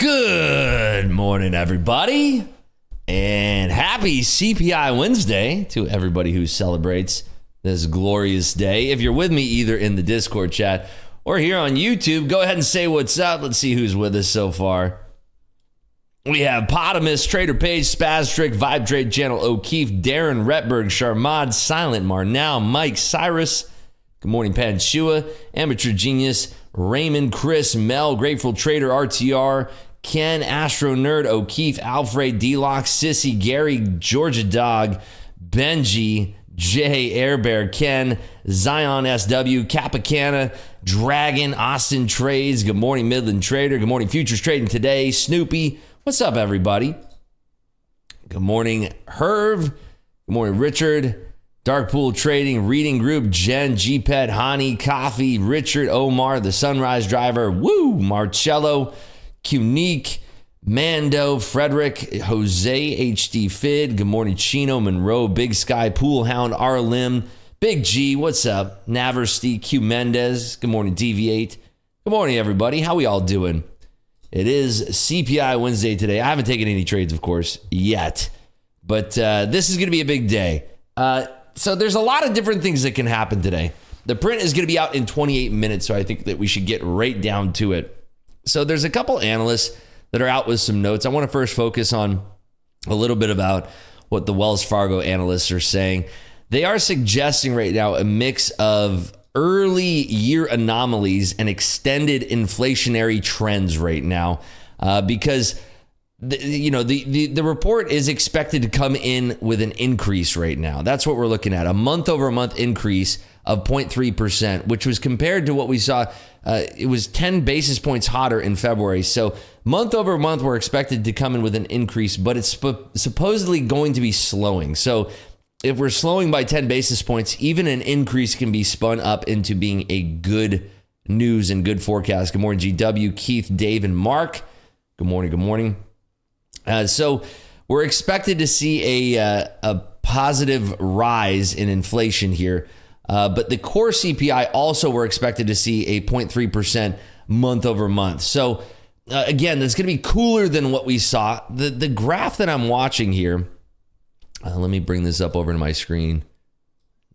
Good morning, everybody, and happy CPI Wednesday to everybody who celebrates this glorious day. If you're with me either in the Discord chat or here on YouTube, go ahead and say what's up. Let's see who's with us so far. We have Potamus, Trader Page, Spaztrick, Vibe Trade Channel, O'Keefe, Darren, Retberg, Charmad, Silent, Marnow, Mike, Cyrus. Good morning, Panshua, Amateur Genius, Raymond, Chris, Mel, Grateful Trader, RTR, Ken, Astro Nerd, O'Keefe, Alfred, D-Lock, Sissy, Gary, Georgia Dog, Benji, Jay, Airbear, Ken, Zion SW, Capicana, Dragon, Austin Trades. Good morning, Midland Trader. Good morning, Futures Trading Today. Snoopy. What's up, everybody? Good morning, Herv. Good morning, Richard. Dark Pool Trading, Reading Group, Jen, G-Pet, Hani, Coffee, Richard, Omar, The Sunrise Driver, Woo, Marcello, Cunique, Mando, Frederick, Jose, HD Fid. Good morning, Chino, Monroe, Big Sky, Pool Hound, R. Lim, Big G, what's up? Naversty, Q Mendez. Good morning, Deviate. Good morning, everybody. How we all doing? It is CPI Wednesday today. I haven't taken any trades, of course, yet. But this is going to be a big day. So there's a lot of different things that can happen today. The print is going to be out in 28 minutes, so I think that we should get right down to it. So there's a couple analysts that are out with some notes. I want to first focus on a little bit about what the Wells Fargo analysts are saying. They are suggesting right now a mix of early year anomalies and extended inflationary trends right now because the report is expected to come in with an increase right now. That's what we're looking at, a month-over-month increase of 0.3%, which was compared to what we saw. It was 10 basis points hotter in February. So month-over-month, we're expected to come in with an increase, but it's supposedly going to be slowing. So if we're slowing by 10 basis points, even an increase can be spun up into being a good news and good forecast. Good morning, GW, Keith, Dave, and Mark. Good morning, good morning. So we're expected to see a positive rise in inflation here, but the core CPI also we're expected to see a 0.3% month over month. So again, that's going to be cooler than what we saw. The graph that I'm watching here, let me bring this up over to my screen.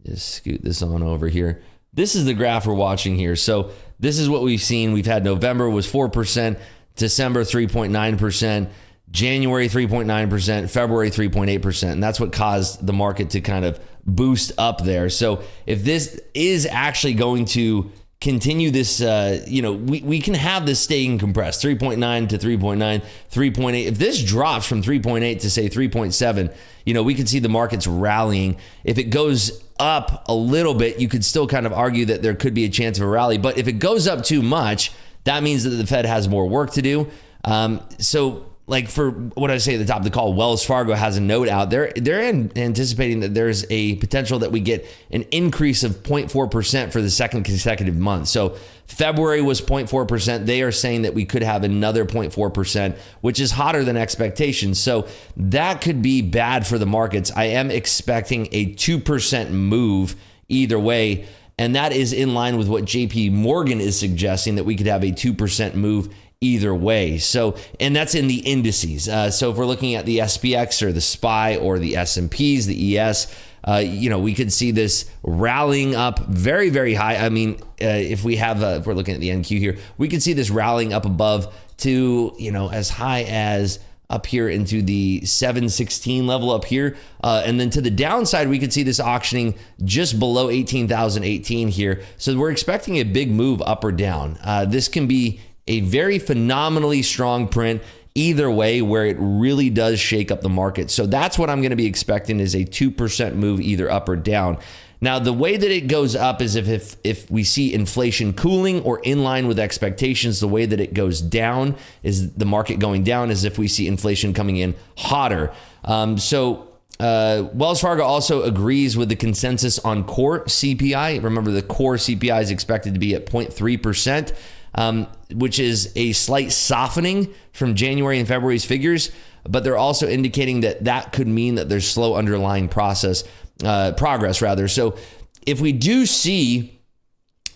Just scoot this on over here. This is the graph we're watching here. So this is what we've seen. We've had November was 4%, December 3.9%. January 3.9%, February 3.8%, and that's what caused the market to kind of boost up there. So if this is actually going to continue this, we can have this staying compressed, 3.9 to 3.9, 3.8. If this drops from 3.8 to say 3.7, we could see the markets rallying. If it goes up a little bit, you could still kind of argue that there could be a chance of a rally. But if it goes up too much, that means that the Fed has more work to do. Like for what I say at the top of the call, Wells Fargo has a note out there. They're anticipating that there's a potential that we get an increase of 0.4% for the second consecutive month. So February was 0.4%. They are saying that we could have another 0.4%, which is hotter than expectations. So that could be bad for the markets. I am expecting a 2% move either way. And that is in line with what JP Morgan is suggesting, that we could have a 2% move either way. So, and that's in the indices. So if we're looking at the SPX or the SPY or the S&Ps, the ES, we could see this rallying up very, very high. I mean, if we're looking at the NQ here, we could see this rallying up above to, as high as up here into the 716 level up here. And then to the downside, we could see this auctioning just below 18,018 here. So we're expecting a big move up or down. This can be a very phenomenally strong print either way, where it really does shake up the market. So that's what I'm going to be expecting, is a 2% move either up or down. Now, the way that it goes up is if we see inflation cooling or in line with expectations. The way that it goes down, is the market going down, is if we see inflation coming in hotter. Wells Fargo also agrees with the consensus on core CPI. Remember, the core CPI is expected to be at 0.3%. Which is a slight softening from January and February's figures, but they're also indicating that could mean that there's slow underlying progress. So if we do see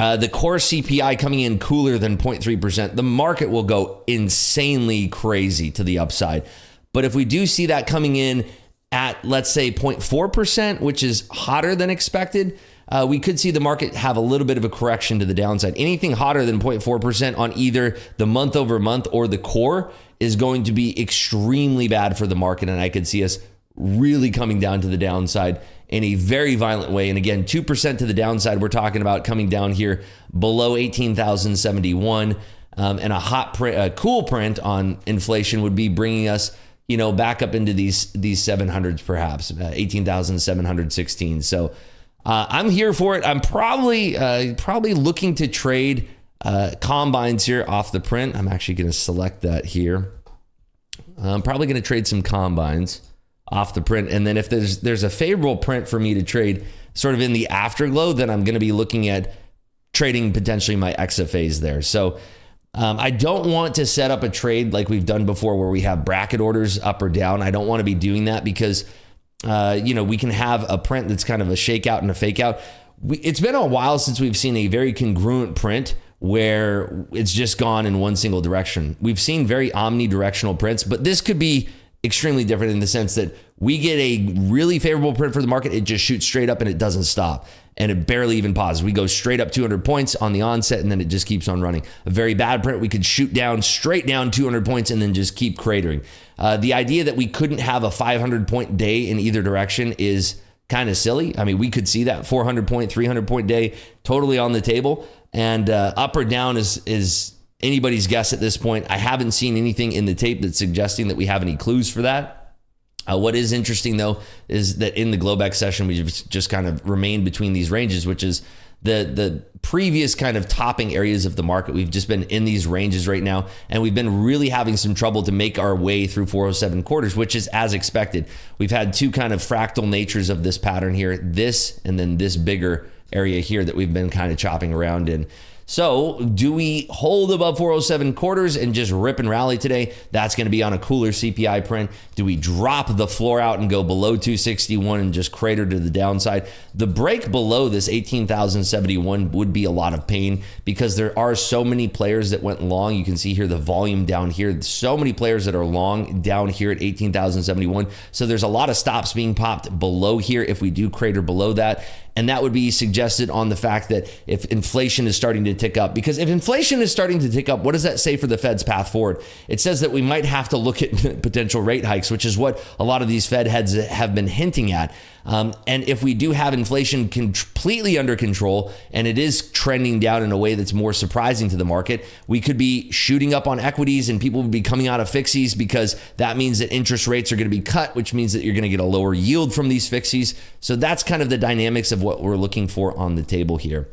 The core CPI coming in cooler than 0.3%, the market will go insanely crazy to the upside. But if we do see that coming in at, let's say, 0.4%, which is hotter than expected, we could see the market have a little bit of a correction to the downside. Anything hotter than 0.4% on either the month over month or the core is going to be extremely bad for the market. And I could see us really coming down to the downside in a very violent way. And again, 2% to the downside, we're talking about coming down here below 18,071. And a cool print on inflation would be bringing us, back up into these 700s, perhaps 18,716. So I'm here for it. I'm probably looking to trade combines here off the print. I'm actually going to select that here. I'm probably going to trade some combines off the print. And then if there's a favorable print for me to trade sort of in the afterglow, then I'm going to be looking at trading potentially my XFAs there. So I don't want to set up a trade like we've done before where we have bracket orders up or down. I don't want to be doing that because, we can have a print that's kind of a shakeout and a fake out. It's been a while since we've seen a very congruent print where it's just gone in one single direction. We've seen very omnidirectional prints, but this could be extremely different in the sense that we get a really favorable print for the market. It just shoots straight up and it doesn't stop. And it barely even pauses. We go straight up 200 points on the onset and then it just keeps on running. A very bad print, we could shoot down straight down 200 points and then just keep cratering. The idea that we couldn't have a 500 point day in either direction is kind of silly. I mean, we could see that 400 point, 300 point day totally on the table. And up or down is anybody's guess at this point. I haven't seen anything in the tape that's suggesting that we have any clues for that. What is interesting, though, is that in the Globex session, we've just kind of remained between these ranges, which is the previous kind of topping areas of the market. We've just been in these ranges right now, and we've been really having some trouble to make our way through 407 quarters, which is as expected. We've had two kind of fractal natures of this pattern here, this and then this bigger area here that we've been kind of chopping around in. So do we hold above 407 quarters and just rip and rally today? That's going to be on a cooler CPI print. Do we drop the floor out and go below 261 and just crater to the downside? The break below this 18,071 would be a lot of pain because there are so many players that went long. You can see here the volume down here. So many players that are long down here at 18,071. So there's a lot of stops being popped below here if we do crater below that. And that would be suggested on the fact that if inflation is starting to tick up, because if inflation is starting to tick up, what does that say for the Fed's path forward? It says that we might have to look at potential rate hikes, which is what a lot of these Fed heads have been hinting at. And if we do have inflation completely under control and it is trending down in a way that's more surprising to the market, we could be shooting up on equities and people would be coming out of fixies because that means that interest rates are going to be cut, which means that you're going to get a lower yield from these fixies. So that's kind of the dynamics of what we're looking for on the table here.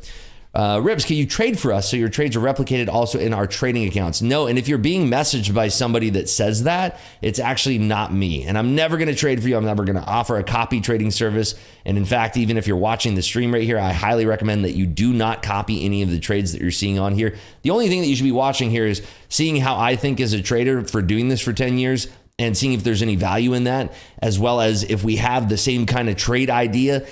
Ribs, can you trade for us so your trades are replicated also in our trading accounts? No, and if you're being messaged by somebody that says that, it's actually not me. And I'm never going to trade for you. I'm never going to offer a copy trading service. And in fact, even if you're watching the stream right here, I highly recommend that you do not copy any of the trades that you're seeing on here. The only thing that you should be watching here is seeing how I think as a trader for doing this for 10 years and seeing if there's any value in that, as well as if we have the same kind of trade idea,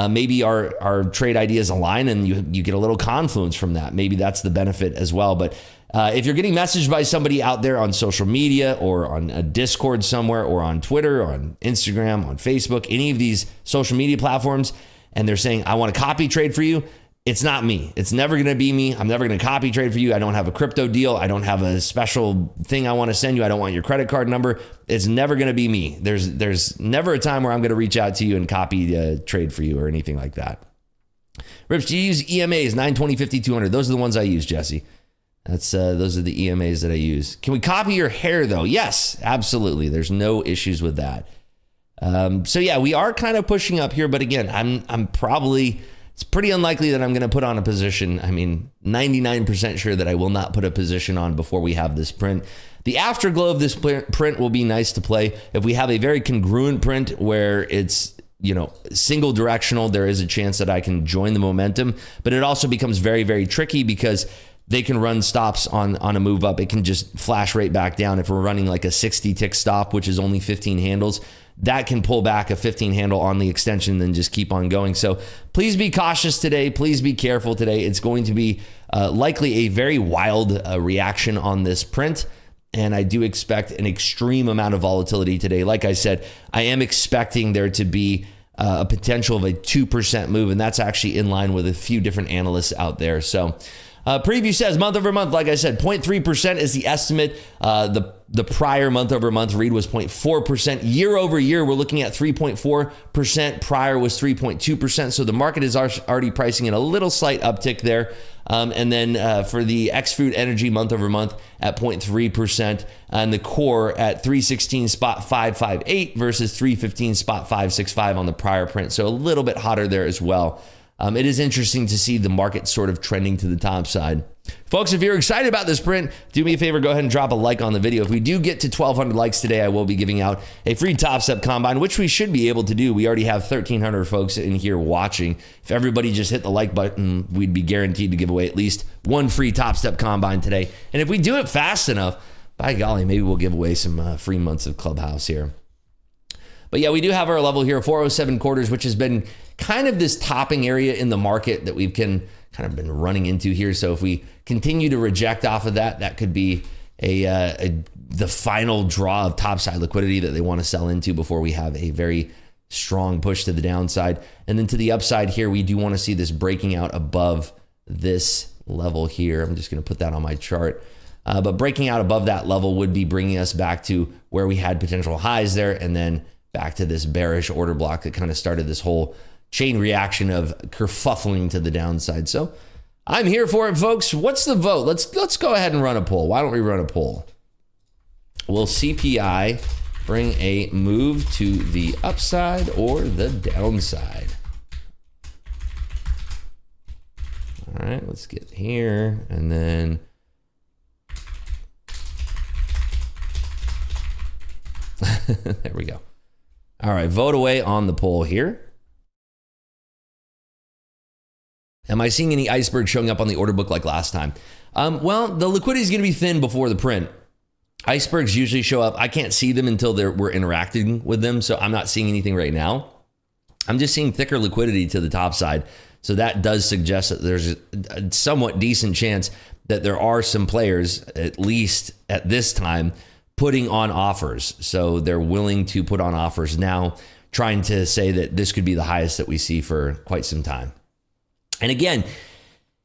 maybe our trade ideas align and you get a little confluence from that. Maybe that's the benefit as well. But if you're getting messaged by somebody out there on social media or on a Discord somewhere or on Twitter or on Instagram, on Facebook, any of these social media platforms, and they're saying, I want to copy trade for you, it's not me. It's never going to be me. I'm never going to copy trade for you. I don't have a crypto deal. I don't have a special thing I want to send you. I don't want your credit card number. It's never going to be me. There's never a time where I'm going to reach out to you and copy trade for you or anything like that. Rips, do you use EMAs, 920, 50, 200? Those are the ones I use, Jesse. Those are the EMAs that I use. Can we copy your hair though? Yes, absolutely. There's no issues with that. So yeah, we are kind of pushing up here, but again, I'm probably... It's pretty unlikely that I'm going to put on a position. I mean, 99% sure that I will not put a position on before we have this print. The afterglow of this print will be nice to play. If we have a very congruent print where it's, single directional, there is a chance that I can join the momentum, but it also becomes very, very tricky because they can run stops on a move up. It can just flash right back down. If we're running like a 60 tick stop, which is only 15 handles, that can pull back a 15 handle on the extension and then just keep on going. So please be cautious today. Please be careful today. It's going to be likely a very wild reaction on this print. And I do expect an extreme amount of volatility today. Like I said, I am expecting there to be a potential of a 2% move. And that's actually in line with a few different analysts out there. So preview says month over month, like I said, 0.3% is the estimate. The prior month over month read was 0.4%. Year over year, we're looking at 3.4%. Prior was 3.2%. So the market is already pricing in a little slight uptick there. And then for the X-Food Energy month over month at 0.3%, and the core at 316.558 versus 315.565 on the prior print. So a little bit hotter there as well. It is interesting to see the market sort of trending to the top side. Folks, if you're excited about this print, do me a favor, go ahead and drop a like on the video. If we do get to 1,200 likes today, I will be giving out a free Top Step Combine, which we should be able to do. We already have 1,300 folks in here watching. If everybody just hit the like button, we'd be guaranteed to give away at least one free Top Step Combine today. And if we do it fast enough, by golly, maybe we'll give away some free months of Clubhouse here. But yeah, we do have our level here, 407 quarters, which has been kind of this topping area in the market that we've kind of been running into here. So if we continue to reject off of that, that could be the final draw of topside liquidity that they want to sell into before we have a very strong push to the downside. And then to the upside here, we do want to see this breaking out above this level here. I'm just going to put that on my chart. But breaking out above that level would be bringing us back to where we had potential highs there, and then back to this bearish order block that kind of started this whole chain reaction of kerfuffling to the downside. So I'm here for it, folks. What's the vote? Let's go ahead and run a poll. Why don't we run a poll? Will CPI bring a move to the upside or the downside? All right, let's get here, and then there we go. All right, vote away on the poll here. Am I seeing any icebergs showing up on the order book like last time? Well, the liquidity is going to be thin before the print. Icebergs usually show up. I can't see them until we're interacting with them, so I'm not seeing anything right now. I'm just seeing thicker liquidity to the top side. So that does suggest that there's a somewhat decent chance that there are some players, at least at this time, putting on offers. So they're willing to put on offers now, trying to say that this could be the highest that we see for quite some time. And again,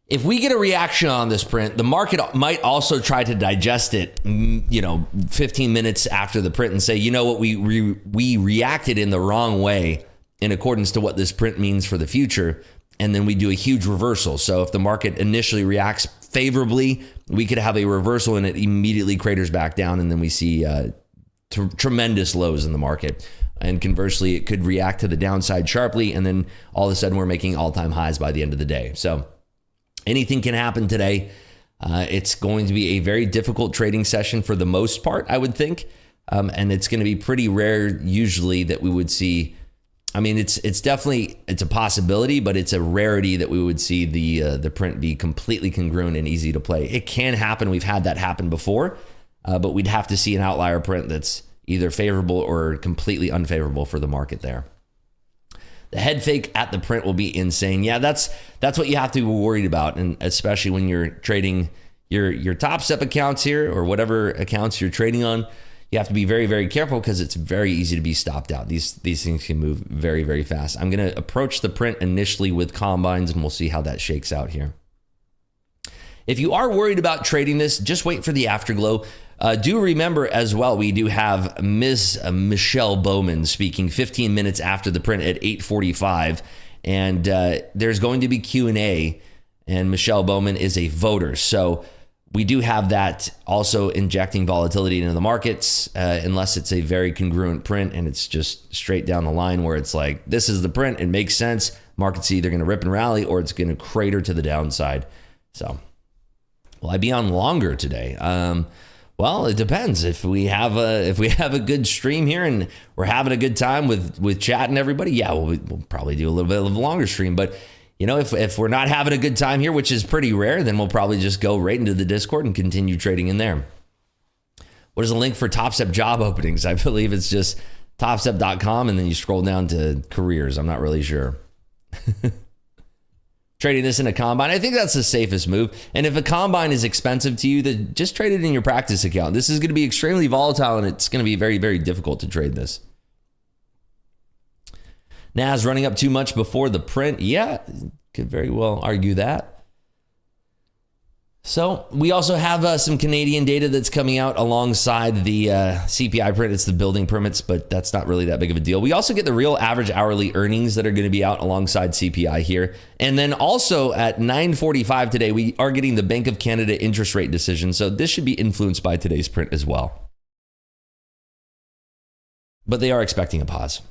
if we get a reaction on this print, the market might also try to digest it, 15 minutes after the print and say, you know what, we reacted in the wrong way in accordance to what this print means for the future. And then we do a huge reversal. So if the market initially reacts favorably, we could have a reversal and it immediately craters back down. And then we see tremendous lows in the market. And conversely, it could react to the downside sharply. And then all of a sudden we're making all-time highs by the end of the day. So anything can happen today. It's going to be a very difficult trading session for the most part, I would think. And it's going to be pretty rare usually that we would see. I mean, it's definitely a possibility, but it's a rarity that we would see the print be completely congruent and easy to play. It can happen. We've had that happen before, but we'd have to see an outlier print that's either favorable or completely unfavorable for the market there. The head fake at the print will be insane. Yeah, that's what you have to be worried about, and especially when you're trading your top step accounts here or whatever accounts you're trading on. You have to be very, very careful because it's very easy to be stopped out. These things can move very, very fast. I'm going to approach the print initially with combines, and we'll see how that shakes out here. If you are worried about trading this, just wait for the afterglow. Do remember as well, we do have Ms. Michelle Bowman speaking 15 minutes after the print at 8:45, and there's going to be Q&A, and Michelle Bowman is a voter. So we do have that also injecting volatility into the markets, unless it's a very congruent print and it's just straight down the line where it's like, this is the print, it makes sense. Market's either going to rip and rally or it's going to crater to the downside. So will I be on longer today? Well, it depends. If we have a good stream here and we're having a good time with chat and everybody, yeah, we'll probably do a little bit of a longer stream. But if we're not having a good time here, which is pretty rare, then we'll probably just go right into the Discord and continue trading in there. What is the link for Top Step job openings? I believe it's just topstep.com, and then you scroll down to careers. I'm not really sure. Trading this in a combine, I think that's the safest move. And if a combine is expensive to you, then just trade it in your practice account. This is going to be extremely volatile, and it's going to be very, very difficult to trade this. Nas running up too much before the print. Yeah, could very well argue that. So we also have some Canadian data that's coming out alongside the CPI print. It's the building permits, but that's not really that big of a deal. We also get the real average hourly earnings that are going to be out alongside CPI here. And then also at 9:45 today, we are getting the Bank of Canada interest rate decision. So this should be influenced by today's print as well. But they are expecting a pause.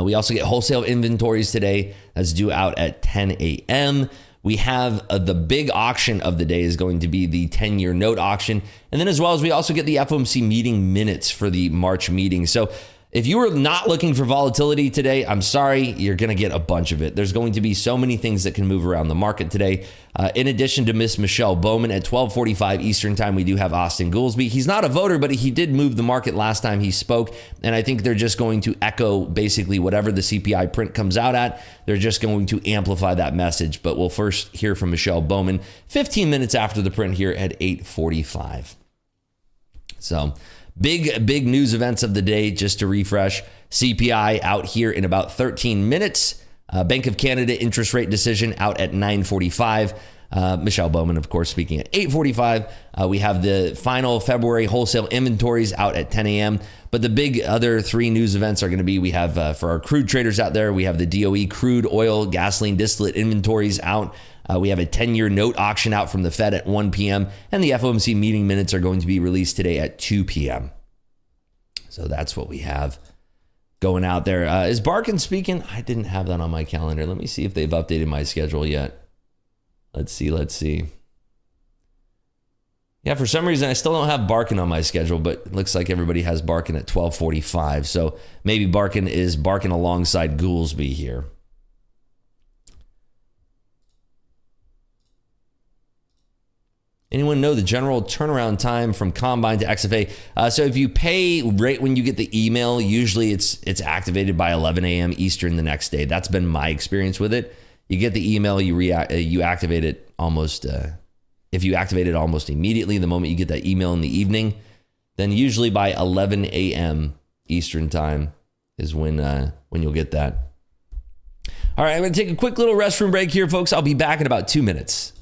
We also get wholesale inventories today. That's due out at 10 a.m. We have the big auction of the day is going to be the 10-year note auction. And then as well as we also get the FOMC meeting minutes for the March meeting. So if you were not looking for volatility today, I'm sorry, you're going to get a bunch of it. There's going to be so many things that can move around the market today. In addition to Miss Michelle Bowman at 12:45 Eastern time, we do have Austin Goolsbee. He's not a voter, but he did move the market last time he spoke. And I think they're just going to echo basically whatever the CPI print comes out at. They're just going to amplify that message. But we'll first hear from Michelle Bowman 15 minutes after the print here at 8:45. So big news events of the day, just to refresh. CPI out here in about 13 minutes. Bank of Canada interest rate decision out at 9:45. Michelle Bowman, of course, speaking at 8:45. We have the final February wholesale inventories out at 10 a.m. But the big other three news events are going to be, we have for our crude traders out there, we have the DOE crude oil, gasoline, distillate inventories out. We have a 10-year note auction out from the Fed at 1 p.m. And the FOMC meeting minutes are going to be released today at 2 p.m. So that's what we have going out there. Is Barkin speaking? I didn't have that on my calendar. Let me see if they've updated my schedule yet. Let's see. Yeah, for some reason, I still don't have Barkin on my schedule, but it looks like everybody has Barkin at 12:45. So maybe Barkin is Barkin alongside Goolsbee here. Anyone know the general turnaround time from Combine to XFA? So if you pay right when you get the email, usually it's activated by 11 a.m. Eastern the next day. That's been my experience with it. You get the email, you activate it almost. If you activate it almost immediately, the moment you get that email in the evening, then usually by 11 a.m. Eastern time is when you'll get that. All right, I'm going to take a quick little restroom break here, folks. I'll be back in about 2 minutes.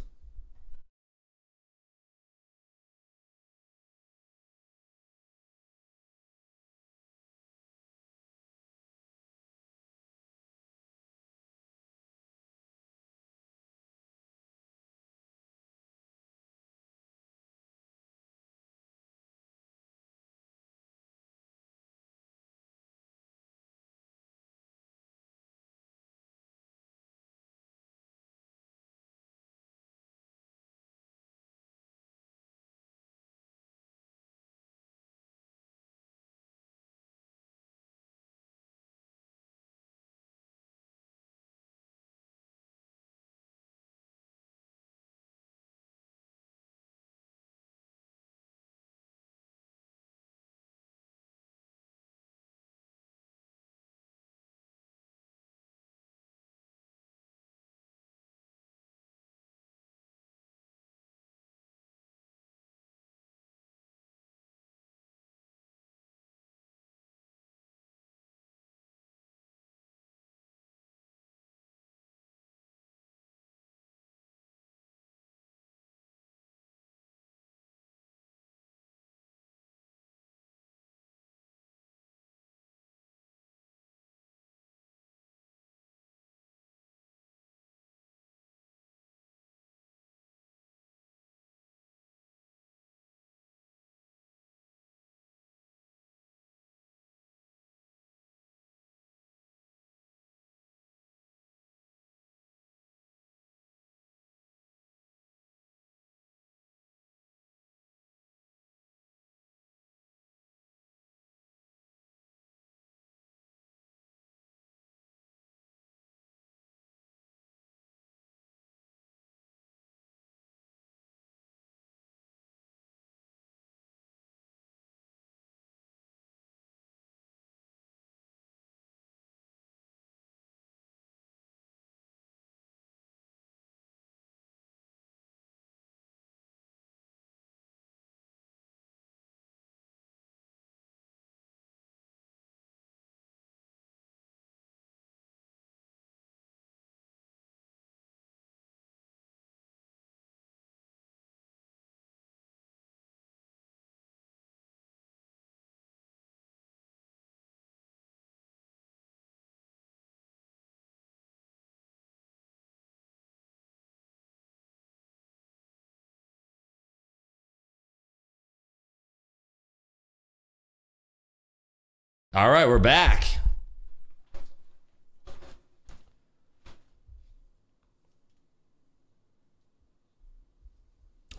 All right, we're back.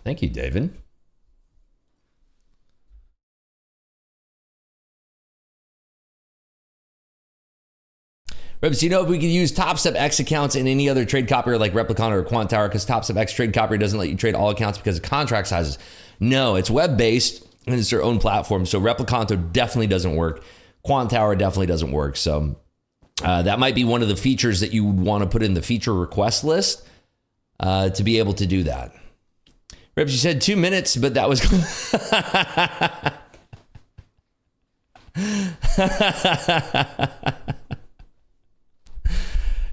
Thank you, David. Ribs, you know if we could use TopStep X accounts in any other trade copier like Replicon or Quant Tower, because TopStep X trade copier doesn't let you trade all accounts because of contract sizes. No, it's web-based and it's their own platform. So Replicanto definitely doesn't work. Quant Tower definitely doesn't work. So that might be one of the features that you would want to put in the feature request list to be able to do that. Ribs, you said 2 minutes, but that was...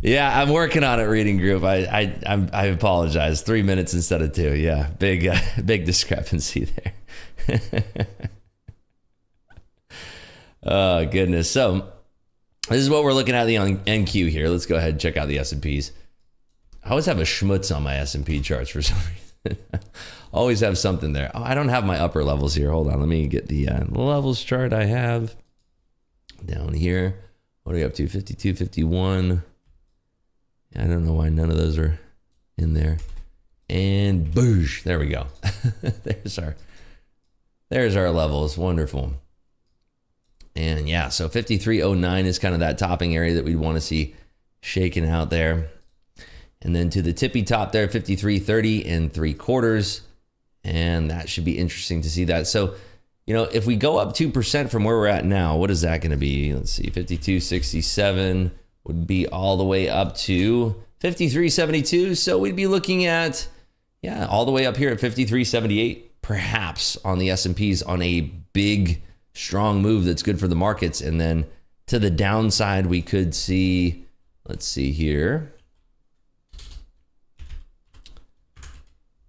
Yeah, I'm working on it, reading group. I apologize. 3 minutes instead of 2. Yeah, big discrepancy there. Oh, goodness. So this is what we're looking at the NQ here. Let's go ahead and check out the S&Ps. I always have a schmutz on my S&P charts for some reason. Always have something there. Oh, I don't have my upper levels here. Hold on. Let me get the levels chart I have down here. What are we up to? 52, 51. I don't know why none of those are in there. And boosh, there we go. there's our levels. Wonderful. And yeah, so 53.09 is kind of that topping area that we'd want to see shaking out there. And then to the tippy top there, 53.30 and 3/4. And that should be interesting to see that. So, you know, if we go up 2% from where we're at now, what is that going to be? Let's see, 52.67 would be all the way up to 53.72. So we'd be looking at, yeah, all the way up here at 53.78, perhaps on the S&Ps on a big, strong move that's good for the markets. And then to the downside, we could see, let's see here.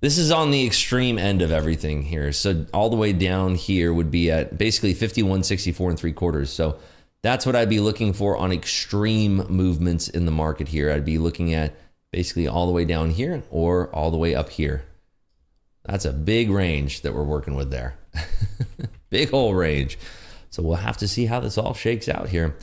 This is on the extreme end of everything here. So all the way down here would be at basically 51.64 and 3/4. So that's what I'd be looking for on extreme movements in the market here. I'd be looking at basically all the way down here or all the way up here. That's a big range that we're working with there. Big whole range. So we'll have to see how this all shakes out here.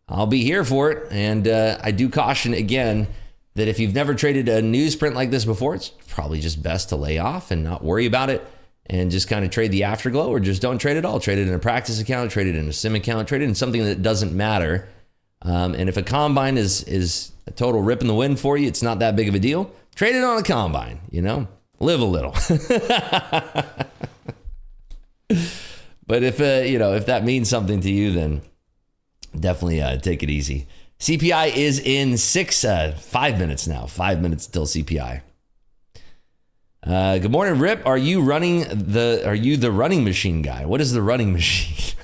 I'll be here for it. And I do caution again that if you've never traded a newsprint like this before, it's probably just best to lay off and not worry about it and just kind of trade the Afterglow, or just don't trade at all. Trade it in a practice account, trade it in a sim account, trade it in something that doesn't matter. And if a combine is a total rip in the wind for you, it's not that big of a deal. Trade it on a combine, you know, live a little. But if, you know, if that means something to you, then definitely take it easy. CPI is in 5 minutes now. 5 minutes till CPI. Good morning, Rip. Are you the running machine guy? What is the running machine?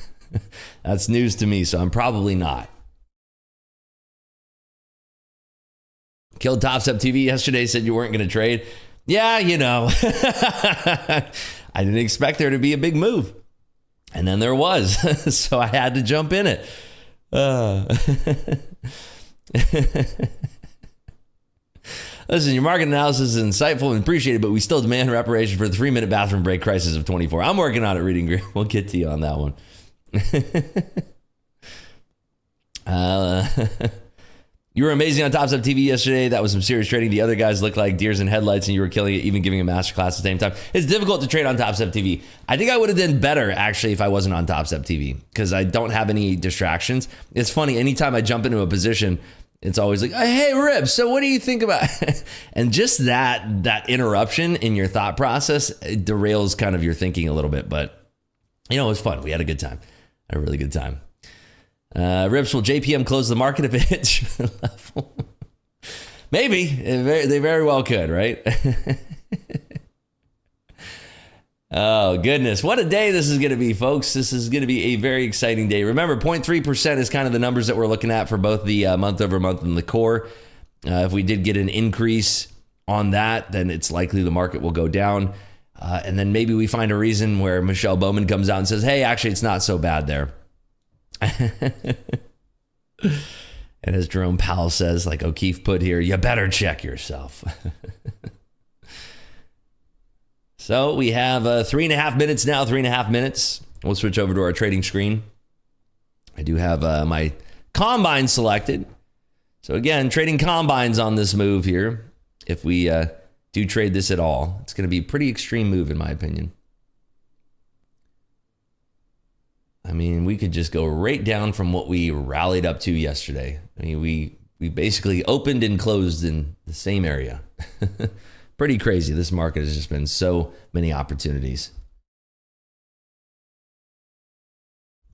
That's news to me, so I'm probably not. Killed TopStep TV yesterday, said you weren't going to trade. Yeah, you know. I didn't expect there to be a big move. And then there was. So I had to jump in it. Listen, your market analysis is insightful and appreciated, but we still demand reparation for the 3-minute bathroom break crisis of 24. I'm working on it, reading group. We'll get to you on that one. You were amazing on TopStep TV yesterday. That was some serious trading. The other guys looked like deers in headlights, and you were killing it, even giving a masterclass at the same time. It's difficult to trade on TopStep TV. I think I would have done better, actually, if I wasn't on TopStep TV, because I don't have any distractions. It's funny, anytime I jump into a position, it's always like, hey, Rip, so what do you think about it? And just that interruption in your thought process, it derails kind of your thinking a little bit. But, you know, it was fun. We had a good time. Had a really good time. Rips, will JPM close the market if it hits your level? Maybe. They very well could, right? Oh, goodness. What a day this is going to be, folks. This is going to be a very exciting day. Remember, 0.3% is kind of the numbers that we're looking at for both the month over month and the core. If we did get an increase on that, then it's likely the market will go down. And then maybe we find a reason where Michelle Bowman comes out and says, hey, actually, it's not so bad there. And as Jerome Powell says, like O'Keefe put here, you better check yourself. So we have 3.5 minutes now, 3.5 minutes. We'll switch over to our trading screen. I do have my combine selected. So again, trading combines on this move here. If we do trade this at all, it's going to be a pretty extreme move in my opinion. I mean, we could just go right down from what we rallied up to yesterday. I mean, we basically opened and closed in the same area. Pretty crazy. This market has just been so many opportunities.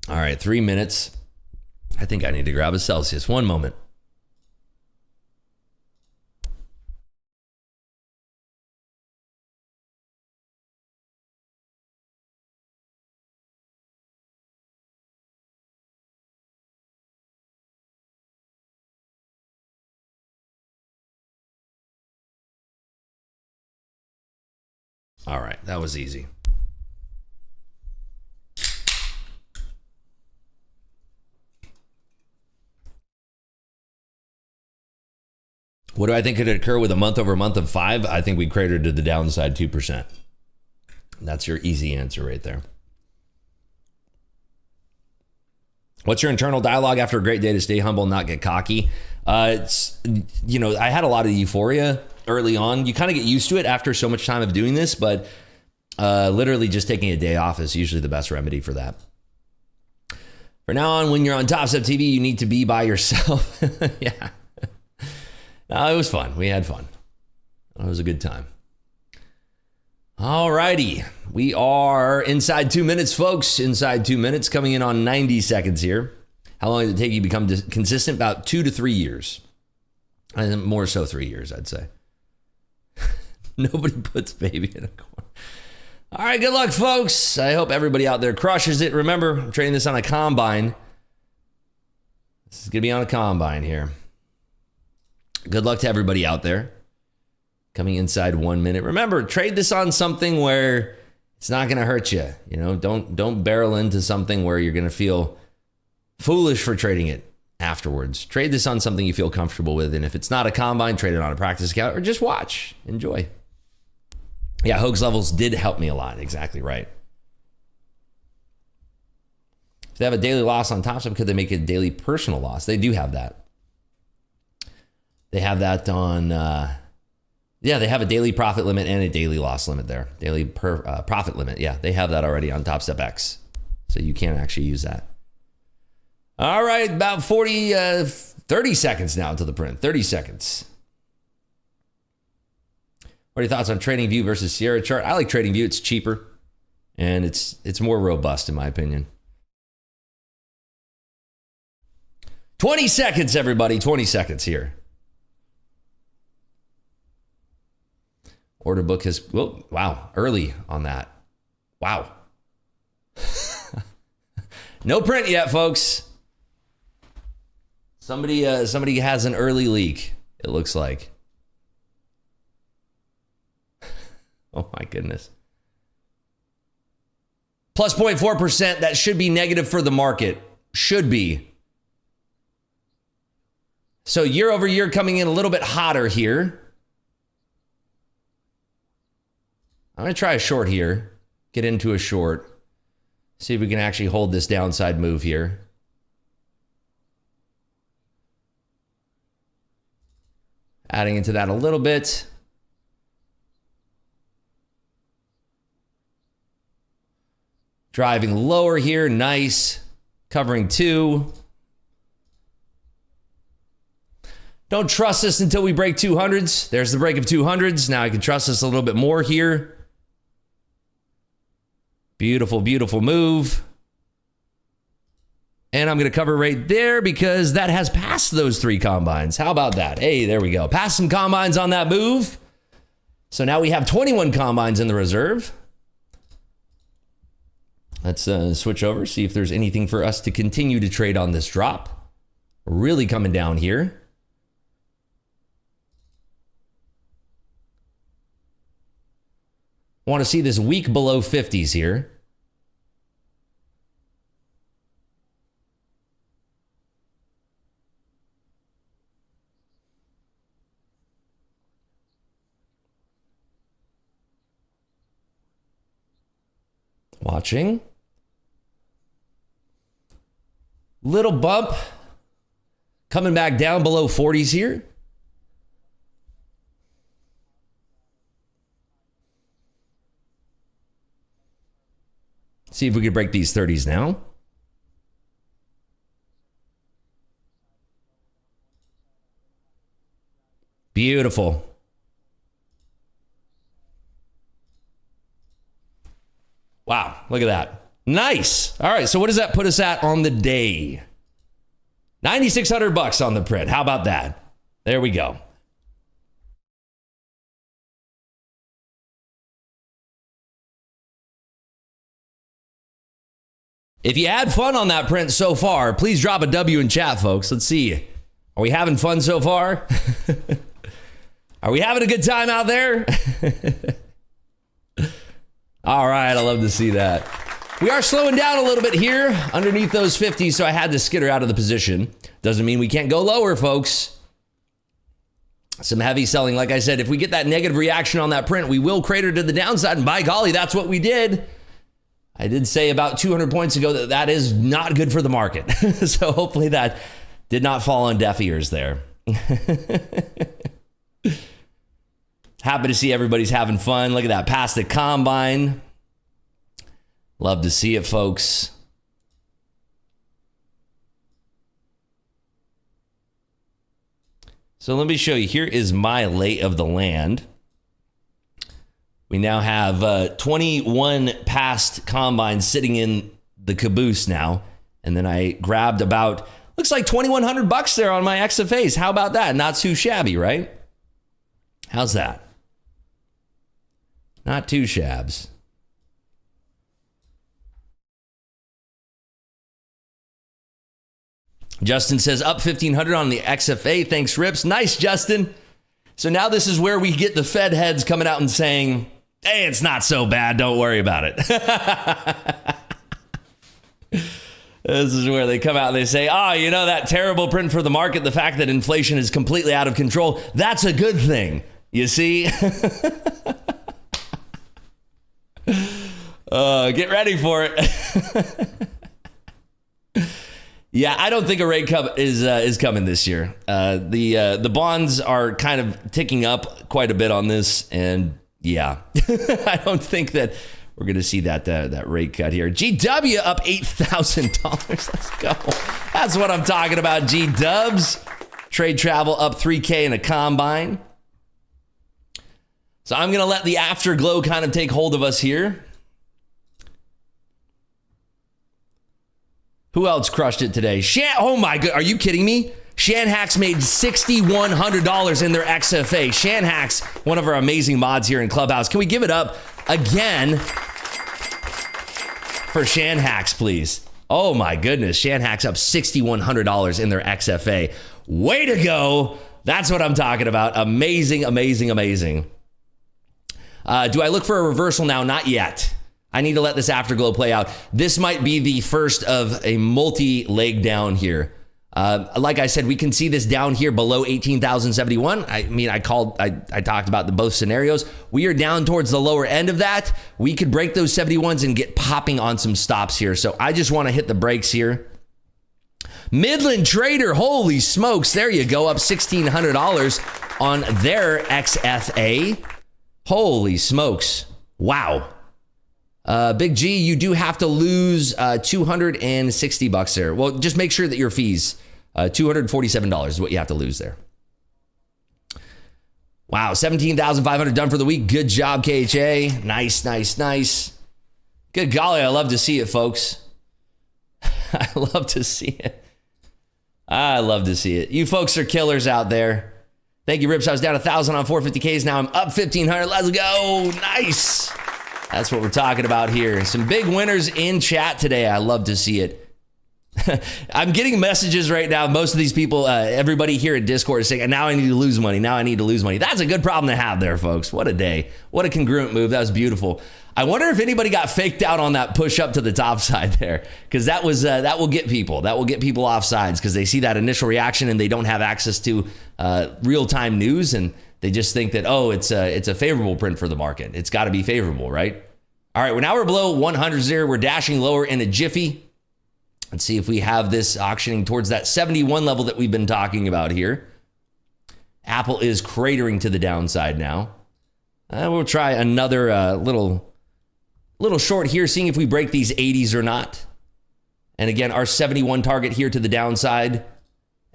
All right, 3 minutes. I think I need to grab a Celsius. One moment. All right, that was easy. What do I think could occur with a month over month of 5? I think we cratered to the downside 2%. That's your easy answer right there. What's your internal dialogue after a great day to stay humble and not get cocky? It's, you know, I had a lot of euphoria early on. You kind of get used to it after so much time of doing this, but literally just taking a day off is usually the best remedy for that. For now on, when you're on Top Step TV, you need to be by yourself. Yeah. No, it was fun. We had fun. It was a good time. All righty. We are inside 2 minutes, folks. Inside 2 minutes, coming in on 90 seconds here. How long did it take you to become consistent? About 2 to 3 years. And more so 3 years, I'd say. Nobody puts baby in a corner. All right, good luck, folks. I hope everybody out there crushes it. Remember, I'm trading this on a combine. This is going to be on a combine here. Good luck to everybody out there. Coming inside 1 minute. Remember, trade this on something where it's not going to hurt you. You know, don't barrel into something where you're going to feel foolish for trading it afterwards. Trade this on something you feel comfortable with. And if it's not a combine, trade it on a practice account or just watch. Enjoy. Yeah, Hoag's levels did help me a lot. Exactly right. If they have a daily loss on Top Step, could they make a daily personal loss? They do have that. They have that on, yeah, they have a daily profit limit and a daily loss limit there. Daily profit limit. Yeah, they have that already on Top Step X. So you can't actually use that. All right, about 30 seconds now to the print. 30 seconds. What are your thoughts on TradingView versus Sierra chart? I like TradingView. It's cheaper and it's more robust in my opinion. 20 seconds, everybody. 20 seconds here. Order book has, whoa, wow, early on that. Wow. No print yet, folks. Somebody has an early leak, it looks like. Oh my goodness. Plus 0.4%, that should be negative for the market. Should be. So year over year coming in a little bit hotter here. I'm going to try a short here. Get into a short. See if we can actually hold this downside move here. Adding into that a little bit. Driving lower here. Nice. Covering 2. Don't trust this until we break 200s. There's the break of 200s. Now I can trust this a little bit more here. Beautiful, beautiful move. And I'm going to cover right there because that has passed those 3 combines. How about that? Hey, there we go. Passed some combines on that move. So now we have 21 combines in the reserve. Let's switch over, see if there's anything for us to continue to trade on this drop. Really coming down here. Want to see this week below 50s here. Watching. Little bump coming back down below 40s here. See if we can break these 30s now. Beautiful. Wow, look at that. Nice. All right, so what does that put us at on the day? $9,600 on the print. How about that? There we go. If you had fun on that print so far, please drop a W in chat, folks. Let's see. Are we having fun so far? Are we having a good time out there? All right, I love to see that. We are slowing down a little bit here underneath those 50s, so I had to skitter out of the position. Doesn't mean we can't go lower, folks. Some heavy selling. Like I said, if we get that negative reaction on that print, we will crater to the downside, and by golly, that's what we did. I did say about 200 points ago that that is not good for the market. So hopefully that did not fall on deaf ears there. Happy to see everybody's having fun. Look at that, past the combine. Love to see it, folks. So let me show you. Here is my lay of the land. We now have 21 past combines sitting in the caboose now. And then I grabbed about, looks like $2,100 there on my XFAs. How about that? Not too shabby, right? How's that? Not too shabs. Justin says up 1,500 on the XFA. Thanks, Rips. Nice, Justin. So now this is where we get the Fed heads coming out and saying, hey, it's not so bad. Don't worry about it. This is where they come out and they say, oh, you know, that terrible print for the market, the fact that inflation is completely out of control, that's a good thing. You see? Get ready for it. Yeah, I don't think a rate cut is coming this year. The bonds are kind of ticking up quite a bit on this, and yeah, I don't think that we're going to see that rate cut here. GW up $8,000. Let's go. That's what I'm talking about. G Dubs trade travel up $3K in a combine. So I'm going to let the Afterglow kind of take hold of us here. Who else crushed it today? Oh my god, are you kidding me? Shanhacks made $6,100 in their XFA. Shanhacks, one of our amazing mods here in Clubhouse. Can we give it up again for Shanhacks, please? Oh my goodness, Shanhacks up $6,100 in their XFA. Way to go. That's what I'm talking about. Amazing, amazing, amazing. Do I look for a reversal now? Not yet. I need to let this Afterglow play out. This might be the first of a multi-leg down here. Like I said, we can see this down here below 18,071. I mean, I talked about both scenarios. We are down towards the lower end of that. We could break those 71s and get popping on some stops here. So I just want to hit the brakes here. Midland Trader, holy smokes. There you go, up $1,600 on their XFA. Holy smokes. Wow. Big G, you do have to lose $260 there. Well, just make sure that your fees, $247 is what you have to lose there. Wow, 17,500 done for the week. Good job, KHA. Nice, nice, nice. Good golly, I love to see it, folks. I love to see it. I love to see it. You folks are killers out there. Thank you, Rips. I was down 1,000 on 450Ks. Now I'm up 1,500. Let's go. Nice. That's what we're talking about here. Some big winners in chat today. I love to see it. I'm getting messages right now. Most of these people, everybody here at Discord is saying, now I need to lose money. Now I need to lose money. That's a good problem to have there, folks. What a day. What a congruent move. That was beautiful. I wonder if anybody got faked out on that push up to the top side there, because that will get people. That will get people off sides because they see that initial reaction and they don't have access to real-time news, and they just think that, oh, it's a favorable print for the market. It's got to be favorable, right? All right, well, now we're below 100 here. We're dashing lower in a jiffy. Let's see if we have this auctioning towards that 71 level that we've been talking about here. Apple is cratering to the downside now. We'll try another little short here, seeing if we break these 80s or not. And again, our 71 target here to the downside.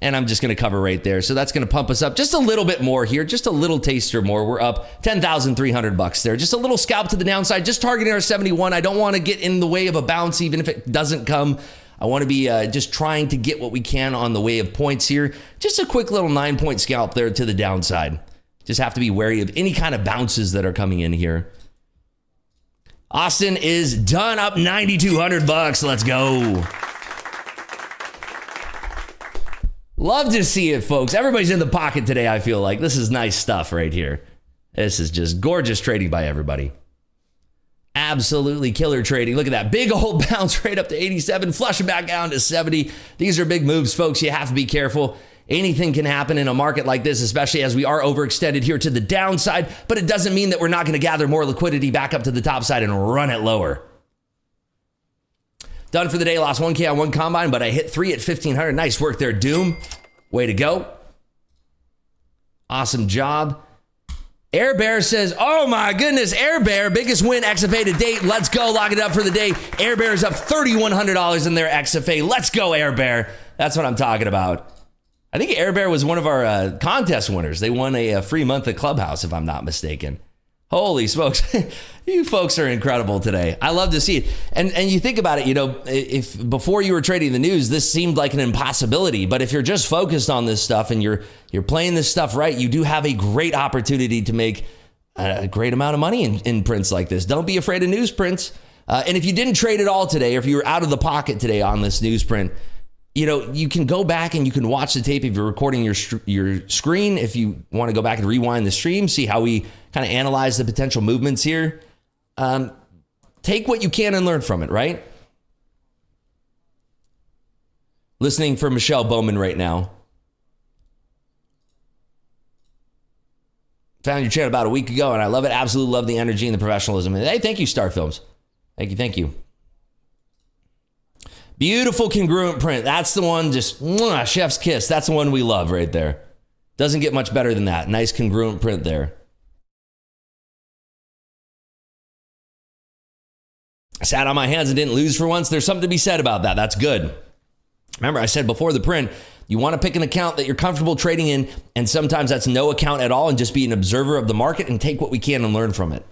And I'm just going to cover right there. So that's going to pump us up just a little bit more here, just a little taster more. We're up $10,300 there. Just a little scalp to the downside, just targeting our 71. I don't want to get in the way of a bounce, even if it doesn't come. I want to be just trying to get what we can on the way of points here. Just a quick little 9-point scalp there to the downside. Just have to be wary of any kind of bounces that are coming in here. Austin is done, up $9,200. Let's go. Love to see it, folks. Everybody's in the pocket today, I feel like. This is nice stuff right here. This is just gorgeous trading by everybody. Absolutely killer trading. Look at that big old bounce right up to 87, flushing back down to 70. These are big moves, folks. You have to be careful. Anything can happen in a market like this, especially as we are overextended here to the downside, but it doesn't mean that we're not going to gather more liquidity back up to the top side and run it lower. Done for the day. Lost 1K on one combine, but I hit 3 at 1,500. Nice work there, Doom. Way to go. Awesome job. Air Bear says, oh my goodness, Air Bear, biggest win XFA to date. Let's go. Lock it up for the day. Air Bear is up $3,100 in their XFA. Let's go, Air Bear. That's what I'm talking about. I think Air Bear was one of our contest winners. They won a free month at Clubhouse, if I'm not mistaken. Holy smokes. You folks are incredible today. I love to see it. And you think about it, you know, if before you were trading the news, this seemed like an impossibility. But if you're just focused on this stuff and you're playing this stuff right, you do have a great opportunity to make a great amount of money in prints like this. Don't be afraid of newsprints. And if you didn't trade at all today, or if you were out of the pocket today on this newsprint, you know, you can go back and you can watch the tape if you're recording your screen. If you want to go back and rewind the stream, see how we kind of analyze the potential movements here. Take what you can and learn from it, right? Listening for Michelle Bowman right now. Found your channel about a week ago and I love it. Absolutely love the energy and the professionalism. Hey, thank you, Star Films. Thank you. Beautiful congruent print. That's the one, just chef's kiss. That's the one we love right there. Doesn't get much better than that. Nice congruent print there. I sat on my hands and didn't lose for once. There's something to be said about that. That's good. Remember, I said before the print, you want to pick an account that you're comfortable trading in, and sometimes that's no account at all, and just be an observer of the market and take what we can and learn from it.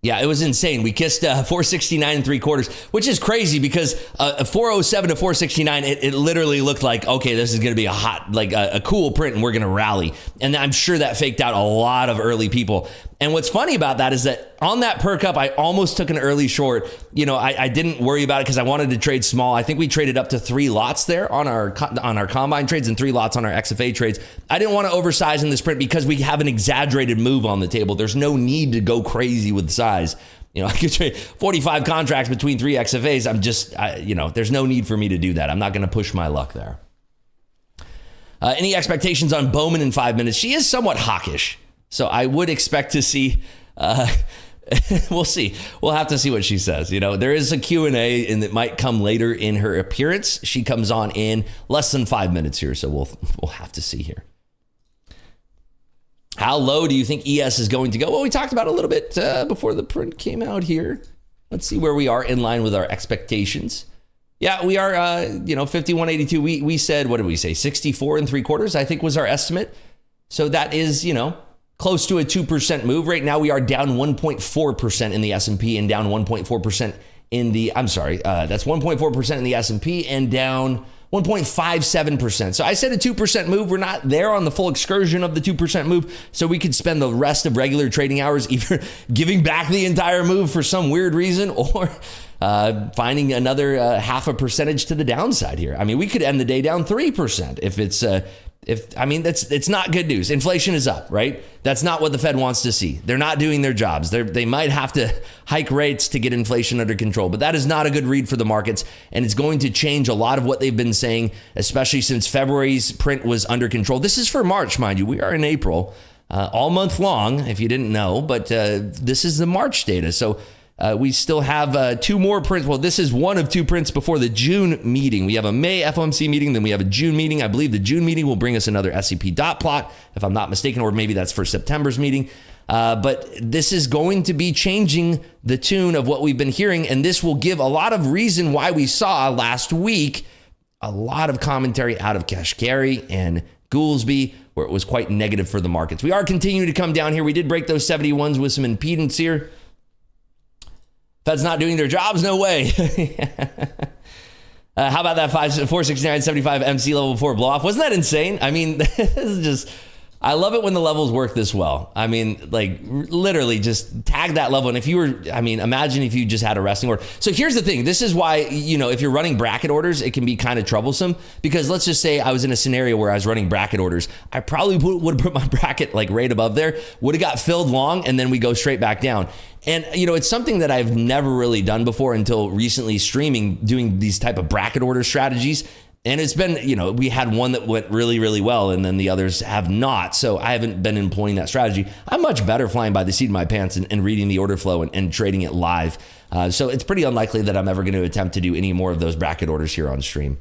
Yeah, it was insane. We kissed 469 3/4, which is crazy because 407 to 469, it literally looked like, okay, this is going to be a hot, like a cool print and we're going to rally. And I'm sure that faked out a lot of early people. And what's funny about that is that on that perk up, I almost took an early short. You know, I didn't worry about it because I wanted to trade small. I think we traded up to 3 lots there on our combine trades and 3 lots on our XFA trades. I didn't want to oversize in this print because we have an exaggerated move on the table. There's no need to go crazy with size. You know, I could trade 45 contracts between 3 XFAs. I'm just, you know, there's no need for me to do that. I'm not going to push my luck there. Any expectations on Bowman in 5 minutes? She is somewhat hawkish. So I would expect to see, we'll see. We'll have to see what she says. You know, there is a Q&A and it might come later in her appearance. She comes on in less than 5 minutes here. So we'll have to see here. How low do you think ES is going to go? Well, we talked about it a little bit before the print came out here. Let's see where we are in line with our expectations. Yeah, we are, 51.82. We said, what did we say? 64 3/4, I think was our estimate. So that is, close to a 2% move. Right now, we are down 1.4% in the S&P and down 1.4% in the, that's 1.4% in the S&P and down 1.57%. So I said a 2% move. We're not there on the full excursion of the 2% move. So we could spend the rest of regular trading hours either giving back the entire move for some weird reason or finding another half a percentage to the downside here. I mean, we could end the day down 3% if it's, it's not good news. Inflation is up, right? That's not what the Fed wants to see. They're not doing their jobs. They might have to hike rates to get inflation under control, but that is not a good read for the markets. And it's going to change a lot of what they've been saying, especially since February's print was under control. This is for March, mind you. We are in April, all month long, if you didn't know, but this is the March data. So We still have two more prints. Well, this is one of two prints before the June meeting. We have a May FOMC meeting, then we have a June meeting. I believe the June meeting will bring us another SCP dot plot, if I'm not mistaken, or maybe that's for September's meeting. But this is going to be changing the tune of what we've been hearing, and this will give a lot of reason why we saw last week a lot of commentary out of Kashkari and Goolsby, where it was quite negative for the markets. We are continuing to come down here. We did break those 71s with some impedance here. Fed's not doing their jobs? No way. How about that 469.75 MC level 4 blow off? Wasn't that insane? I mean, this is just, I love it when the levels work this well. I mean, like literally just tag that level. And if you were, I mean, imagine if you just had a resting order. So here's the thing. This is why, you know, if you're running bracket orders, it can be kind of troublesome, because let's just say I was in a scenario where I was running bracket orders. I probably would have put my bracket like right above there, would have got filled long, and then we go straight back down. And, you know, it's something that I've never really done before until recently streaming, doing these type of bracket order strategies. And it's been, you know, we had one that went really, really well, and then the others have not. So I haven't been employing that strategy. I'm much better flying by the seat of my pants and reading the order flow and trading it live. So it's pretty unlikely that I'm ever going to attempt to do any more of those bracket orders here on stream.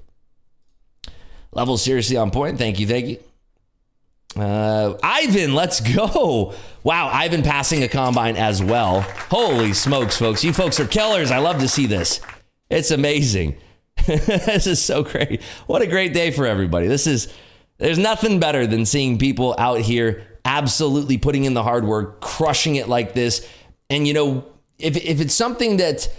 Levels seriously on point. Thank you. Thank you. Ivan, let's go. Wow, Ivan passing a combine as well. Holy smokes, folks. You folks are killers. I love to see this. It's amazing. This is so great. What a great day for everybody. There's nothing better than seeing people out here absolutely putting in the hard work, crushing it like this. And, you know, if it's something that,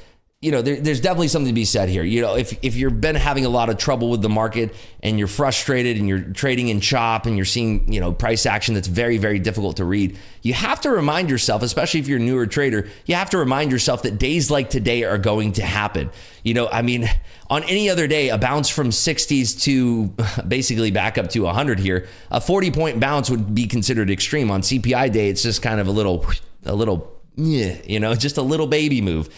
you know, there's definitely something to be said here. You know, if you've been having a lot of trouble with the market and you're frustrated and you're trading in chop and you're seeing, you know, price action that's very, very difficult to read, you have to remind yourself, especially if you're a newer trader, you have to remind yourself that days like today are going to happen. You know, I mean, on any other day, a bounce from 60s to basically back up to 100 here, a 40-point bounce would be considered extreme. On CPI day, it's just kind of a little, you know, just a little baby move.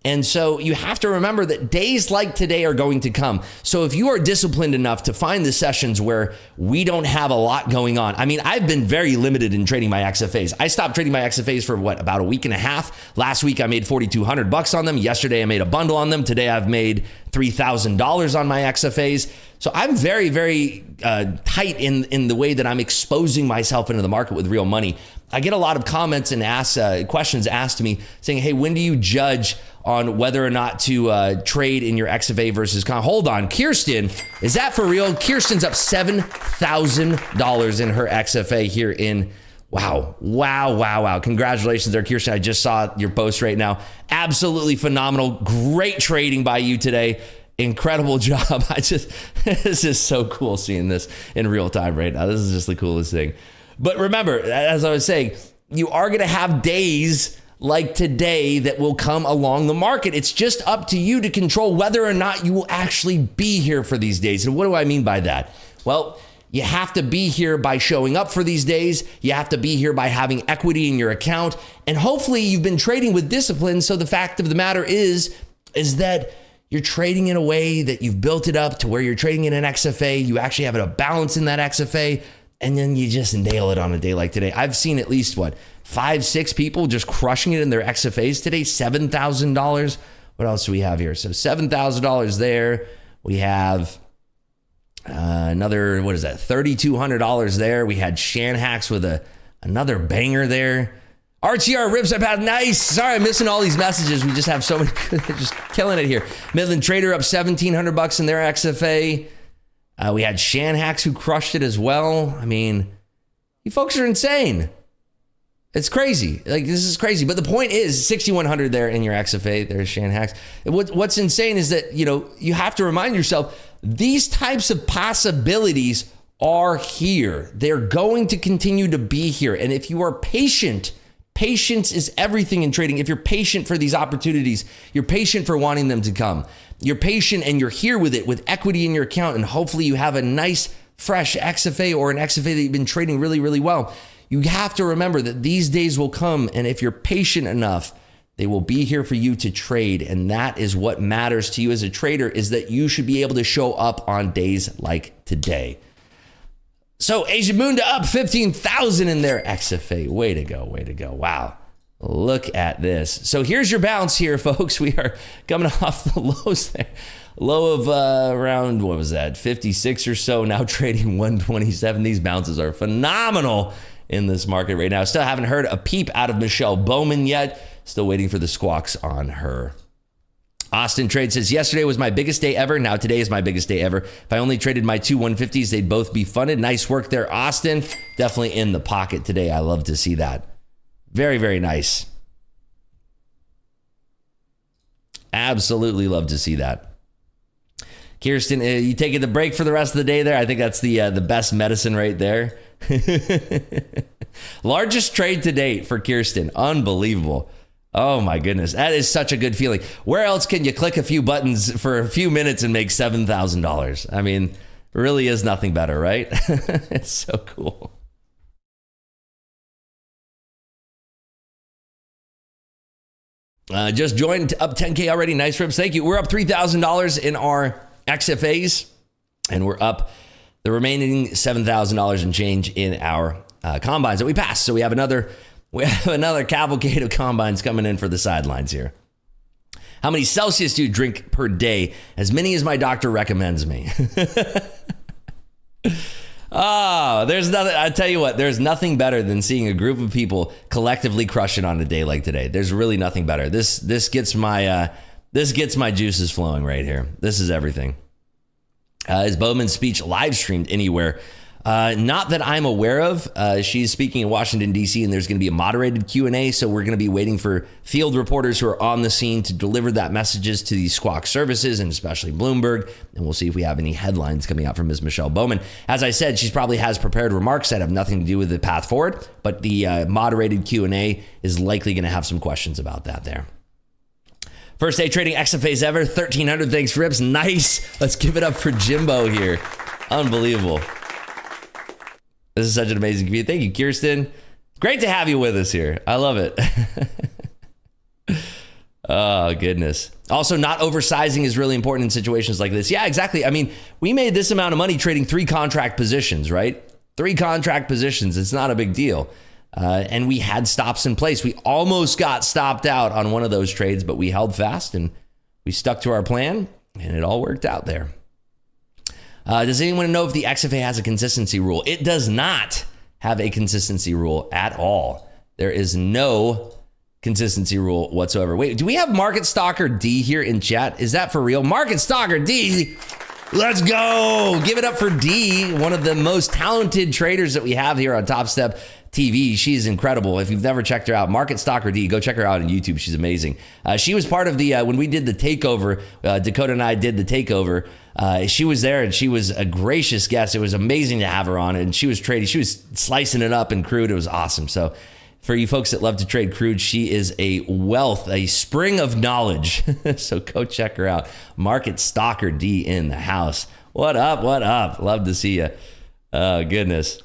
And so you have to remember that days like today are going to come. So if you are disciplined enough to find the sessions where we don't have a lot going on. I mean, I've been very limited in trading my XFAs. I stopped trading my XFAs for about a week and a half. Last week I made $4,200 on them. Yesterday I made a bundle on them. Today I've made $3,000 on my XFAs. So I'm very, very tight in the way that I'm exposing myself into the market with real money. I get a lot of comments and questions asked to me saying, hey, when do you judge on whether or not to trade in your XFA versus con? Hold on, Kirsten, is that for real? Kirsten's up $7,000 in her XFA here in, wow. Congratulations there, Kirsten. I just saw your post right now. Absolutely phenomenal. Great trading by you today. Incredible job. This is so cool seeing this in real time right now. This is just the coolest thing. But remember, as I was saying, you are going to have days like today that will come along the market. It's just up to you to control whether or not you will actually be here for these days. And what do I mean by that? Well, you have to be here by showing up for these days. You have to be here by having equity in your account. And hopefully you've been trading with discipline. So the fact of the matter is that you're trading in a way that you've built it up to where you're trading in an XFA. You actually have a balance in that XFA. And then you just nail it on a day like today. I've seen at least, 5-6 people just crushing it in their XFAs today, $7,000. What else do we have here? So $7,000 there. We have another, $3,200 there. We had Shanhacks with another banger there. RTR Ribs, nice. Sorry, I'm missing all these messages. We just have so many, just killing it here. Midland Trader up $1,700 in their XFA. We had Shanhacks who crushed it as well. I mean, you folks are insane. It's crazy. Like, this is crazy. But the point is, 6,100 there in your XFA. There's Shanhacks. What's insane is that, you know, you have to remind yourself, these types of possibilities are here. They're going to continue to be here. And if you are patient, patience is everything in trading. If you're patient for these opportunities, you're patient for wanting them to come. You're patient and you're here with it, with equity in your account, and hopefully you have a nice, fresh XFA or an XFA that you've been trading really, really well. You have to remember that these days will come, and if you're patient enough, they will be here for you to trade. And that is what matters to you as a trader, is that you should be able to show up on days like today. So Asia Munda up 15,000 in their XFA. Way to go. Wow. Look at this. So here's your bounce here, folks. We are coming off the lows there. Low of around, what was that, 56 or so, now trading 127. These bounces are phenomenal in this market right now. Still haven't heard a peep out of Michelle Bowman yet. Still waiting for the squawks on her. Austin Trade says, yesterday was my biggest day ever. Now today is my biggest day ever. If I only traded my two 150s, they'd both be funded. Nice work there, Austin. Definitely in the pocket today. I love to see that. Very, very nice. Absolutely love to see that. Kirsten, you taking the break for the rest of the day there? I think that's the best medicine right there. Largest trade to date for Kirsten. Unbelievable. Oh my goodness. That is such a good feeling. Where else can you click a few buttons for a few minutes and make $7,000? I mean, really is nothing better, right? It's so cool. Just joined, up 10K already. Nice rips. Thank you. We're up $3,000 in our XFAs, and we're up the remaining $7,000 and change in our combines that we passed. So we have another cavalcade of combines coming in for the sidelines here. How many Celsius do you drink per day? As many as my doctor recommends me. There's nothing. I tell you what, there's nothing better than seeing a group of people collectively crush it on a day like today. There's really nothing better. This gets my juices flowing right here. This is everything. Is Bowman's speech live streamed anywhere? Not that I'm aware of. She's speaking in Washington, D.C., and there's going to be a moderated Q&A, so we're going to be waiting for field reporters who are on the scene to deliver that messages to these squawk services, and especially Bloomberg, and we'll see if we have any headlines coming out from Ms. Michelle Bowman. As I said, she probably has prepared remarks that have nothing to do with the path forward, but the moderated Q&A is likely going to have some questions about that there. First day trading XFAs ever, 1,300. Thanks, Rips. Nice. Let's give it up for Jimbo here. Unbelievable. This is such an amazing community. Thank you, Kirsten. Great to have you with us here. I love it. Oh, goodness. Also, not oversizing is really important in situations like this. Yeah, exactly. I mean, we made this amount of money trading 3 contract positions, right? 3 contract positions. It's not a big deal. And we had stops in place. We almost got stopped out on one of those trades, but we held fast and we stuck to our plan, and it all worked out there. Does anyone know if the XFA has a consistency rule? It does not have a consistency rule at all. There is no consistency rule whatsoever. Wait, do we have Market Stalker D here in chat? Is that for real? Market Stalker D, let's go. Give it up for D, one of the most talented traders that we have here on Top Step TV. She's incredible. If you've never checked her out, Market Stalker D, go check her out on YouTube. She's amazing. She was part of the, when we did the takeover, Dakota and I did the takeover. She was there and she was a gracious guest. It was amazing to have her on, and she was trading. She was slicing it up in crude. It was awesome. So for you folks that love to trade crude, she is a wealth, a spring of knowledge. So go check her out. Market Stalker D in the house. What up? What up? Love to see you. Oh, goodness.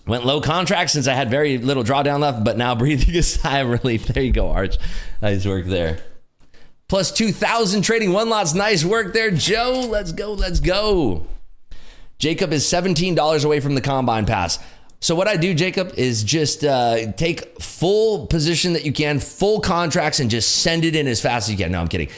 Went low contract since I had very little drawdown left, but now breathing a sigh of relief. There you go, Arch. Nice work there. Plus 2,000 trading 1 lots. Nice work there, Joe. Let's go. Let's go. Jacob is $17 away from the combine pass. So what I do, Jacob, is just take full position that you can, full contracts, and just send it in as fast as you can. No, I'm kidding.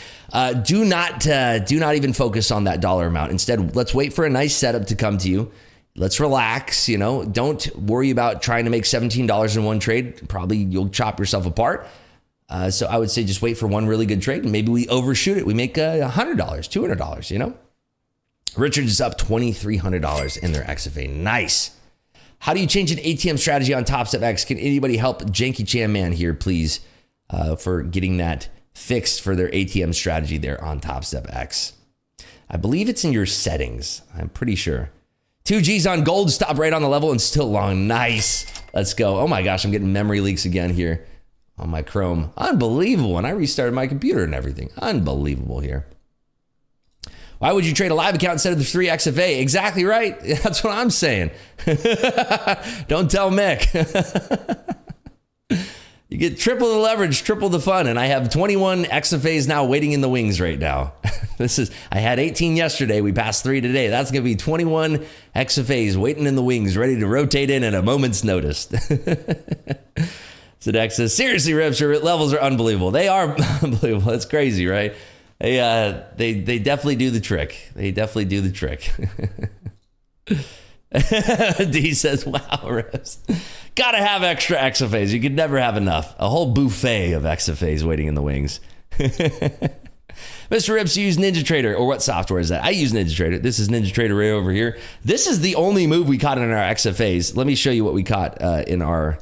Do not even focus on that dollar amount. Instead, let's wait for a nice setup to come to you. Let's relax, don't worry about trying to make $17 in one trade. Probably you'll chop yourself apart. So I would say just wait for one really good trade, and maybe we overshoot it. We make $100, $200, Richard is up $2,300 in their XFA. Nice. How do you change an ATM strategy on Top Step X? Can anybody help Janky Chan Man here, please, for getting that fixed for their ATM strategy there on Top Step X? I believe it's in your settings. I'm pretty sure. 2 G's on gold, stop right on the level and still long. Nice. Let's go. Oh my gosh, I'm getting memory leaks again here on my Chrome. Unbelievable. When I restarted my computer and everything. Unbelievable here. Why would you trade a live account instead of the 3 XFA? Exactly right. That's what I'm saying. Don't tell Mick. You get triple the leverage, triple the fun. And I have 21 XFAs now waiting in the wings right now. I had 18 yesterday. We passed 3 today. That's going to be 21 XFAs waiting in the wings, ready to rotate in at a moment's notice. Sadex says, seriously, Rips, your levels are unbelievable. They are unbelievable. That's crazy, right? They definitely do the trick. They definitely do the trick. D says, wow, Rips. Gotta have extra XFAs. You could never have enough. A whole buffet of XFAs waiting in the wings. Mr. Rips, you use NinjaTrader, or what software is that? I use NinjaTrader. This is NinjaTrader right over here. This is the only move we caught in our XFAs. Let me show you what we caught in our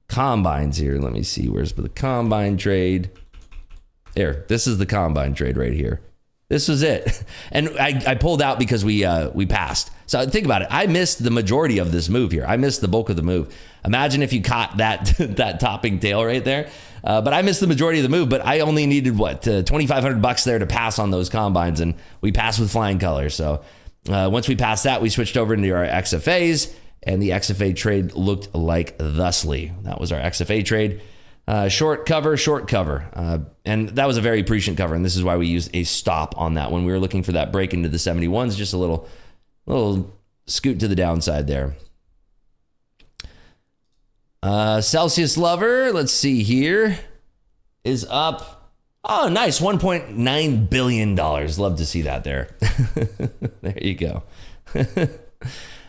combines here. Let me see. Where's the combine trade? There. This is the combine trade right here. This was it. And I pulled out because we passed. So think about it. I missed the majority of this move here. I missed the bulk of the move. Imagine if you caught that topping tail right there. But I missed the majority of the move, but I only needed what, $2,500 there to pass on those combines, and we passed with flying colors. So once we passed that, we switched over into our XFAs, and the XFA trade looked like thusly. That was our XFA trade. Short cover. And that was a very prescient cover, and this is why we used a stop on that when we were looking for that break into the 71s, just a little scoot to the downside there. Celsius Lover, let's see here, is up. Oh, nice. $1.9 billion. Love to see that there. There you go.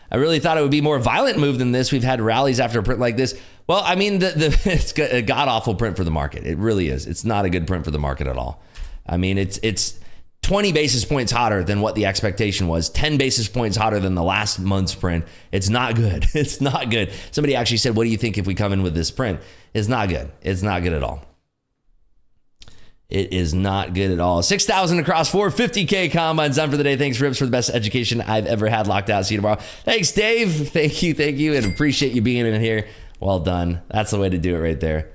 I really thought it would be more violent move than this. We've had rallies after a print like this. Well, I mean, it's a god-awful print for the market. It really is. It's not a good print for the market at all. I mean, it's 20 basis points hotter than what the expectation was, 10 basis points hotter than the last month's print. It's not good. It's not good. Somebody actually said, what do you think if we come in with this print? It's not good. It's not good at all. It is not good at all. 6,000 across 450K combines done for the day. Thanks, Rips, for the best education I've ever had. Locked out. See you tomorrow. Thanks, Dave. Thank you. And appreciate you being in here. Well done. That's the way to do it right there.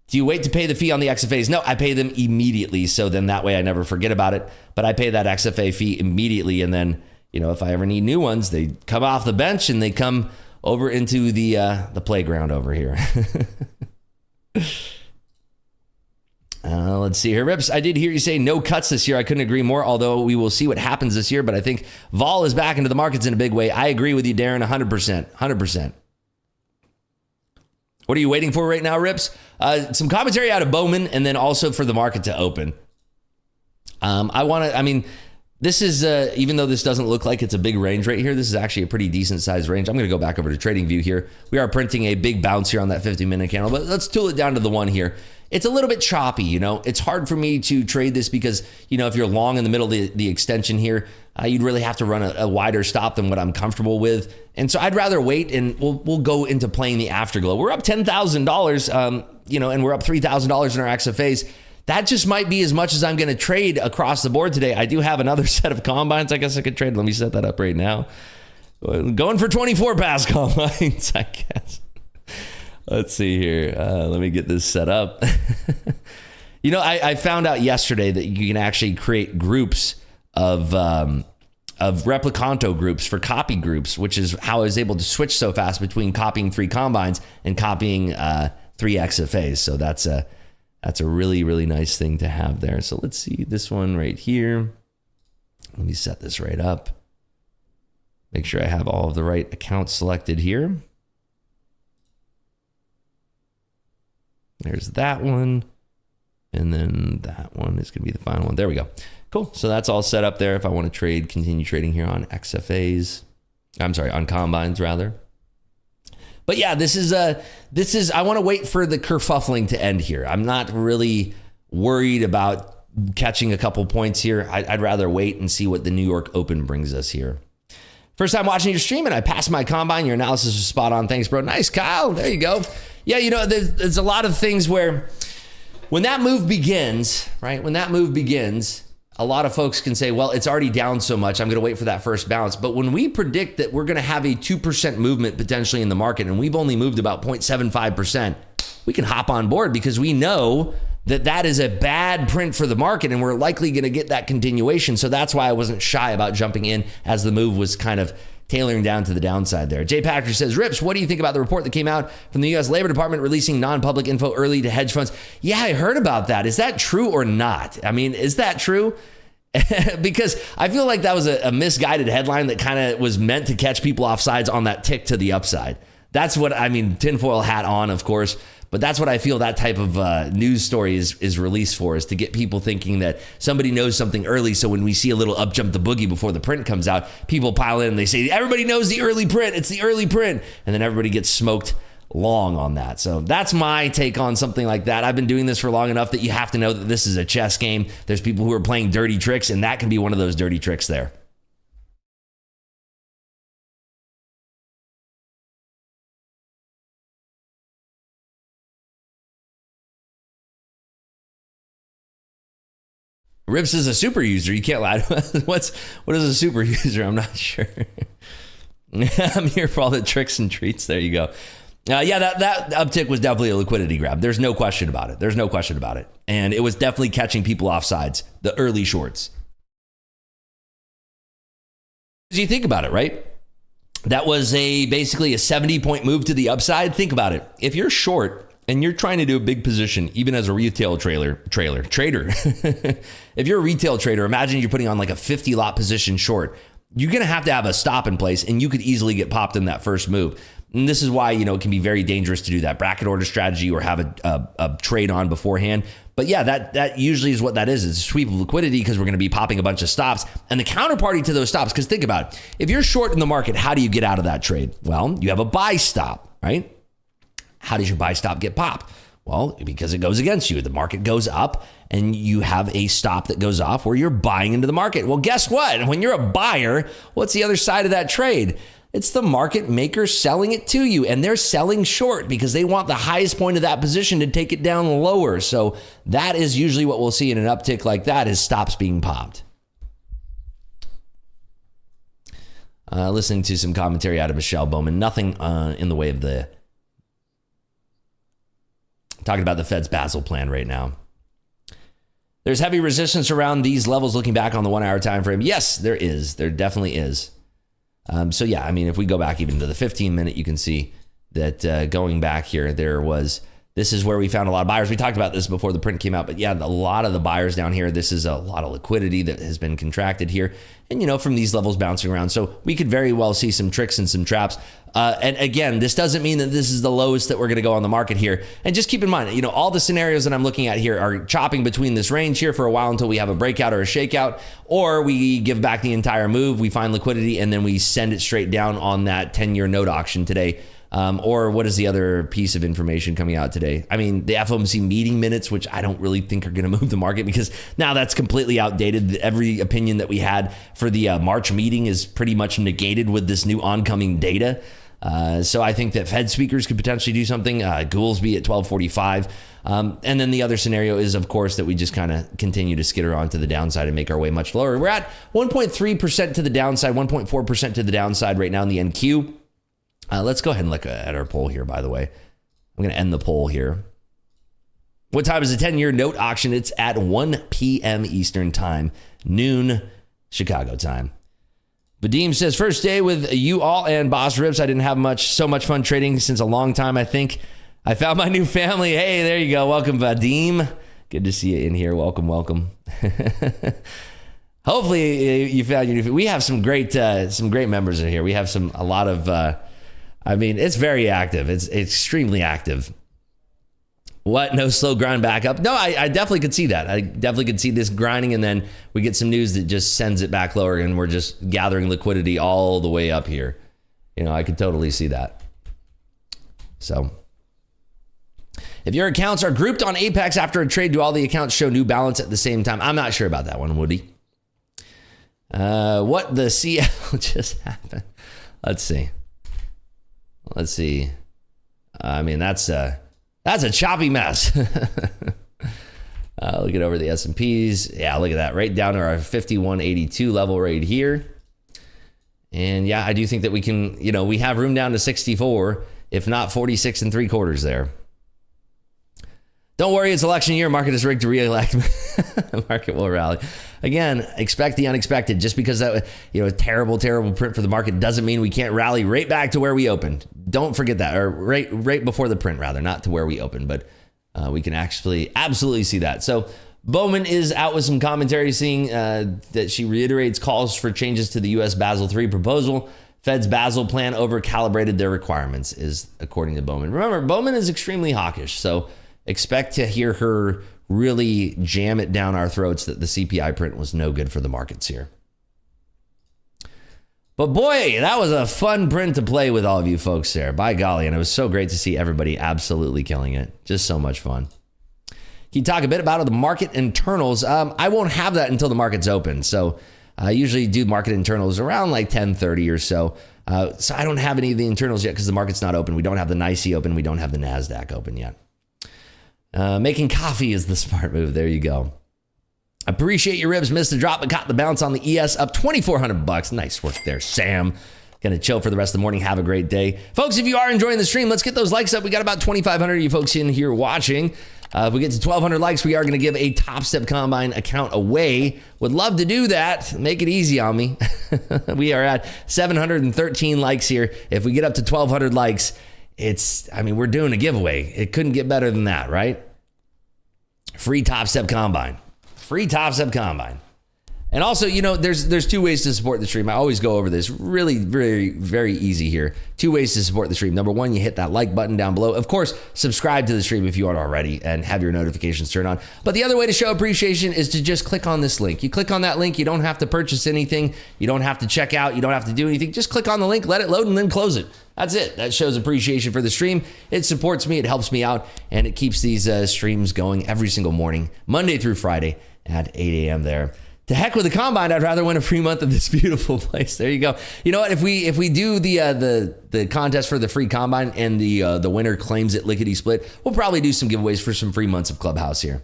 Do you wait to pay the fee on the XFAs? No, I pay them immediately. So then that way I never forget about it. But I pay that XFA fee immediately. And then, if I ever need new ones, they come off the bench and they come over into the playground over here. Let's see here. Rips, I did hear you say no cuts this year. I couldn't agree more, although we will see what happens this year. But I think vol is back into the markets in a big way. I agree with you, Darren, 100%. 100%. What are you waiting for right now, Rips? Some commentary out of Bowman, and then also for the market to open. This is, even though this doesn't look like it's a big range right here, this is actually a pretty decent sized range. I'm going to go back over to TradingView here. We are printing a big bounce here on that 50-minute candle, but let's tool it down to the one here. It's a little bit choppy, It's hard for me to trade this because, if you're long in the middle of the extension here, you'd really have to run a wider stop than what I'm comfortable with. And so I'd rather wait, and we'll go into playing the Afterglow. We're up $10,000, and we're up $3,000 in our XFAs. That just might be as much as I'm going to trade across the board today. I do have another set of combines I guess I could trade. Let me set that up right now. Going for 24 pass combines, I guess. Let's see here. Let me get this set up. I found out yesterday that you can actually create groups of replicanto groups for copy groups, which is how I was able to switch so fast between copying 3 combines and copying 3 XFAs. So that's a really, really nice thing to have there. So let's see this one right here. Let me set this right up. Make sure I have all of the right accounts selected here. There's that one. And then that one is going to be the final one. There we go. Cool. So that's all set up there if I want to continue trading here on XFAs. I'm sorry, on combines rather. But yeah, this is I want to wait for the kerfuffling to end here. I'm not really worried about catching a couple points here. I'd rather wait and see what the New York Open brings us here. First time watching your stream and I passed my combine. Your analysis was spot on. Thanks, bro. Nice, Kyle. There you go. Yeah, there's a lot of things where when that move begins, right? When that move begins, a lot of folks can say, well, it's already down so much, I'm going to wait for that first bounce. But when we predict that we're going to have a 2% movement potentially in the market, and we've only moved about 0.75%, we can hop on board because we know that is a bad print for the market, and we're likely going to get that continuation. So that's why I wasn't shy about jumping in as the move was kind of tailoring down to the downside there. Jay Patrick says, Rips, what do you think about the report that came out from the U.S. Labor Department releasing non-public info early to hedge funds? Yeah, I heard about that. Is that true or not? I mean, is that true? Because I feel like that was a misguided headline that kind of was meant to catch people off sides on that tick to the upside. That's what I mean, tinfoil hat on, of course. But that's what I feel that type of news story is released for, is to get people thinking that somebody knows something early. So when we see a little up jump the boogie before the print comes out, people pile in and they say, everybody knows the early print. It's the early print. And then everybody gets smoked long on that. So that's my take on something like that. I've been doing this for long enough that you have to know that this is a chess game. There's people who are playing dirty tricks, and that can be one of those dirty tricks there. Rips is a super user. You can't lie. What is a super user? I'm not sure. I'm here for all the tricks and treats. There you go. Yeah, that uptick was definitely a liquidity grab. There's no question about it. There's no question about it. And it was definitely catching people off sides, the early shorts. As you think about it, right? That was basically a 70-point move to the upside. Think about it. If you're short and you're trying to do a big position, even as a retail trader, if you're a retail trader, imagine you're putting on like a 50 lot position short. You're going to have a stop in place, and you could easily get popped in that first move. And this is why, it can be very dangerous to do that bracket order strategy or have a trade on beforehand. But yeah, that usually is what that is. It's a sweep of liquidity because we're going to be popping a bunch of stops. And the counterparty to those stops, because think about it. If you're short in the market, how do you get out of that trade? Well, you have a buy stop, right? How does your buy stop get popped? Well, because it goes against you. The market goes up and you have a stop that goes off where you're buying into the market. Well, guess what? When you're a buyer, what's the other side of that trade? It's the market maker selling it to you, and they're selling short because they want the highest point of that position to take it down lower. So that is usually what we'll see in an uptick like that, is stops being popped. Listening to some commentary out of Michelle Bowman, nothing in the way of the talking about the Fed's Basel plan right now. There's heavy resistance around these levels looking back on the 1 hour time frame. Yes, there is. There definitely is. So yeah, I mean, if we go back even to the 15 minute, you can see that going back here, this is where we found a lot of buyers. We talked about this before the print came out, but yeah, a lot of the buyers down here, this is a lot of liquidity that has been contracted here. And, from these levels bouncing around. So we could very well see some tricks and some traps. And again, this doesn't mean that this is the lowest that we're going to go on the market here. And just keep in mind, all the scenarios that I'm looking at here are chopping between this range here for a while until we have a breakout or a shakeout, or we give back the entire move, we find liquidity, and then we send it straight down on that 10-year note auction today. Or what is the other piece of information coming out today? I mean, the FOMC meeting minutes, which I don't really think are going to move the market because now that's completely outdated. Every opinion that we had for the March meeting is pretty much negated with this new oncoming data. So I think that Fed speakers could potentially do something. Goolsby at 12:45. And then the other scenario is, of course, that we just kind of continue to skitter onto the downside and make our way much lower. We're at 1.3% to the downside, 1.4% to the downside right now in the NQ. Let's go ahead and look at our poll here, by the way. I'm going to end the poll here. What time is the 10-year note auction? It's at 1 p.m. Eastern time, noon Chicago time. Vadim says, first day with you all and Boss Rips. I didn't have so much fun trading since a long time. I think I found my new family. Hey, there you go. Welcome, Vadim. Good to see you in here. Welcome, welcome. Hopefully you found your new. We have some great members in here. We have a lot of. It's very active. It's extremely active. What? No slow grind back up? No, I definitely could see that. I definitely could see this grinding, and then we get some news that just sends it back lower, and we're just gathering liquidity all the way up here. I could totally see that. So, if your accounts are grouped on Apex after a trade, do all the accounts show new balance at the same time? I'm not sure about that one, Woody. What the CL just happened? Let's see. That's a choppy mess. Look at over the S&Ps. Yeah, look at that. Right down to our 5182 level right here. And yeah, I do think that we can, we have room down to 64, if not 46 3/4 there. Don't worry, it's election year. Market is rigged to re-elect. Market will rally. Again, expect the unexpected. Just because that, terrible print for the market doesn't mean we can't rally right back to where we opened. Don't forget that, or right before the print, rather, not to where we opened, but we can actually absolutely see that. So Bowman is out with some commentary, seeing that she reiterates calls for changes to the U.S. Basel III proposal. Fed's Basel plan over-calibrated their requirements, is according to Bowman. Remember, Bowman is extremely hawkish, so expect to hear her really jam it down our throats that the CPI print was no good for the markets here. But boy, that was a fun print to play with all of you folks there. By golly, and it was so great to see everybody absolutely killing it. Just so much fun. Can you talk a bit about the market internals? I won't have that until the market's open. So I usually do market internals around like 10:30 or so. So I don't have any of the internals yet because the market's not open. We don't have the NYSE open. We don't have the NASDAQ open yet. Making coffee is the smart move. There you go. Appreciate your ribs. Missed the drop, but caught the bounce on the ES up $2,400. Nice work there, Sam. Gonna chill for the rest of the morning. Have a great day. Folks, if you are enjoying the stream, let's get those likes up. We got about 2,500 of you folks in here watching. If we get to 1,200 likes, we are going to give a Top Step Combine account away. Would love to do that. Make it easy on me. We are at 713 likes here. If we get up to 1,200 likes, we're doing a giveaway. It couldn't get better than that, right? Free Top Step Combine. Free Top Step Combine. And also, there's two ways to support the stream. I always go over this. Really, very, very easy here. Two ways to support the stream. Number one, you hit that like button down below. Of course, subscribe to the stream if you aren't already and have your notifications turned on. But the other way to show appreciation is to just click on this link. You click on that link. You don't have to purchase anything. You don't have to check out. You don't have to do anything. Just click on the link, let it load, and then close it. That's it. That shows appreciation for the stream. It supports me. It helps me out. And it keeps these streams going every single morning, Monday through Friday at 8 a.m. there. To heck with the Combine, I'd rather win a free month of this beautiful place. There you go. You know what? If we do the contest for the free Combine and the winner claims it lickety split, we'll probably do some giveaways for some free months of Clubhouse here.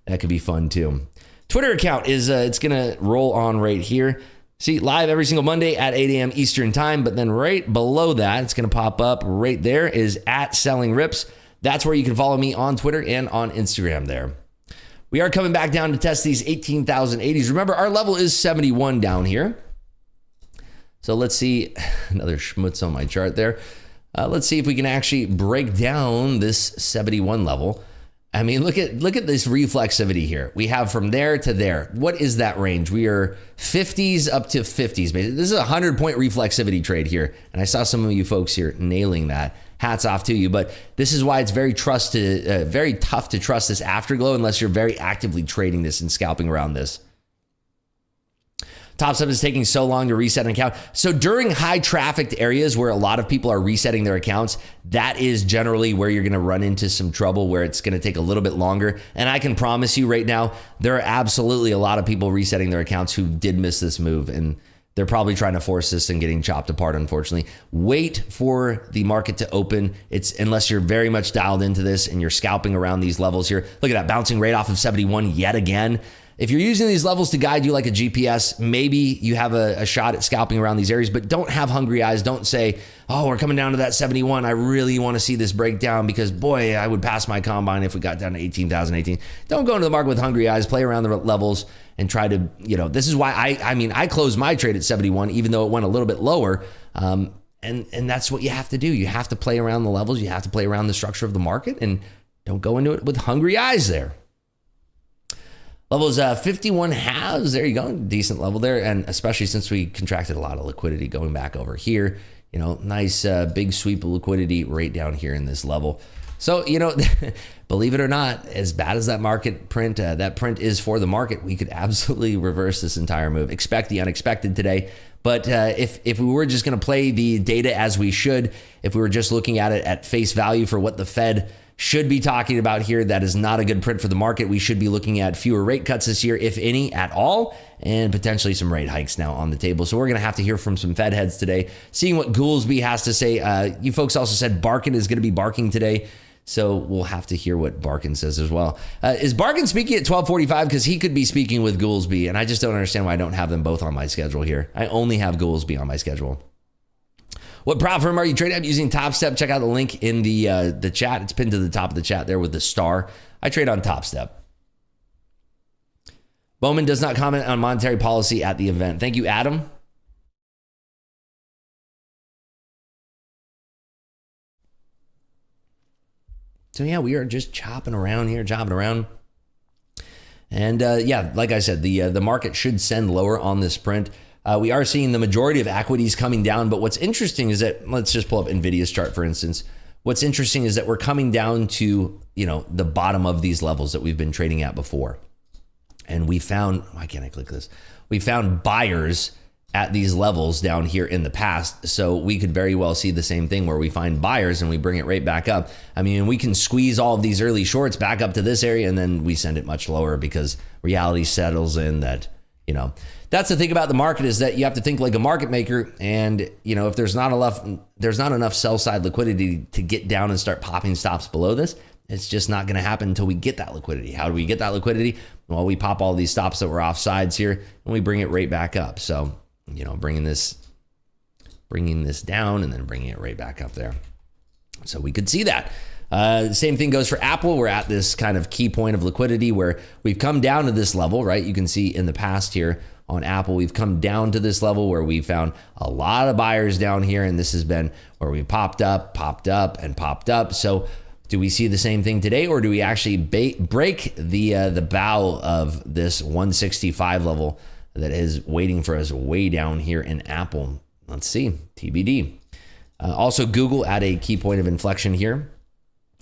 That could be fun too. Twitter account is it's gonna roll on right here. See, live every single Monday at 8 a.m. Eastern time. But then right below that, it's gonna pop up right there is at Selling Rips. That's where you can follow me on Twitter and on Instagram there. We are coming back down to test these 18,080s. Remember, our level is 71 down here. So let's see, another schmutz on my chart there. Let's see if we can actually break down this 71 level. I mean, look at this reflexivity here. We have from there to there. What is that range? We are 50s up to 50s. This is a 100-point reflexivity trade here. And I saw some of you folks here nailing that. Hats off to you. But this is why it's very tough to trust this Afterglow unless you're very actively trading this and scalping around this. Top Step is taking so long to reset an account. So during high trafficked areas where a lot of people are resetting their accounts, that is generally where you're going to run into some trouble, where it's going to take a little bit longer. And I can promise you right now, there are absolutely a lot of people resetting their accounts who did miss this move, and they're probably trying to force this and getting chopped apart, unfortunately. Wait for the market to open. Unless you're very much dialed into this and you're scalping around these levels here. Look at that, bouncing right off of 71 yet again. If you're using these levels to guide you like a GPS, maybe you have a shot at scalping around these areas, but don't have hungry eyes. Don't say, oh, we're coming down to that 71. I really want to see this break down because, boy, I would pass my Combine if we got down to 18,018. Don't go into the market with hungry eyes. Play around the levels and try to, this is why I closed my trade at 71, even though it went a little bit lower. And that's what you have to do. You have to play around the levels. You have to play around the structure of the market, and don't go into it with hungry eyes there. Levels 51 halves, there you go, decent level there, and especially since we contracted a lot of liquidity going back over here, nice big sweep of liquidity right down here in this level. So, believe it or not, as bad as that market print, that print is for the market, we could absolutely reverse this entire move. Expect the unexpected today. But if we were just going to play the data as we should, if we were just looking at it at face value for what the Fed should be talking about here, that is not a good print for the market. We should be looking at fewer rate cuts this year, if any at all, and potentially some rate hikes now on the table. So we're going to have to hear from some Fed heads today, seeing what Goolsby has to say. You folks also said Barkin is going to be barking today, so we'll have to hear what Barkin says as well. Is Barkin speaking at 12:45? Because he could be speaking with Goolsby, and I just don't understand why I don't have them both on my schedule here. I only have Goolsby on my schedule. What prop firm are you trading? I'm using Top Step. Check out the link in the chat. It's pinned to the top of the chat there with the star. I trade on Top Step. Bowman does not comment on monetary policy at the event. Thank you, Adam. So yeah, we are just chopping around here, And like I said, the market should send lower on this print. We are seeing the majority of equities coming down. But what's interesting is that, let's just pull up NVIDIA's chart, for instance. What's interesting is that we're coming down to, the bottom of these levels that we've been trading at before. And we found, why can't I click this? We found buyers at these levels down here in the past. So we could very well see the same thing where we find buyers and we bring it right back up. I mean, we can squeeze all of these early shorts back up to this area and then we send it much lower because reality settles in that, that's the thing about the market, is that you have to think like a market maker. And, if there's not enough sell side liquidity to get down and start popping stops below this, it's just not going to happen until we get that liquidity. How do we get that liquidity? Well, we pop all these stops that were off sides here and we bring it right back up. So, bringing this down and then bringing it right back up there. So we could see that. Same thing goes for Apple. We're at this kind of key point of liquidity where we've come down to this level, right? You can see in the past here on Apple, we've come down to this level where we found a lot of buyers down here. And this has been where we popped up, and popped up. So do we see the same thing today, or do we actually break the bow of this 165 level that is waiting for us way down here in Apple? Let's see, TBD. Also, Google at a key point of inflection here.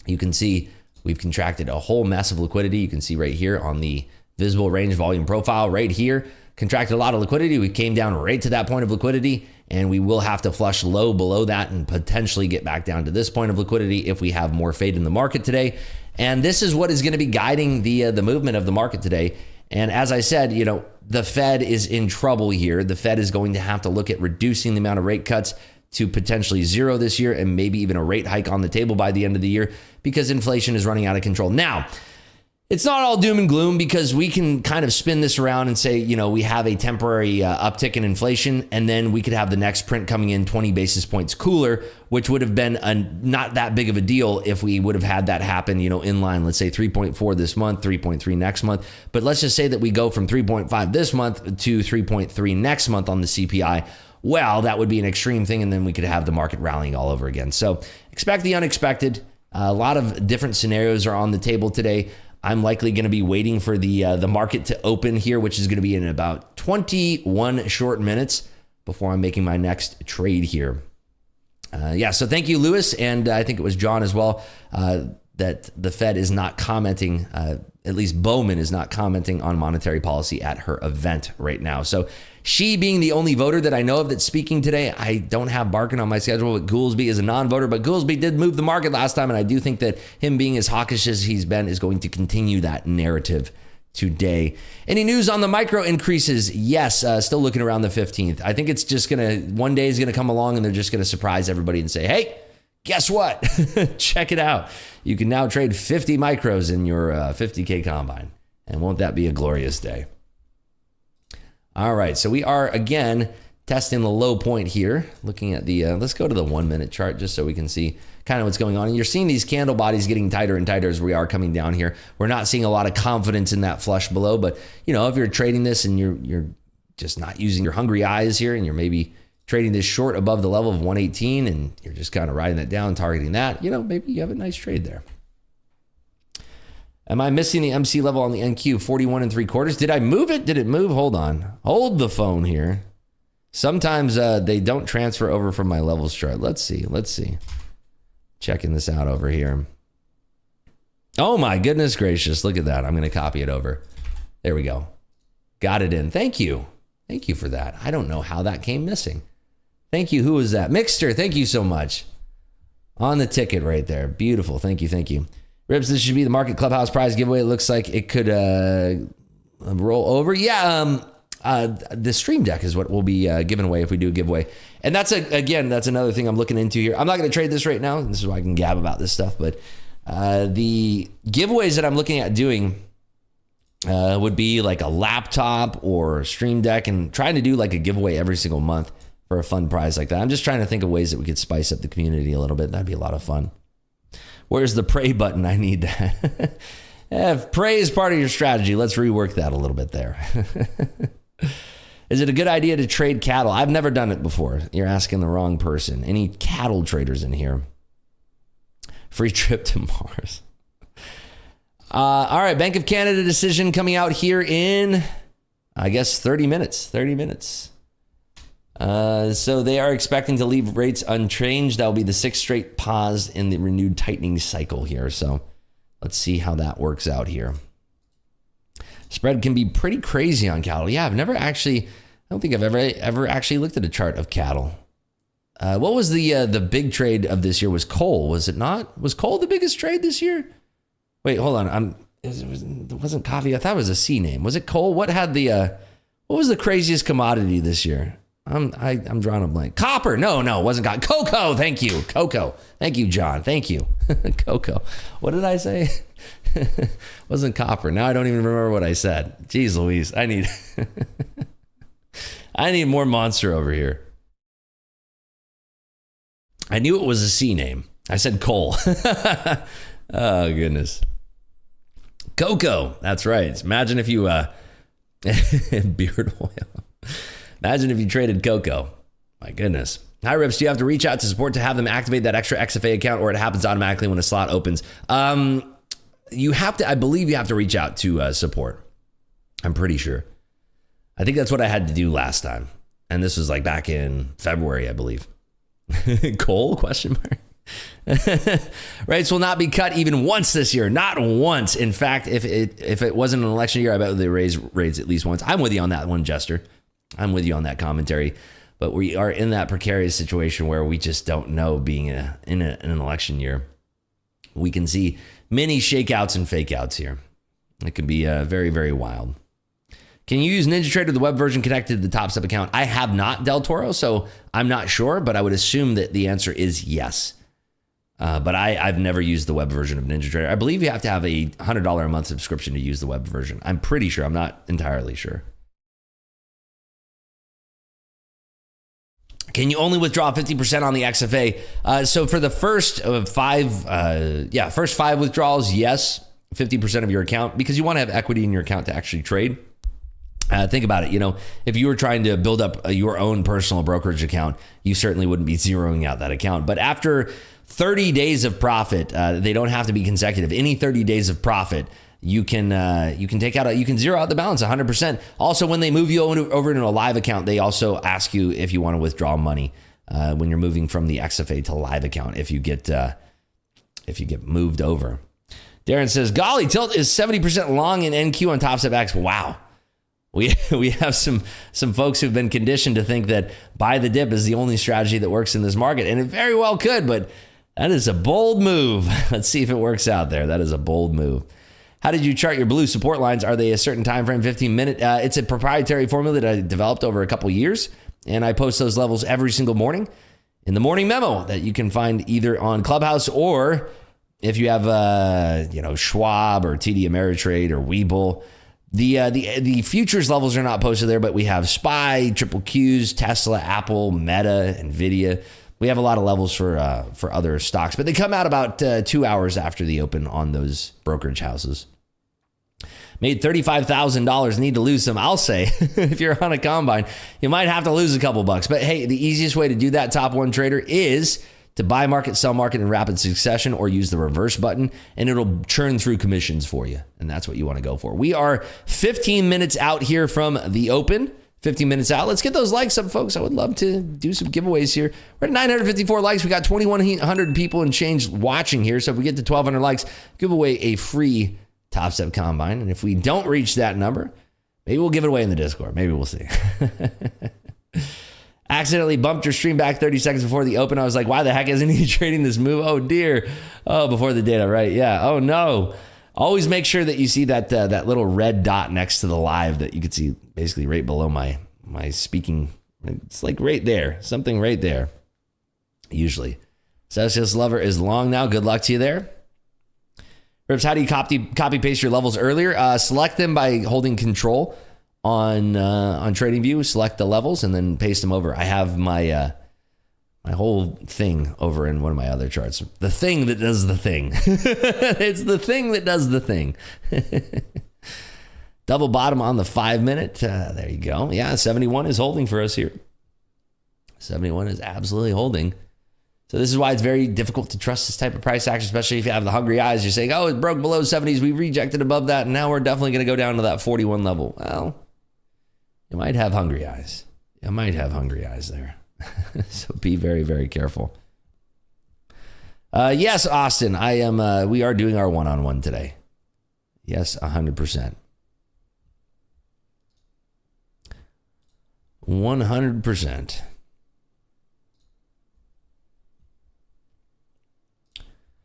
You can see we've contracted a whole mess of liquidity. You can see right here on the visible range volume profile right here, contracted a lot of liquidity. We came down right to that point of liquidity, and we will have to flush low below that and potentially get back down to this point of liquidity if we have more fade in the market today. And this is what is going to be guiding the movement of the market today. And as I said, the Fed is in trouble here. The Fed is going to have to look at reducing the amount of rate cuts to potentially zero this year, and maybe even a rate hike on the table by the end of the year, because inflation is running out of control. Now, it's not all doom and gloom, because we can kind of spin this around and say, we have a temporary uptick in inflation, and then we could have the next print coming in 20 basis points cooler, which would have been not that big of a deal if we would have had that happen, in line, let's say 3.4 this month, 3.3 next month. But let's just say that we go from 3.5 this month to 3.3 next month on the CPI. Well, that would be an extreme thing, and then we could have the market rallying all over again. So expect the unexpected. A lot of different scenarios are on the table today. I'm likely going to be waiting for the market to open here, which is going to be in about 21 short minutes before I'm making my next trade here. So thank you, Lewis, and I think it was John as well, that the Fed is not commenting, at least Bowman is not commenting on monetary policy at her event right now. So she being the only voter that I know of that's speaking today, I don't have Barkin on my schedule, but Goolsby is a non-voter. But Goolsby did move the market last time, and I do think that him being as hawkish as he's been is going to continue that narrative today. Any news on the micro increases? Yes, still looking around the 15th. I think it's just one day is going to come along and they're just going to surprise everybody and say, hey, guess what? Check it out. You can now trade 50 micros in your 50K combine. And won't that be a glorious day? All right, so we are again testing the low point here. Looking at the, let's go to the 1 minute chart just so we can see kind of what's going on. And you're seeing these candle bodies getting tighter and tighter as we are coming down here. We're not seeing a lot of confidence in that flush below, but if you're trading this and you're just not using your hungry eyes here, and you're maybe trading this short above the level of 118 and you're just kind of riding that down, targeting that, maybe you have a nice trade there. Am I missing the MC level on the NQ? 41 3/4. Did I move it? Did it move? Hold on. Hold the phone here. Sometimes they don't transfer over from my levels chart. Let's see. Checking this out over here. Oh my goodness gracious. Look at that. I'm going to copy it over. There we go. Got it in. Thank you. Thank you for that. I don't know how that came missing. Thank you. Who was that? Mixter. Thank you so much. On the ticket right there. Beautiful. Thank you. Ribs, this should be the Market Clubhouse prize giveaway. It looks like it could roll over. Yeah, the Stream Deck is what we'll be giving away if we do a giveaway. And that's another thing I'm looking into here. I'm not going to trade this right now. This is why I can gab about this stuff. But the giveaways that I'm looking at doing would be like a laptop or a Stream Deck, and trying to do like a giveaway every single month for a fun prize like that. I'm just trying to think of ways that we could spice up the community a little bit. That'd be a lot of fun. Where's the pray button? I need that. If pray is part of your strategy, let's rework that a little bit there. Is it a good idea to trade cattle? I've never done it before. You're asking the wrong person. Any cattle traders in here? Free trip to Mars. All right, Bank of Canada decision coming out here in, I guess, 30 minutes. 30 minutes. So they are expecting to leave rates unchanged. That will be the 6th straight pause in the renewed tightening cycle here. So let's see how that works out here. Spread can be pretty crazy on cattle. Yeah, I don't think I've ever actually looked at a chart of cattle. What was the big trade of this year? Was coal, was it not? Was coal the biggest trade this year? Wait, hold on. It wasn't coffee. I thought it was a C name. Was it coal? What was the craziest commodity this year? I'm drawing a blank. Copper. No, it wasn't copper. Cocoa. Thank you. Cocoa. Thank you, John. Thank you. Cocoa. What did I say? Wasn't copper. Now I don't even remember what I said. Jeez Louise. I need more Monster over here. I knew it was a C name. I said coal. Oh, goodness. Cocoa. That's right. Imagine if you, beard oil. Imagine if you traded cocoa. My goodness. Hi, Rips. Do you have to reach out to support to have them activate that extra XFA account, or it happens automatically when a slot opens? You have to, I believe you have to reach out to support. I'm pretty sure. I think that's what I had to do last time. And this was like back in February, I believe. Coal? Question mark. Rates will not be cut even once this year. Not once. In fact, if it wasn't an election year, I bet they raise rates at least once. I'm with you on that one, Jester. I'm with you on that commentary. But we are in that precarious situation where we just don't know, being in an election year. We can see many shakeouts and fakeouts here. It can be very, very wild. Can you use NinjaTrader, the web version connected to the Top Step account? I have not, Del Toro, so I'm not sure, but I would assume that the answer is yes. But I've never used the web version of NinjaTrader. I believe you have to have a $100 a month subscription to use the web version. I'm pretty sure. I'm not entirely sure. Can you only withdraw 50% on the XFA? So for the first first 5 withdrawals, yes, 50% of your account, because you want to have equity in your account to actually trade. Think about it. If you were trying to build up your own personal brokerage account, you certainly wouldn't be zeroing out that account. But after 30 days of profit, they don't have to be consecutive. Any 30 days of profit, you can zero out the balance 100%. Also, when they move you over into a live account, they also ask you if you want to withdraw money when you're moving from the XFA to live account. If you get moved over. Darren says, golly, Tilt is 70% long in NQ on Top Step X. Wow. We have some folks who've been conditioned to think that buy the dip is the only strategy that works in this market, and it very well could, but that is a bold move. Let's see if it works out there. That is a bold move. How did you chart your blue support lines? Are they a certain time frame, 15-minute? It's a proprietary formula that I developed over a couple years, and I post those levels every single morning in the morning memo that you can find either on Clubhouse, or if you have Schwab or TD Ameritrade or Webull. The futures levels are not posted there, but we have SPY, Triple Qs, Tesla, Apple, Meta, Nvidia. We have a lot of levels for other stocks, but they come out about 2 hours after the open on those brokerage houses. Made $35,000. Need to lose some. I'll say, if you're on a combine, you might have to lose a couple bucks. But hey, the easiest way to do that, top one trader, is to buy market, sell market in rapid succession, or use the reverse button, and it'll churn through commissions for you. And that's what you want to go for. We are 15 minutes out here from the open. 15 minutes out. Let's get those likes up, folks. I would love to do some giveaways here. We're at 954 likes. We got 2,100 people and change watching here. So if we get to 1,200 likes, give away a free Top Step Combine. And if we don't reach that number, maybe we'll give it away in the Discord. Maybe we'll see. Accidentally bumped your stream back 30 seconds before the open. I was like, why the heck isn't he trading this move? Oh, dear. Oh, before the data, right? Yeah. Oh, no. Always make sure that you see that little red dot next to the live that you can see basically right below my speaking. It's like right there. Something right there. Usually. Celsius Lover is long now. Good luck to you there. Rips, how do you copy paste your levels earlier? Select them by holding control on TradingView, select the levels, and then paste them over. I have my whole thing over in one of my other charts. The thing that does the thing. It's the thing that does the thing. Double bottom on the 5-minute. There you go. Yeah, 71 is holding for us here. 71 is absolutely holding. So this is why it's very difficult to trust this type of price action, especially if you have the hungry eyes. You're saying, oh, it broke below 70s. We rejected above that, and now we're definitely going to go down to that 41 level. Well, you might have hungry eyes. I might have hungry eyes there. So be very, very careful. Yes, Austin, I am. We are doing our one-on-one today. Yes, 100%. 100%.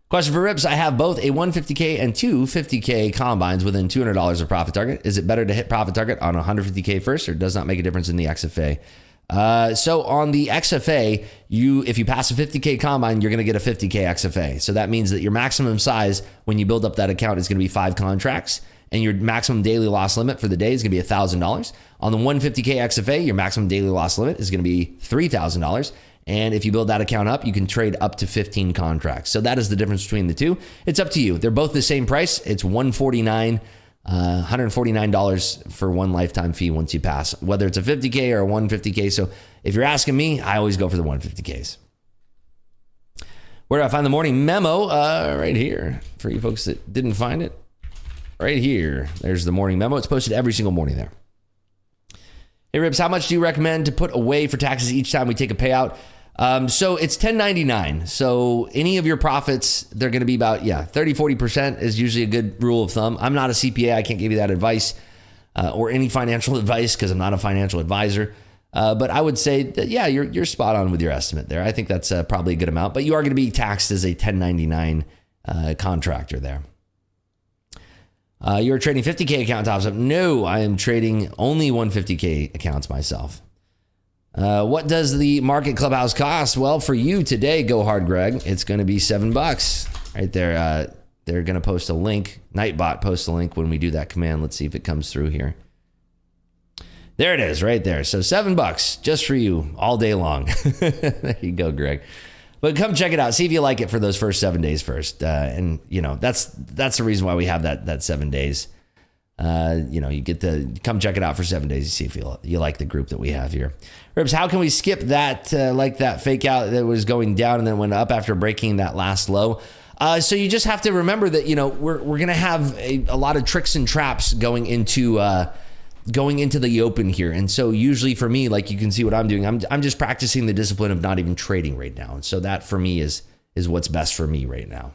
Question for Rips. I have both a 150K and two 50K combines within $200 of profit target. Is it better to hit profit target on 150K first, or does not make a difference in the XFA? So on the XFA, if you pass a 50K combine, you're going to get a 50K XFA. So that means that your maximum size when you build up that account is going to be 5 contracts, and your maximum daily loss limit for the day is going to be $1,000. On the 150K XFA, your maximum daily loss limit is going to be $3,000. And if you build that account up, you can trade up to 15 contracts. So that is the difference between the two. It's up to you. They're both the same price. It's $149 for one lifetime fee once you pass, whether it's a 50K or a 150K. So if you're asking me, I always go for the 150Ks. Where do I find the morning memo? Right here. For you folks that didn't find it, right here. There's the morning memo. It's posted every single morning there. Hey, Rips, how much do you recommend to put away for taxes each time we take a payout? So it's 1099. So any of your profits, they're going to be about, 30-40% is usually a good rule of thumb. I'm not a CPA. I can't give you that advice or any financial advice because I'm not a financial advisor. But I would say that, you're spot on with your estimate there. I think that's probably a good amount. But you are going to be taxed as a 1099 contractor there. You're trading 50K account tops up. No, I am trading only 150K accounts myself. What does the market Clubhouse cost? Well, for you today, go hard, Greg. It's going to be $7 right there. They're going to post a link. Nightbot posts a link when we do that command. Let's see if it comes through here. There it is right there. So $7 just for you all day long. There you go, Greg. But come check it out. See if you like it for those first 7 days first. And that's the reason why we have that 7 days. You get to come check it out for 7 days. You see if you like the group that we have here. Rips, how can we skip that, that fake out that was going down and then went up after breaking that last low? So you just have to remember that, we're going to have a lot of tricks and traps going into the open here. And so usually for me, like you can see what I'm doing, I'm just practicing the discipline of not even trading right now. And so that for me is what's best for me right now.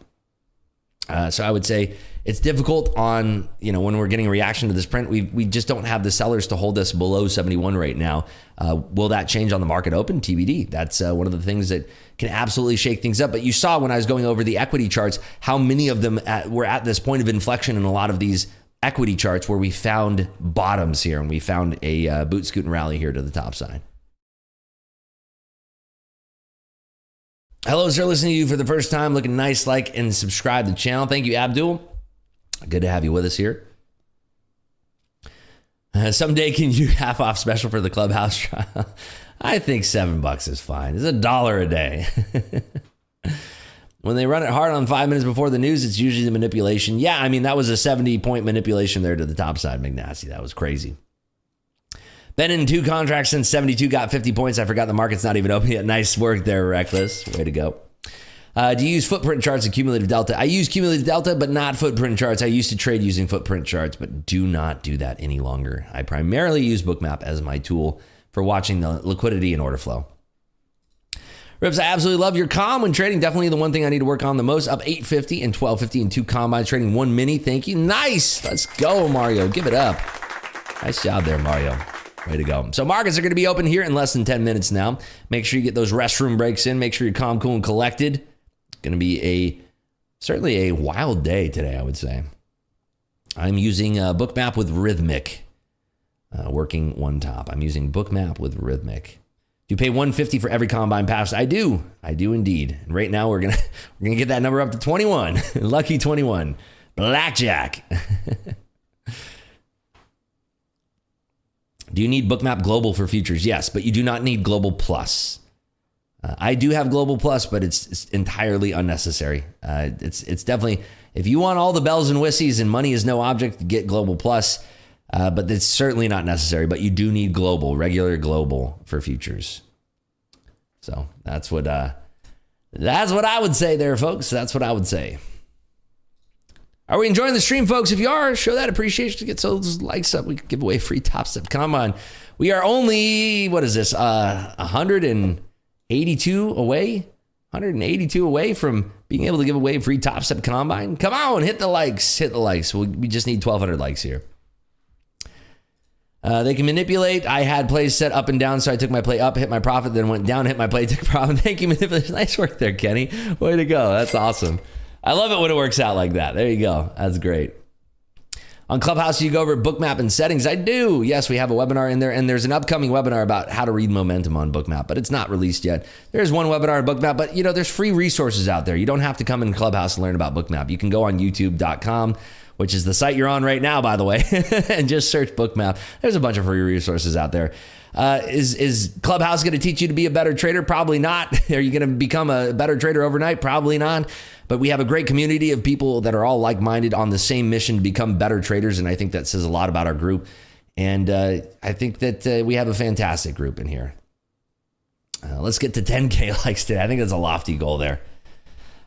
So I would say it's difficult on, when we're getting a reaction to this print, we just don't have the sellers to hold us below 71 right now. Will that change on the market open? TBD. That's one of the things that can absolutely shake things up. But you saw when I was going over the equity charts, how many of them were at this point of inflection in a lot of these equity charts where we found bottoms here and we found a boot scoot and rally here to the top side. Hello, sir. Listening to you for the first time. Looking nice. Like and subscribe to the channel. Thank you, Abdul. Good to have you with us here. Someday, can you half off special for the Clubhouse trial? I think $7 is fine. It's $1 a day. When they run it hard on 5 minutes before the news, it's usually the manipulation. Yeah, I mean, that was a 70-point manipulation there to the top side, McNasty. That was crazy. Been in 2 contracts since 72, got 50 points. I forgot the market's not even open yet. Nice work there, Reckless. Way to go. Do you use footprint charts and cumulative delta? I use cumulative delta, but not footprint charts. I used to trade using footprint charts, but do not do that any longer. I primarily use Bookmap as my tool for watching the liquidity and order flow. Rips, I absolutely love your calm when trading. Definitely the one thing I need to work on the most. Up 850 and 1250 in 2 combines, trading 1 mini. Thank you. Nice. Let's go, Mario. Give it up. Nice job there, Mario. Way to go. So markets are going to be open here in less than 10 minutes now. Make sure you get those restroom breaks in. Make sure you're calm, cool, and collected. It's going to be certainly a wild day today, I would say. I'm using Bookmap with Rhythmic. Working one top. I'm using Bookmap with Rhythmic. Do you pay $150 for every combine pass? I do indeed. And right now we're gonna get that number up to 21. Lucky 21. Blackjack. Do you need Bookmap Global for futures? Yes, but you do not need Global Plus. I do have Global Plus, but it's entirely unnecessary. It's definitely, if you want all the bells and whistles and money is no object, get Global Plus. But it's certainly not necessary. But you do need global, regular global for futures. So that's what I would say there, folks. That's what I would say. Are we enjoying the stream, folks? If you are, show that appreciation to get those likes up. We can give away free top step. Come on. We are only, what is this, 182 away? 182 away from being able to give away a free Top Step Combine. Come on, hit the likes. We just need 1,200 likes here. They can manipulate. I had plays set up and down, so I took my play up, hit my profit, then went down, hit my play, took profit. Thank you, manipulation. Nice work there, Kenny. Way to go. That's awesome. I love it when it works out like that. There you go. That's great. On Clubhouse, you go over Bookmap and settings. I do. Yes, we have a webinar in there, and there's an upcoming webinar about how to read momentum on Bookmap, but it's not released yet. There's one webinar on Bookmap, but there's free resources out there. You don't have to come in Clubhouse and learn about Bookmap. You can go on youtube.com, which is the site you're on right now, by the way, and just search Bookmap. There's a bunch of free resources out there. Is Clubhouse going to teach you to be a better trader? Probably not. Are you going to become a better trader overnight? Probably not. But we have a great community of people that are all like-minded on the same mission to become better traders, and I think that says a lot about our group. And I think that we have a fantastic group in here. Let's get to 10K likes today. I think that's a lofty goal there.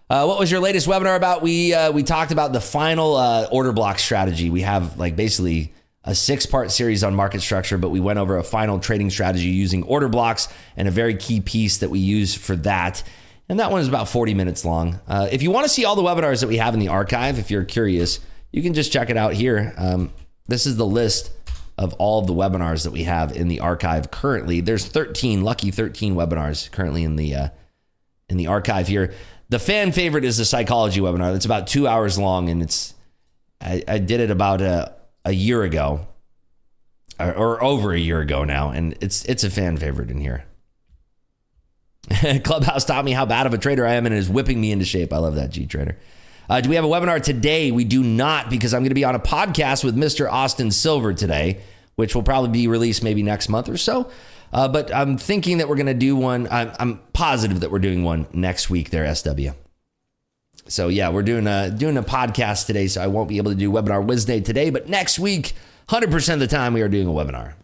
What was your latest webinar about? We talked about the final order block strategy. We have basically a 6-part series on market structure, but we went over a final trading strategy using order blocks and a very key piece that we use for that. And that one is about 40 minutes long. If you want to see all the webinars that we have in the archive, if you're curious, you can just check it out here. This is the list of all of the webinars that we have in the archive currently. There's 13 webinars currently in the archive here. The fan favorite is the psychology webinar. That's about 2 hours long, and I did it about a year ago, or over a year ago now, and it's a fan favorite in here. Clubhouse taught me how bad of a trader I am and is whipping me into shape. I love that, G-Trader. Do we have a webinar today? We do not, because I'm going to be on a podcast with Mr. Austin Silver today, which will probably be released maybe next month or so. But I'm thinking that we're going to do one. I'm positive that we're doing one next week there, SW. So yeah, we're doing a podcast today, so I won't be able to do Webinar Wednesday today, but next week, 100% of the time, we are doing a webinar.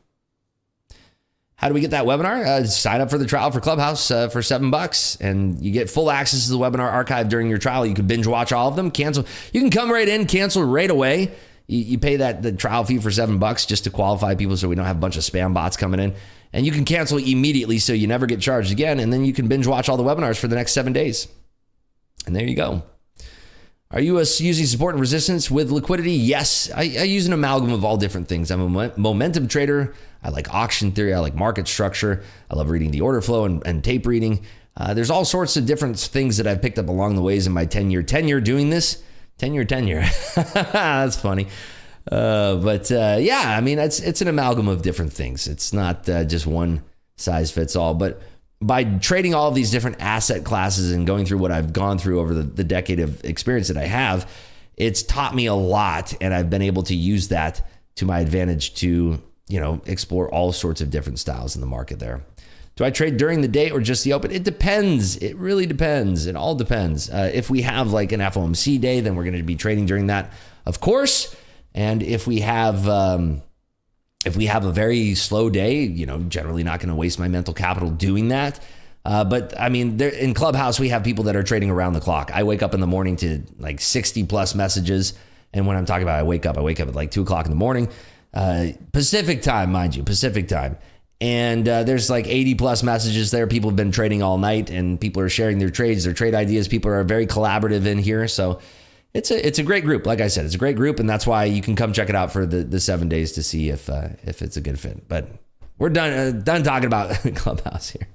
How do we get that webinar? Sign up for the trial for Clubhouse for $7, and you get full access to the webinar archive during your trial. You can binge watch all of them, cancel. You can come right in, cancel right away. You pay the trial fee for $7 just to qualify people, so we don't have a bunch of spam bots coming in. And you can cancel immediately, so you never get charged again. And then you can binge watch all the webinars for the next 7 days. And there you go. Are you using support and resistance with liquidity? Yes, I use an amalgam of all different things. I'm a momentum trader. I like auction theory. I like market structure. I love reading the order flow and tape reading. There's all sorts of different things that I've picked up along the ways in my 10-year tenure doing this. Tenure. That's funny. Yeah, I mean, it's an amalgam of different things. It's not just one size fits all, but by trading all of these different asset classes and going through what I've gone through over the decade of experience that I have, it's taught me a lot, and I've been able to use that to my advantage to, explore all sorts of different styles in the market there. Do I trade during the day or just the open? It depends. It really depends. It all depends. If we have like an FOMC day, then we're going to be trading during that, of course. And if we have a very slow day, generally not going to waste my mental capital doing that. But I mean, in Clubhouse, we have people that are trading around the clock. I wake up in the morning to like 60 plus messages. And when I'm talking about I wake up at like 2 o'clock in the morning, Pacific time, mind you, Pacific time. And there's like 80 plus messages there. People have been trading all night, and people are sharing their trades, their trade ideas. People are very collaborative in here. So it's a great group. Like I said, it's a great group, and that's why you can come check it out for the 7 days to see if it's a good fit. But we're done talking about Clubhouse here.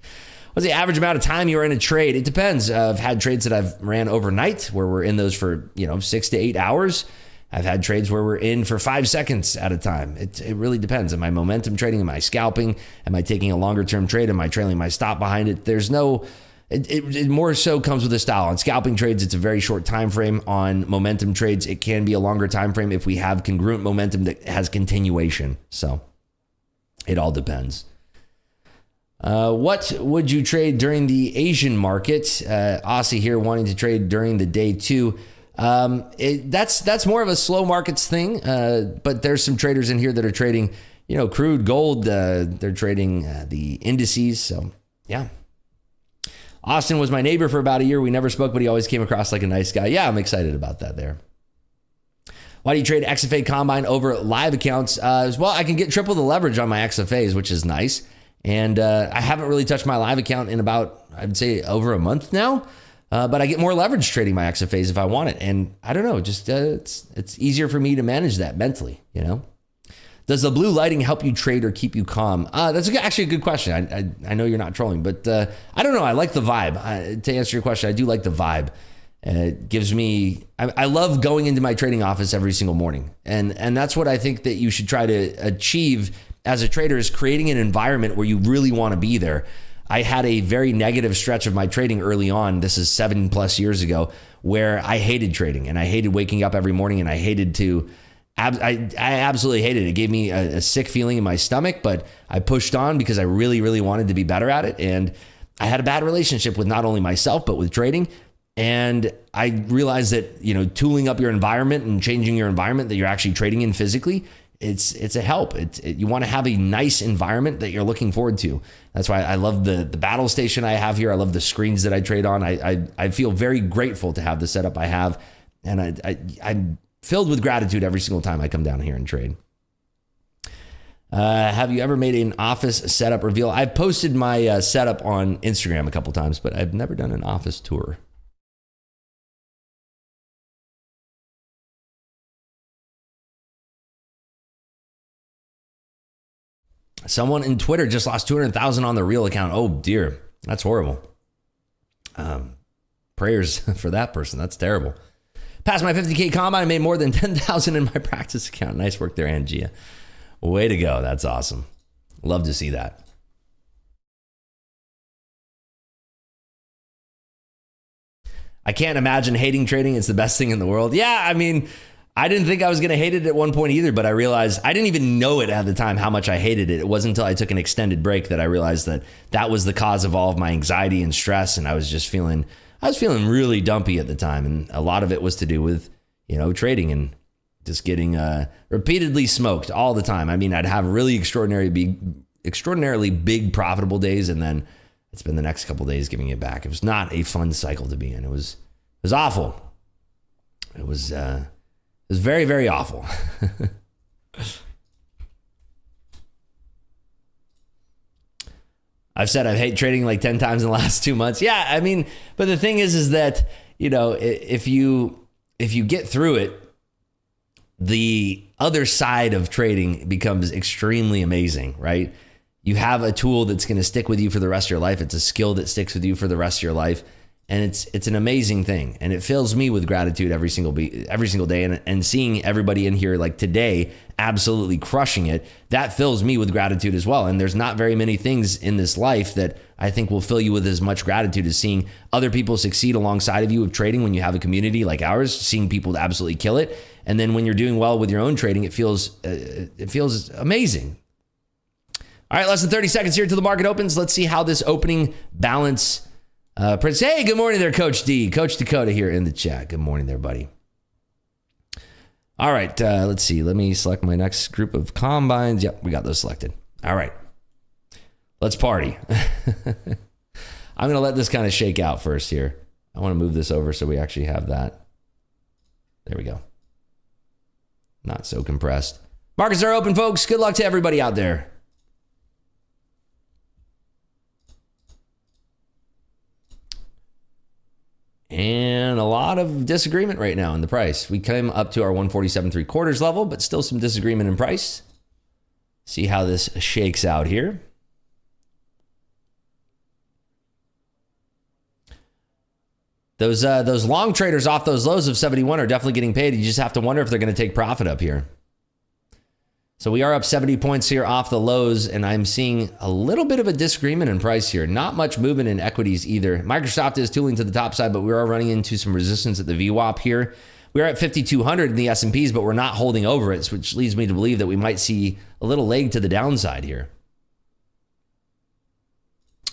What's the average amount of time you are in a trade? It depends. I've had trades that I've ran overnight where we're in those for 6 to 8 hours. I've had trades where we're in for 5 seconds at a time. It really depends. Am I momentum trading? Am I scalping? Am I taking a longer term trade? Am I trailing my stop behind it? There's no. It more so comes with a style. On scalping trades, it's a very short time frame. On momentum trades, it can be a longer time frame if we have congruent momentum that has continuation. So it all depends. What would you trade during the Asian market? Aussie here wanting to trade during the day too. That's more of a slow markets thing. But there's some traders in here that are trading, crude, gold. They're trading the indices. So yeah. Austin was my neighbor for about a year. We never spoke, but he always came across like a nice guy. Yeah, I'm excited about that there. Why do you trade XFA Combine over live accounts? Well, I can get triple the leverage on my XFAs, which is nice. And I haven't really touched my live account in about, I'd say, over a month now. But I get more leverage trading my XFAs if I want it. And I don't know, just it's easier for me to manage that mentally, you know? Does the blue lighting help you trade or keep you calm? That's actually a good question. I know you're not trolling, but I don't know. I like the vibe. To answer your question, I do like the vibe. It gives me, I love going into my trading office every single morning. And that's what I think that you should try to achieve as a trader, is creating an environment where you really want to be there. I had a very negative stretch of my trading early on. This is 7+ years ago, where I hated trading and I hated waking up every morning, and I hated to, I absolutely hated it. It gave me a sick feeling in my stomach, but I pushed on because I really, really wanted to be better at it. And I had a bad relationship with not only myself, but with trading. And I realized that, you know, tooling up your environment and changing your environment that you're actually trading in physically, it's a help. You want to have a nice environment that you're looking forward to. That's why I love the battle station I have here. I love the screens that I trade on. I feel very grateful to have the setup I have. And I'm filled with gratitude every single time I come down here and trade. Have you ever made an office setup reveal? I've posted my setup on Instagram a couple times, but I've never done an office tour. Someone in Twitter just lost 200,000 on the real account. Oh dear, that's horrible. Prayers for that person. That's terrible. Passed my 50K combine, made more than 10,000 in my practice account. Nice work there, Angia. Way to go. That's awesome. Love to see that. I can't imagine hating trading. It's the best thing in the world. Yeah, I mean, I didn't think I was going to hate it at one point either, but I realized I didn't even know it at the time how much I hated it. It wasn't until I took an extended break that I realized that that was the cause of all of my anxiety and stress. And I was feeling really dumpy at the time. And a lot of it was to do with, you know, trading and just getting repeatedly smoked all the time. I mean, I'd have really extraordinarily big profitable days, and then it's been the next couple of days giving it back. It was not a fun cycle to be in. It was awful. It was very, very awful. I've said I've hate trading like 10 times in the last 2 months. Yeah, I mean, but the thing is that, you know, if you get through it, the other side of trading becomes extremely amazing, right? You have a tool that's going to stick with you for the rest of your life. It's a skill that sticks with you for the rest of your life. And it's an amazing thing. And it fills me with gratitude every single day. And seeing everybody in here like today absolutely crushing it, that fills me with gratitude as well. And there's not very many things in this life that I think will fill you with as much gratitude as seeing other people succeed alongside of you with trading when you have a community like ours, seeing people absolutely kill it. And then when you're doing well with your own trading, it feels amazing. All right, less than 30 seconds here till the market opens. Let's see how this opening balance Prince, hey, good morning there, Coach D. Coach Dakota here in the chat. Good morning there, buddy. All right, let's see. Let me select my next group of combines. Yep, we got those selected. All right, let's party. I'm going to let this kind of shake out first here. I want to move this over so we actually have that. There we go. Not so compressed. Markets are open, folks. Good luck to everybody out there. And a lot of disagreement right now in the price. We came up to our 147.75 level, but still some disagreement in price. See how this shakes out here. Those long traders off those lows of 71 are definitely getting paid. You just have to wonder if they're going to take profit up here. So we are up 70 points here off the lows, and I'm seeing a little bit of a disagreement in price here. Not much movement in equities either. Microsoft is tooling to the top side, but we are running into some resistance at the VWAP here. We're at 5,200 in the S&Ps, but we're not holding over it, which leads me to believe that we might see a little leg to the downside here.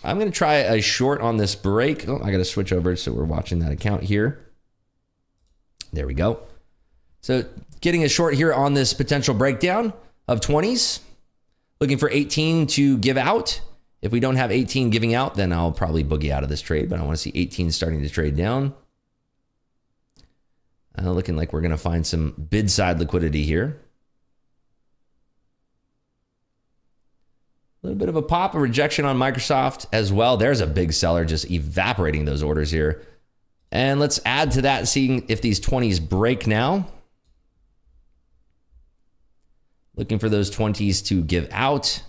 I'm going to try a short on this break. Oh, I got to switch over so we're watching that account here. There we go. So getting a short here on this potential breakdown of 20s, looking for 18 to give out. If we don't have 18 giving out, then I'll probably boogie out of this trade, but I want to see 18 starting to trade down. Looking like we're going to find some bid side liquidity here. A little bit of a pop, a rejection on Microsoft as well. There's a big seller just evaporating those orders here. And let's add to that, seeing if these 20s break now. Looking for those 20s to give out.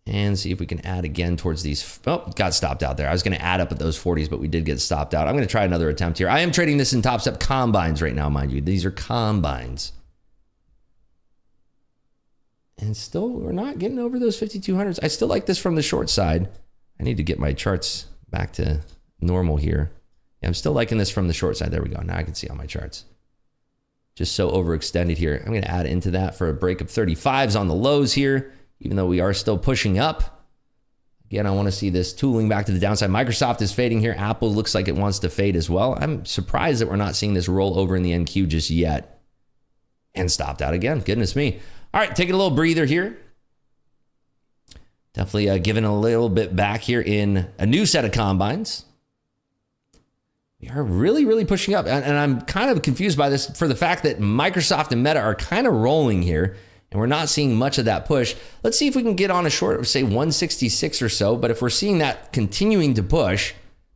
And see if we can add again towards these. Oh, got stopped out there. I was going to add up at those 40s, but we did get stopped out. I'm going to try another attempt here. I am trading this in Top Step combines right now, mind you. These are combines. And still, we're not getting over those 5200s. I still like this from the short side. I need to get my charts back to normal here. Yeah, I'm still liking this from the short side. There we go. Now I can see all my charts. Just so overextended here. I'm going to add into that for a break of 35s on the lows here, even though we are still pushing up. Again, I want to see this tooling back to the downside. Microsoft is fading here. Apple looks like it wants to fade as well. I'm surprised that we're not seeing this roll over in the NQ just yet. And stopped out again. Goodness me. All right, taking a little breather here. Definitely giving a little bit back here in a new set of combines. We are really, really pushing up. And I'm kind of confused by this for the fact that Microsoft and Meta are kind of rolling here. And we're not seeing much of that push. Let's see if we can get on a short of, say, 166 or so. But if we're seeing that continuing to push,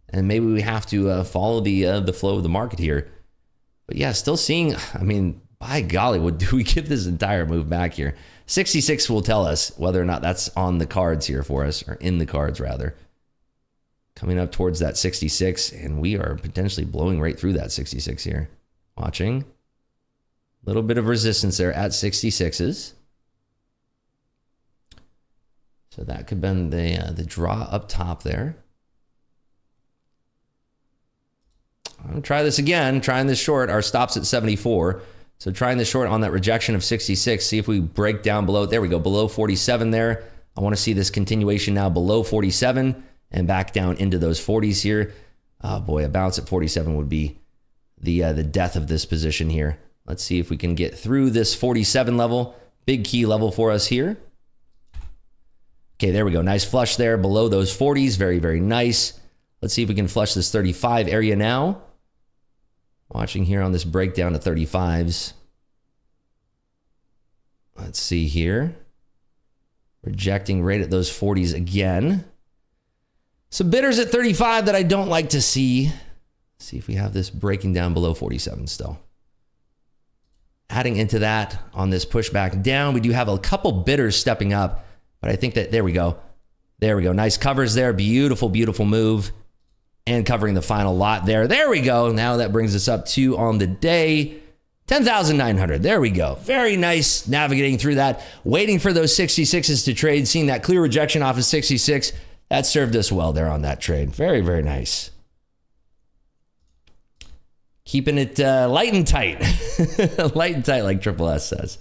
and maybe we have to follow the flow of the market here. But yeah, still seeing, I mean, by golly, do we give this entire move back here? 66 will tell us whether or not that's on the cards here for us, or in the cards rather. Coming up towards that 66, and we are potentially blowing right through that 66 here. Watching. A little bit of resistance there at 66s. So that could have been the draw up top there. I'm going to try this again, trying this short. Our stop's at 74. So trying this short on that rejection of 66. See if we break down below. There we go, below 47 there. I want to see this continuation now below 47 and back down into those 40s here. Oh boy, a bounce at 47 would be the death of this position here. Let's see if we can get through this 47 level. Big key level for us here. Okay, there we go. Nice flush there below those 40s. Very, very nice. Let's see if we can flush this 35 area now. Watching here on this breakdown to 35s. Let's see here. Rejecting right at those 40s again. Some bidders at 35 that I don't like to see. Let's see if we have this breaking down below 47 still. Adding into that on this pushback down, we do have a couple bidders stepping up, but I think that, there we go. There we go. Nice covers there. Beautiful, beautiful move. And covering the final lot there. There we go. Now that brings us up to, on the day, 10,900. There we go. Very nice navigating through that. Waiting for those 66s to trade. Seeing that clear rejection off of 66. That served us well there on that trade. Very, very nice. Keeping it light and tight. Light and tight, like Triple S says.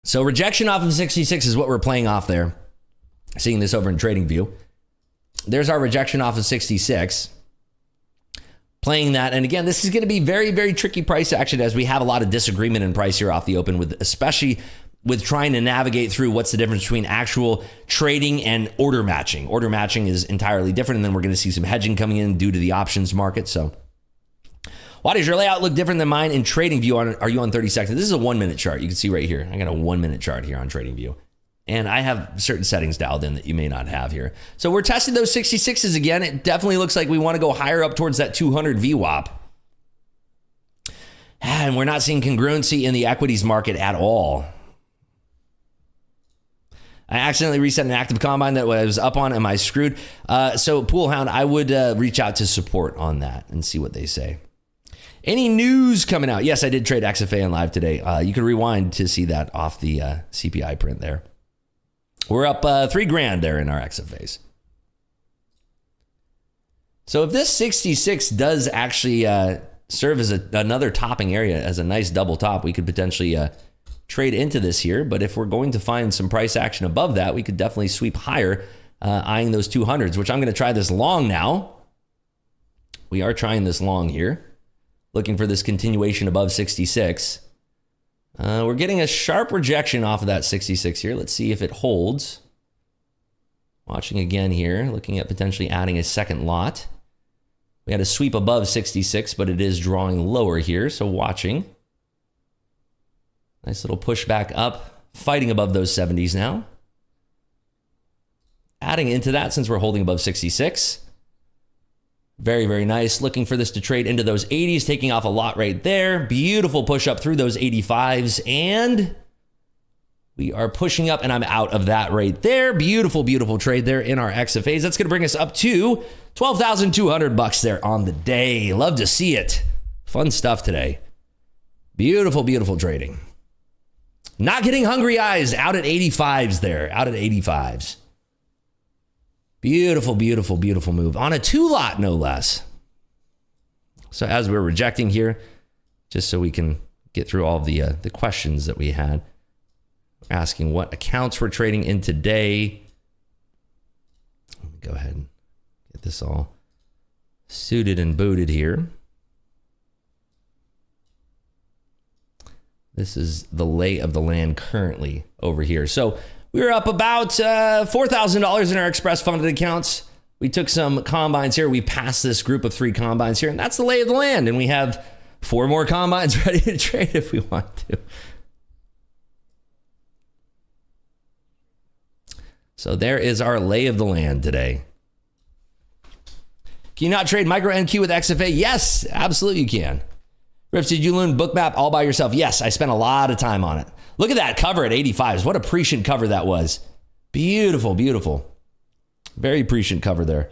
So rejection off of 66 is what we're playing off there. Seeing this over in TradingView. There's our rejection off of 66. Playing that. And again, this is going to be very, very tricky price action as we have a lot of disagreement in price here off the open, with especially with trying to navigate through what's the difference between actual trading and order matching. Order matching is entirely different. And then we're going to see some hedging coming in due to the options market. So why does your layout look different than mine in TradingView? Are you on 30 seconds? This is a 1 minute chart. You can see right here. I got a 1 minute chart here on TradingView. And I have certain settings dialed in that you may not have here. So we're testing those 66s again. It definitely looks like we want to go higher up towards that 200 VWAP. And we're not seeing congruency in the equities market at all. I accidentally reset an active combine that I was up on. Am I screwed? So Pool Hound, I would reach out to support on that and see what they say. Any news coming out? Yes, I did trade XFA on live today. You can rewind to see that off the CPI print there. We're up $3,000 there in our XFAs. So if this 66 does actually serve as another topping area, as a nice double top, we could potentially trade into this here. But if we're going to find some price action above that, we could definitely sweep higher, eyeing those 200s, which I'm going to try this long now. We are trying this long here, looking for this continuation above 66. We're getting a sharp rejection off of that 66 here. Let's see if it holds. Watching again here, looking at potentially adding a second lot. We had a sweep above 66, but it is drawing lower here, so watching. Nice little push back up, fighting above those 70s now. Adding into that since we're holding above 66. Very, very nice. Looking for this to trade into those 80s, taking off a lot right there. Beautiful push up through those 85s, and we are pushing up, and I'm out of that right there. Beautiful, beautiful trade there in our XFAs. That's going to bring us up to $12,200 there on the day. Love to see it. Fun stuff today. Beautiful, beautiful trading. Not getting hungry eyes, out at 85s there, out at 85s. Beautiful, beautiful, beautiful move on a 2-lot, no less. So as we're rejecting here, just so we can get through all the questions that we had, asking what accounts we're trading in today. Let me go ahead and get this all suited and booted here. This is the lay of the land currently over here. So we were up about $4,000 in our express funded accounts. We took some combines here. We passed this group of 3 combines here, and that's the lay of the land. And we have 4 more combines ready to trade if we want to. So there is our lay of the land today. Can you not trade micro NQ with XFA? Yes, absolutely you can. Rips, did you learn Bookmap all by yourself? Yes, I spent a lot of time on it. Look at that cover at 85s. What a prescient cover that was. Beautiful, beautiful. Very prescient cover there.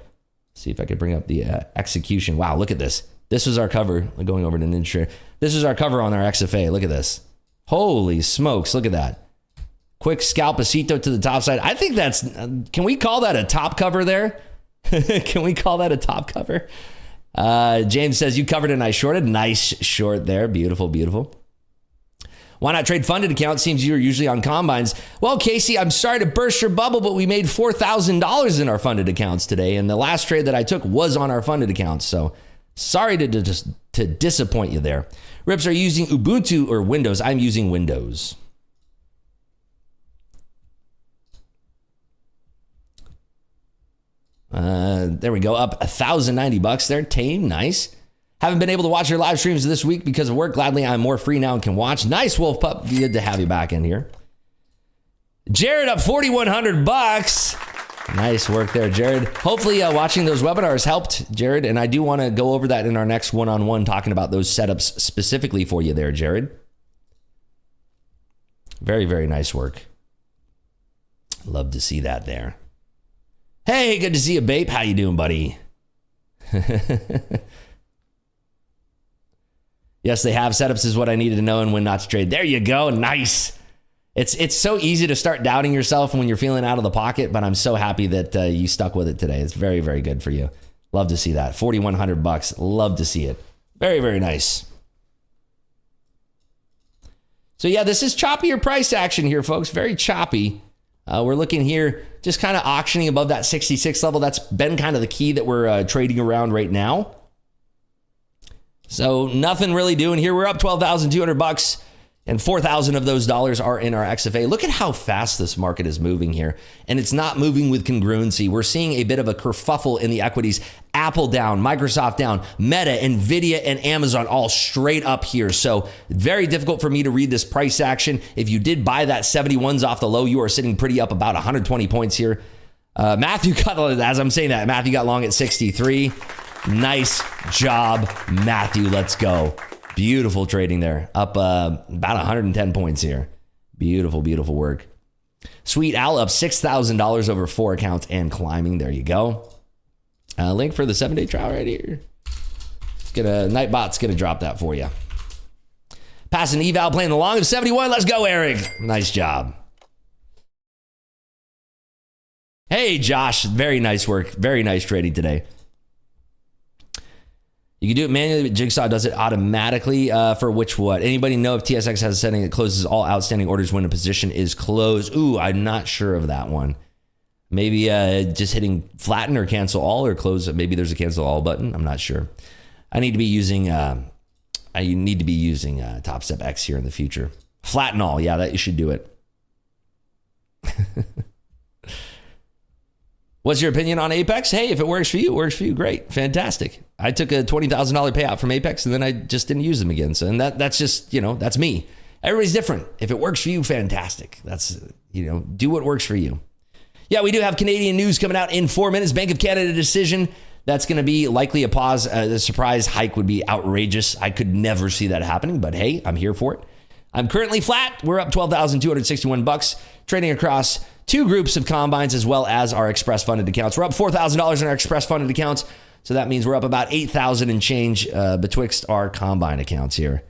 Let's see if I could bring up the execution. Wow, look at this. This was our cover. Going over to Ninja Trader. This is our cover on our XFA. Look at this. Holy smokes, look at that. Quick scalpacito to the top side. I think that's, can we call that a top cover there? Can we call that a top cover? James says, you covered and I shorted. Nice short there. Beautiful, beautiful. Why not trade funded accounts? Seems you're usually on combines. Well, Casey, I'm sorry to burst your bubble, but we made $4,000 in our funded accounts today. And the last trade that I took was on our funded accounts. So sorry to disappoint you there. Rips, are you using Ubuntu or Windows? I'm using Windows. There we go. Up $1,090 there. Tame, nice. Haven't been able to watch your live streams this week because of work. Gladly, I'm more free now and can watch. Nice, Wolf Pup. Good to have you back in here. Jared up $4,100. Nice work there, Jared. Hopefully watching those webinars helped, Jared. And I do want to go over that in our next one-on-one, talking about those setups specifically for you there, Jared. Very, very nice work. Love to see that there. Hey, good to see you, Bape. How you doing, buddy? Yes, they have setups is what I needed to know and when not to trade. There you go. Nice. It's so easy to start doubting yourself when you're feeling out of the pocket, but I'm so happy that you stuck with it today. It's very, very good for you. Love to see that. $4,100. Love to see it. Very, very nice. So yeah, this is choppier price action here, folks. Very choppy. We're looking here, just kind of auctioning above that 66 level. That's been kind of the key that we're trading around right now. So nothing really doing here. We're up $12,200 and 4,000 of those dollars are in our XFA. Look at how fast this market is moving here. And it's not moving with congruency. We're seeing a bit of a kerfuffle in the equities. Apple down, Microsoft down, Meta, Nvidia, and Amazon all straight up here. So very difficult for me to read this price action. If you did buy that 71s off the low, you are sitting pretty up about 120 points here. Matthew got, as I'm saying that, Matthew got long at 63. Nice job, Matthew. Let's go. Beautiful trading there. Up about 110 points here. Beautiful, beautiful work. Sweet Al up $6,000 over 4 accounts and climbing. There you go. Link for the 7-day trial right here. Nightbot's gonna drop that for you. Passing eval, playing the long of 71. Let's go, Eric. Nice job. Hey, Josh. Very nice work. Very nice trading today. You can do it manually, but Jigsaw does it automatically. For which what? Anybody know if TSX has a setting that closes all outstanding orders when a position is closed? Ooh, I'm not sure of that one. Maybe just hitting flatten or cancel all or close. Maybe there's a cancel all button. I'm not sure. I need to be using Top Step X here in the future. Flatten all. Yeah, that you should do it. What's your opinion on Apex? Hey, if it works for you, it works for you. Great. Fantastic. I took a $20,000 payout from Apex and then I just didn't use them again. So, and that's just, that's me. Everybody's different. If it works for you, fantastic. That's, do what works for you. Yeah, we do have Canadian news coming out in 4 minutes. Bank of Canada decision. That's going to be likely a pause. The surprise hike would be outrageous. I could never see that happening, but hey, I'm here for it. I'm currently flat. We're up $12,261, trading across two groups of combines as well as our express funded accounts. We're up $4,000 in our express funded accounts. So that means we're up about 8,000 and change betwixt our combine accounts here.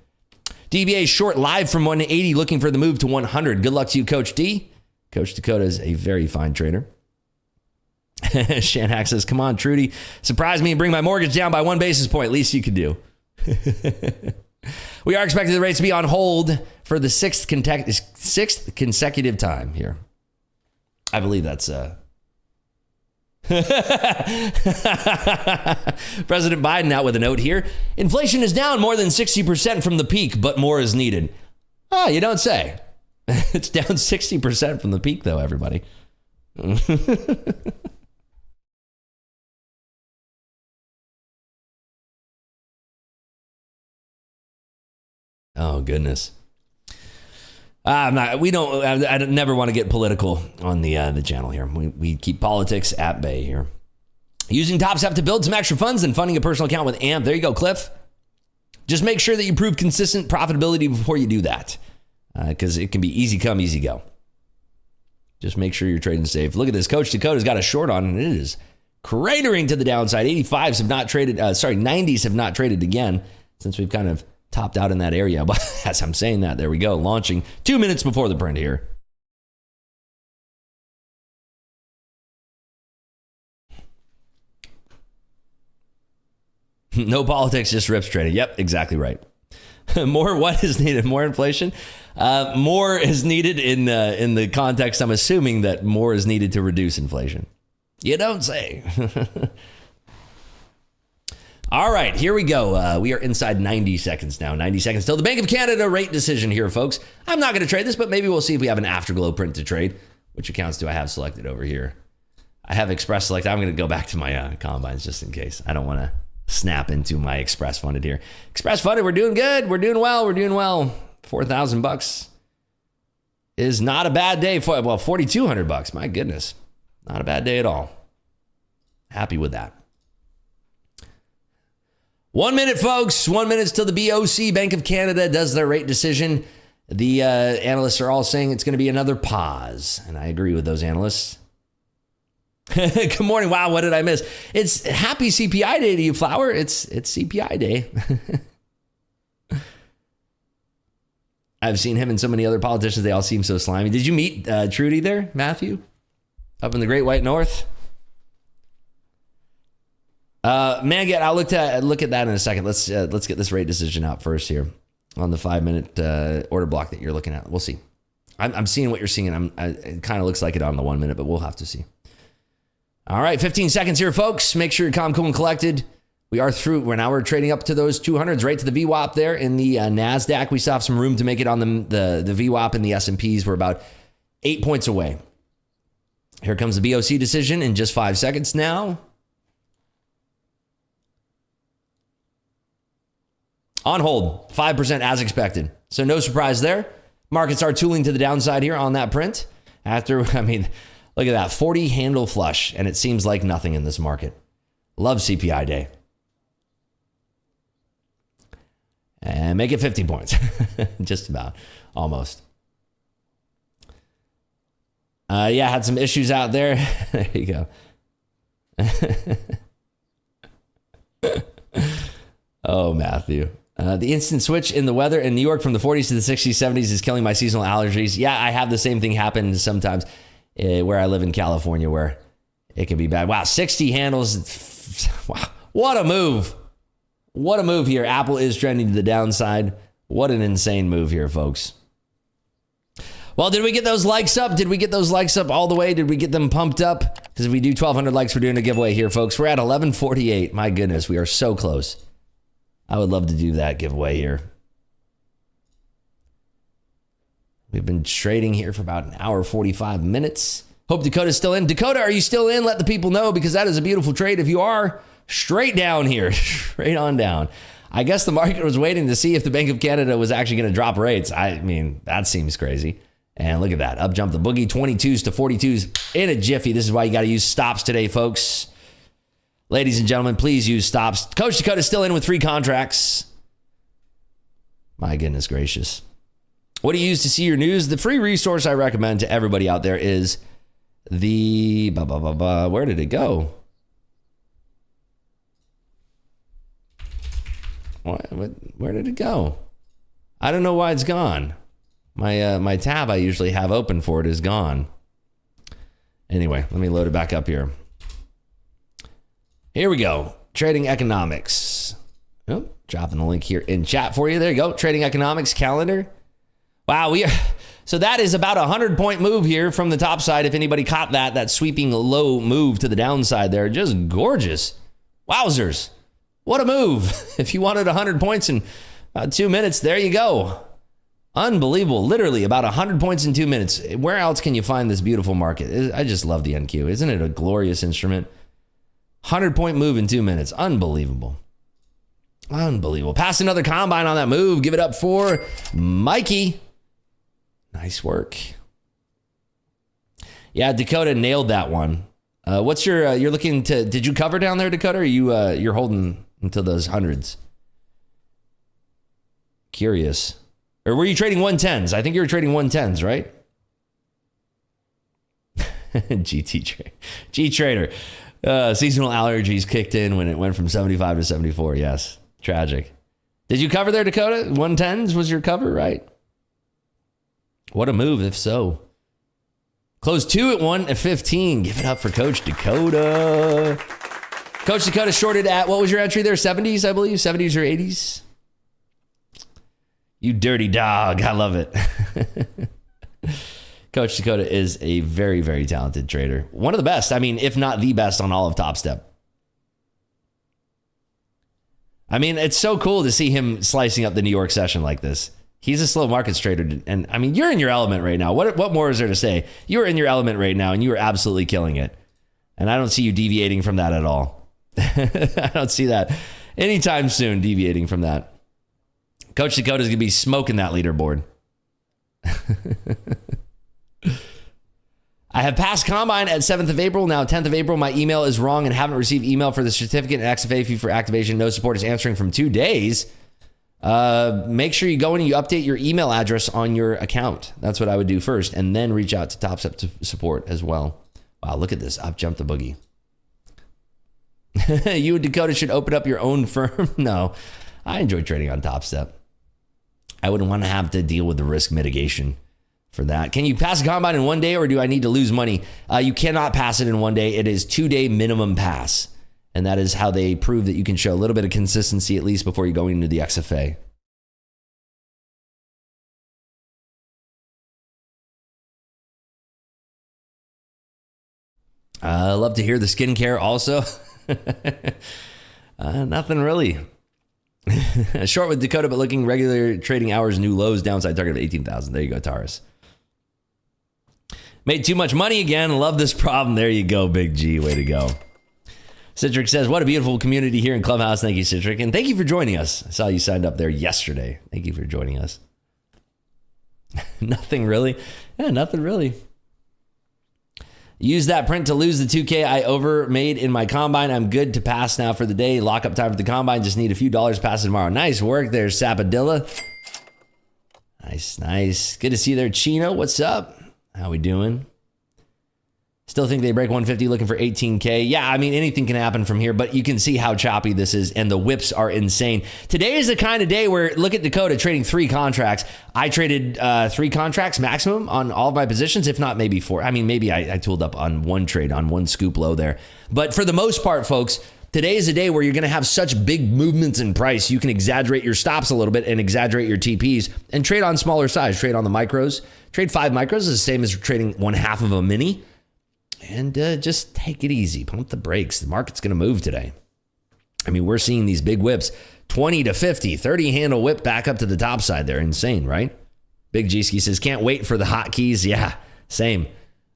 DBA short live from 180, looking for the move to 100. Good luck to you, Coach D. Coach Dakota is a very fine trader. Shanhack says, come on, Trudy, surprise me and bring my mortgage down by 1 basis point. Least you could do. We are expecting the rates to be on hold for the sixth consecutive time here. I believe that's President Biden out with a note here. Inflation is down more than 60% from the peak, but more is needed. Oh, you don't say. It's down 60% from the peak, though, everybody. Oh, goodness. I never want to get political on the channel here. We keep politics at bay here. Using Top Step to build some extra funds and funding a personal account with AMP. There you go, Cliff. Just make sure that you prove consistent profitability before you do that, because it can be easy come, easy go. Just make sure you're trading safe. Look at this. Coach Dakota's got a short on, and it is cratering to the downside. 85s have not traded. 90s have not traded again since we've kind of topped out in that area. But as I'm saying that, there we go. Launching 2 minutes before the print here. No politics, just rips trading. Yep, exactly right. More what is needed? More inflation? More is needed in the context. I'm assuming that more is needed to reduce inflation. You don't say. All right, here we go. We are inside 90 seconds now. 90 seconds till the Bank of Canada rate decision here, folks. I'm not going to trade this, but maybe we'll see if we have an Afterglow print to trade. Which accounts do I have selected over here? I have Express Select. I'm going to go back to my combines just in case. I don't want to snap into my Express Funded here. Express Funded, we're doing good. We're doing well. We're doing well. $4,000 is not a bad day. Well, $4,200. My goodness. Not a bad day at all. Happy with that. 1 minute, folks. 1 minute till the BOC, Bank of Canada, does their rate decision. The analysts are all saying it's going to be another pause, and I agree with those analysts. Good morning. Wow, what did I miss? It's happy CPI day to you, Flower. It's CPI day. I've seen him and so many other politicians. They all seem so slimy. Did you meet Trudy there, Matthew? Up in the Great White North? Mangat, I'll look at that in a second. Let's get this rate decision out first here on the 5 minute order block that you're looking at. We'll see. I'm seeing what you're seeing, and it kind of looks like it on the 1 minute, but we'll have to see. All right, 15 seconds here, folks. Make sure you're calm, cool, and collected. We are through. We're trading up to those 200s, right to the VWAP there in the NASDAQ. We still have some room to make it on the VWAP and the S&Ps. We're about 8 points away. Here comes the BOC decision in just 5 seconds now. On hold, 5% as expected. So no surprise there. Markets are tooling to the downside here on that print. Look at that, 40 handle flush, and it seems like nothing in this market. Love CPI day. And make it 50 points. Just about, almost. Had some issues out there. There you go. Oh, Matthew. The instant switch in the weather in New York from the 40s to the 60s, 70s is killing my seasonal allergies. Yeah, I have the same thing happen sometimes where I live in California where it can be bad. Wow, 60 handles. Wow, what a move. What a move here. Apple is trending to the downside. What an insane move here, folks. Well, did we get those likes up? Did we get those likes up all the way? Did we get them pumped up? Because if we do 1,200 likes, we're doing a giveaway here, folks. We're at 1148. My goodness, we are so close. I would love to do that giveaway here. We've been trading here for about an hour, 45 minutes. Hope Dakota's still in. Dakota, are you still in? Let the people know, because that is a beautiful trade. If you are, straight down here, straight on down. I guess the market was waiting to see if the Bank of Canada was actually going to drop rates. I mean, that seems crazy. And look at that. Up jumped the boogie, 22s to 42s in a jiffy. This is why you got to use stops today, folks. Ladies and gentlemen, please use stops. Coach Dakota's still in with 3 contracts. My goodness gracious. What do you use to see your news? The free resource I recommend to everybody out there is the... Where did it go? Where did it go? I don't know why it's gone. My tab I usually have open for it is gone. Anyway, let me load it back up here. Here we go. Trading Economics. Oh, dropping the link here in chat for you. There you go. Trading Economics calendar. Wow, so that is about a 100-point move here from the top side. If anybody caught that sweeping low move to the downside there, just gorgeous. Wowzers. What a move. If you wanted 100 points in 2 minutes, there you go. Unbelievable. Literally about 100 points in 2 minutes. Where else can you find this beautiful market? I just love the NQ. Isn't it a glorious instrument? 100-point move in 2 minutes. Unbelievable. Unbelievable. Pass another combine on that move. Give it up for Mikey. Nice work. Yeah, Dakota nailed that one. What's your, you're looking to, did you cover down there, Dakota? Or you're holding until those hundreds? Curious. Or were you trading 110s? I think you were trading 110s, right? G-Trader. Seasonal allergies kicked in when it went from 75 to 74. Yes. Tragic. Did you cover there, Dakota? 110s was your cover, right? What a move, if so. Close 2 at 1 at 15. Give it up for Coach Dakota. Coach Dakota shorted at, what was your entry there? 70s, I believe? 70s or 80s? You dirty dog. I love it. Coach Dakota is a very, very talented trader. One of the best. I mean, if not the best on all of Top Step. I mean, it's so cool to see him slicing up the New York session like this. He's a slow markets trader. And I mean, you're in your element right now. What more is there to say? You're in your element right now and you are absolutely killing it. And I don't see you deviating from that at all. I don't see that anytime soon, deviating from that. Coach Dakota's going to be smoking that leaderboard. I have passed Combine at 7th of April. Now 10th of April, my email is wrong and haven't received email for the certificate and XFA fee for activation. No support is answering from 2 days. Make sure you go in and you update your email address on your account. That's what I would do first, and then reach out to Top Step support as well. Wow, look at this. Up jumped the boogie. You and Dakota should open up your own firm. No, I enjoy trading on Top Step. I wouldn't want to have to deal with the risk mitigation for that. Can you pass a combine in 1 day, or do I need to lose money? You cannot pass it in 1 day. It is 2-day minimum pass. And that is how they prove that you can show a little bit of consistency, at least before you go into the XFA. I love to hear the skincare also. Nothing really. Short with Dakota, but looking regular trading hours, new lows, downside target of 18,000. There you go, Taurus. Made too much money again. Love this problem. There you go, Big G. Way to go. Citric says, what a beautiful community here in Clubhouse. Thank you, Citric. And thank you for joining us. I saw you signed up there yesterday. Thank you for joining us. Nothing really. Yeah, nothing really. Use that print to lose the 2K I overmade in my combine. I'm good to pass now for the day. Lock up time for the combine. Just need a few dollars. Pass it tomorrow. Nice work there, Sapadilla. Nice, nice. Good to see you there, Chino. What's up? How we doing? Still think they break 150, looking for 18K. Yeah, I mean, anything can happen from here, but you can see how choppy this is, and the whips are insane. Today is the kind of day where, look at Dakota trading 3 contracts. I traded 3 contracts maximum on all of my positions, if not maybe 4. I mean, maybe I tooled up on one trade, on one scoop low there. But for the most part, folks, today is a day where you're going to have such big movements in price. You can exaggerate your stops a little bit and exaggerate your TPs and trade on smaller size. Trade on the micros. Trade 5 micros is the same as trading 1/2 of a mini. And just take it easy. Pump the brakes. The market's going to move today. I mean, we're seeing these big whips. 20 to 50, 30 handle whip back up to the top side. They're insane, right? Big G-Ski says, can't wait for the hotkeys. Yeah, same.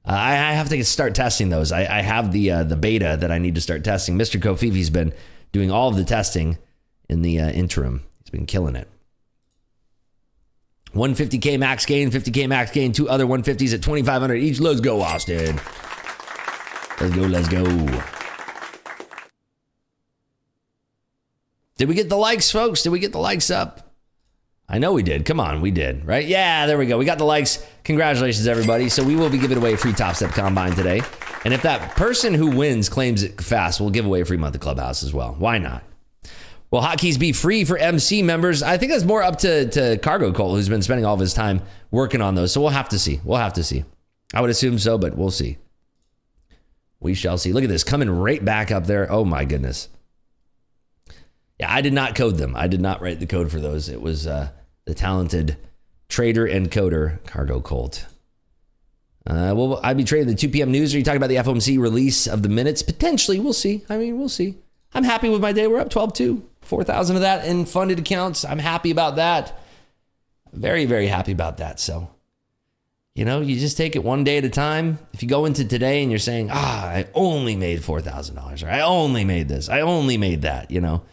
I have to start testing those. I have the beta that I need to start testing. Mr. Kofifi's been doing all of the testing in the interim. He's been killing it. 150K max gain, 50K max gain, 2 other 150s at 2,500 each. Let's go, Austin. Let's go. Did we get the likes, folks? Did we get the likes up? I know we did. Come on, we did, right? Yeah, there we go. We got the likes. Congratulations, everybody. So we will be giving away a free Top Step Combine today. And if that person who wins claims it fast, we'll give away a free month of Clubhouse as well. Why not? Will hotkeys be free for MC members? I think that's more up to Cargo Colt, who's been spending all of his time working on those. So we'll have to see. We'll have to see. I would assume so, but we'll see. We shall see. Look at this. Coming right back up there. Oh, my goodness. Yeah, I did not code them. I did not write the code for those. It was the talented trader and coder, Cargo Colt. Will I be trading the 2 p.m. news? Are you talking about the FOMC release of the minutes? Potentially. We'll see. I mean, we'll see. I'm happy with my day. We're up 12.2. 4,000 of that in funded accounts. I'm happy about that. Very, very happy about that. So, you know, you just take it one day at a time. If you go into today and you're saying, I only made $4,000, or I only made this, I only made that, you know,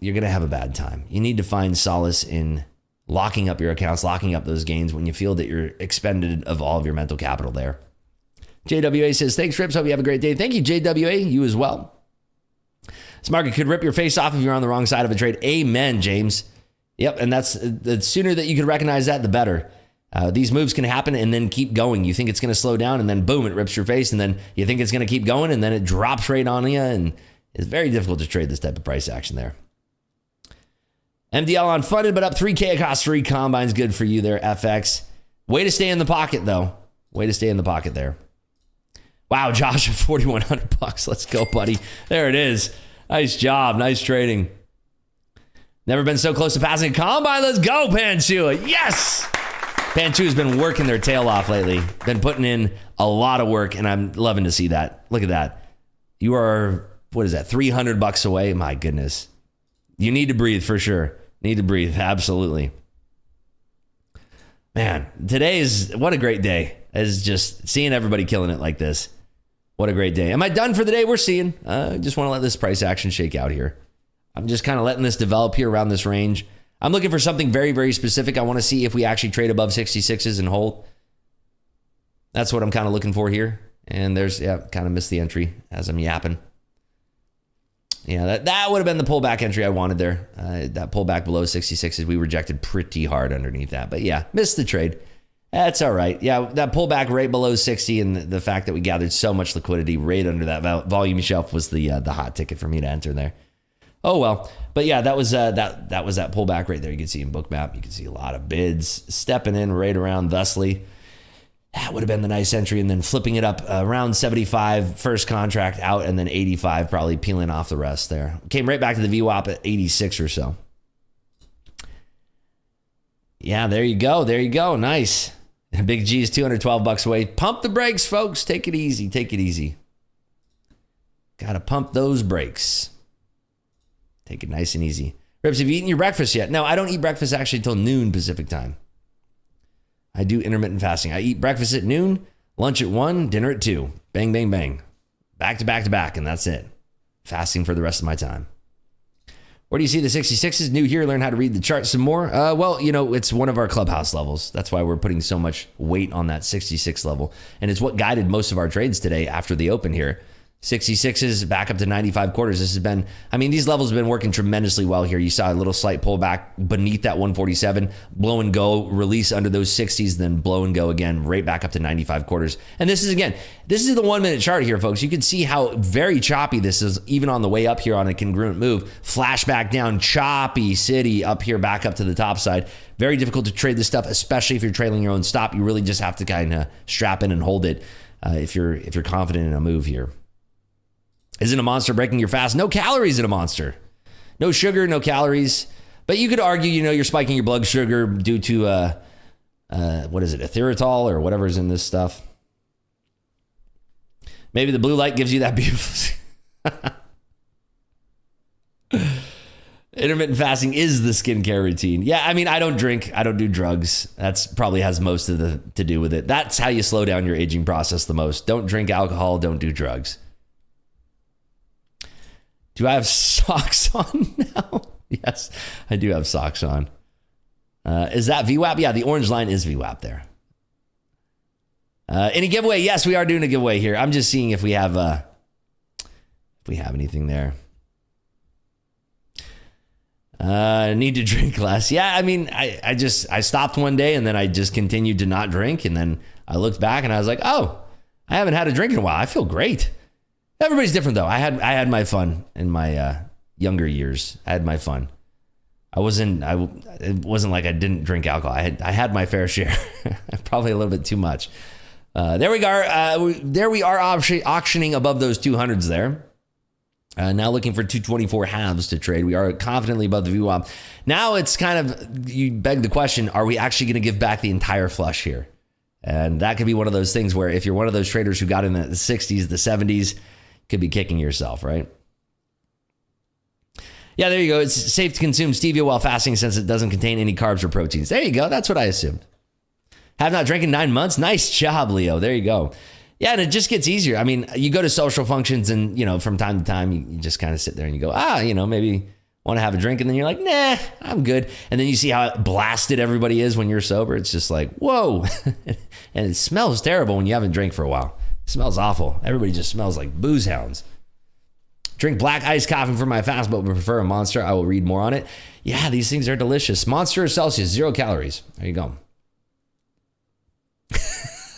you're going to have a bad time. You need to find solace in locking up your accounts, locking up those gains when you feel that you're expended of all of your mental capital there. JWA says, thanks, Rips. Hope you have a great day. Thank you, JWA. You as well. This market could rip your face off if you're on the wrong side of a trade. Amen, James. Yep, and that's the sooner that you can recognize that, the better. These moves can happen and then keep going. You think it's going to slow down, and then boom, it rips your face, and then you think it's going to keep going, and then it drops right on you, and it's very difficult to trade this type of price action there. MDL unfunded, but up 3K across 3 combines. Good for you there, FX. Way to stay in the pocket, though. Way to stay in the pocket there. Wow, Josh, $4,100. Let's go, buddy. There it is. Nice job. Nice trading. Never been so close to passing a combine. Let's go, Panchua. Yes! Panchua's been working their tail off lately. Been putting in a lot of work, and I'm loving to see that. Look at that. You are, what is that, $300 away? My goodness. You need to breathe for sure. Need to breathe. Absolutely. Man, today is, what a great day. Is just seeing everybody killing it like this. What a great day. Am I done for the day? We're seeing. I just want to let this price action shake out here. I'm just kind of letting this develop here around this range. I'm looking for something very, very specific. I want to see if we actually trade above 66s and hold. That's what I'm kind of looking for here. And there's, yeah, kind of missed the entry as I'm yapping. Yeah, that would have been the pullback entry I wanted there. That pullback below 66s, we rejected pretty hard underneath that. But yeah, missed the trade. That's all right. Yeah, that pullback right below 60 and the fact that we gathered so much liquidity right under that volume shelf was the hot ticket for me to enter there. Oh, well. But yeah, that was that pullback right there. You can see in Bookmap. You can see a lot of bids stepping in right around thusly. That would have been the nice entry, and then flipping it up around 75, first contract out, and then 85, probably peeling off the rest there. Came right back to the VWAP at 86 or so. Yeah, there you go. There you go. Nice. Big G is $212 away. Pump the brakes, folks. Take it easy. Take it easy. Got to pump those brakes. Take it nice and easy. Rips, have you eaten your breakfast yet? No, I don't eat breakfast actually till noon Pacific time. I do intermittent fasting. I eat breakfast at noon, lunch at 1, dinner at 2. Bang, bang, bang. Back to back to back, and that's it. Fasting for the rest of my time. Where do you see the 66s? New here, learn how to read the chart some more. Well, you know, it's one of our Clubhouse levels. That's why we're putting so much weight on that 66 level. And it's what guided most of our trades today after the open here. 66s back up to 95 quarters. This has been, I mean, these levels have been working tremendously well here. You saw a little slight pullback beneath that 147, blow and go, release under those 60s, then blow and go again, right back up to 95 quarters. And this is, again, this is the 1 minute chart here, folks. You can see how very choppy this is, even on the way up here on a congruent move. Flash back down, choppy city up here, back up to the top side. Very difficult to trade this stuff, especially if you're trailing your own stop. You really just have to kind of strap in and hold it if you're confident in a move here. Isn't a monster breaking your fast? No calories in a monster. No sugar, no calories. But you could argue, you know, you're spiking your blood sugar due to, what is it, erythritol or whatever's in this stuff. Maybe the blue light gives you that beautiful... Intermittent fasting is the skincare routine. Yeah, I mean, I don't drink. I don't do drugs. That's probably has most of the to do with it. That's how you slow down your aging process the most. Don't drink alcohol. Don't do drugs. Do I have socks on now? Yes, I do have socks on. Is that VWAP? Yeah, the orange line is VWAP there. Any giveaway? Yes, we are doing a giveaway here. I'm just seeing if we have anything there. Need to drink less. Yeah, I mean, I stopped one day and then I just continued to not drink. And then I looked back and I was like, oh, I haven't had a drink in a while. I feel great. Everybody's different though. I had my fun in my younger years. I had my fun. It wasn't like I didn't drink alcohol. I had my fair share, probably a little bit too much. There we are. There we are auctioning above those 200s there. Now looking for 224 halves to trade. We are confidently above the VWAP. Now it's kind of, you beg the question, are we actually going to give back the entire flush here? And that could be one of those things where if you're one of those traders who got in the 60s, the 70s, could be kicking yourself, right? Yeah, there you go. It's safe to consume stevia while fasting since it doesn't contain any carbs or proteins. There you go. That's what I assumed. Have not drank in 9 months. Nice job, Leo. There you go. Yeah, and it just gets easier. I mean, you go to social functions and, from time to time, you just kind of sit there and you go, maybe want to have a drink. And then you're like, nah, I'm good. And then you see how blasted everybody is when you're sober. It's just like, whoa. And it smells terrible when you haven't drank for a while. It smells awful. Everybody just smells like booze hounds. Drink black iced coffee for my fast, but would prefer a Monster. I will read more on it. Yeah, these things are delicious. Monster or Celsius, 0 calories. There you go.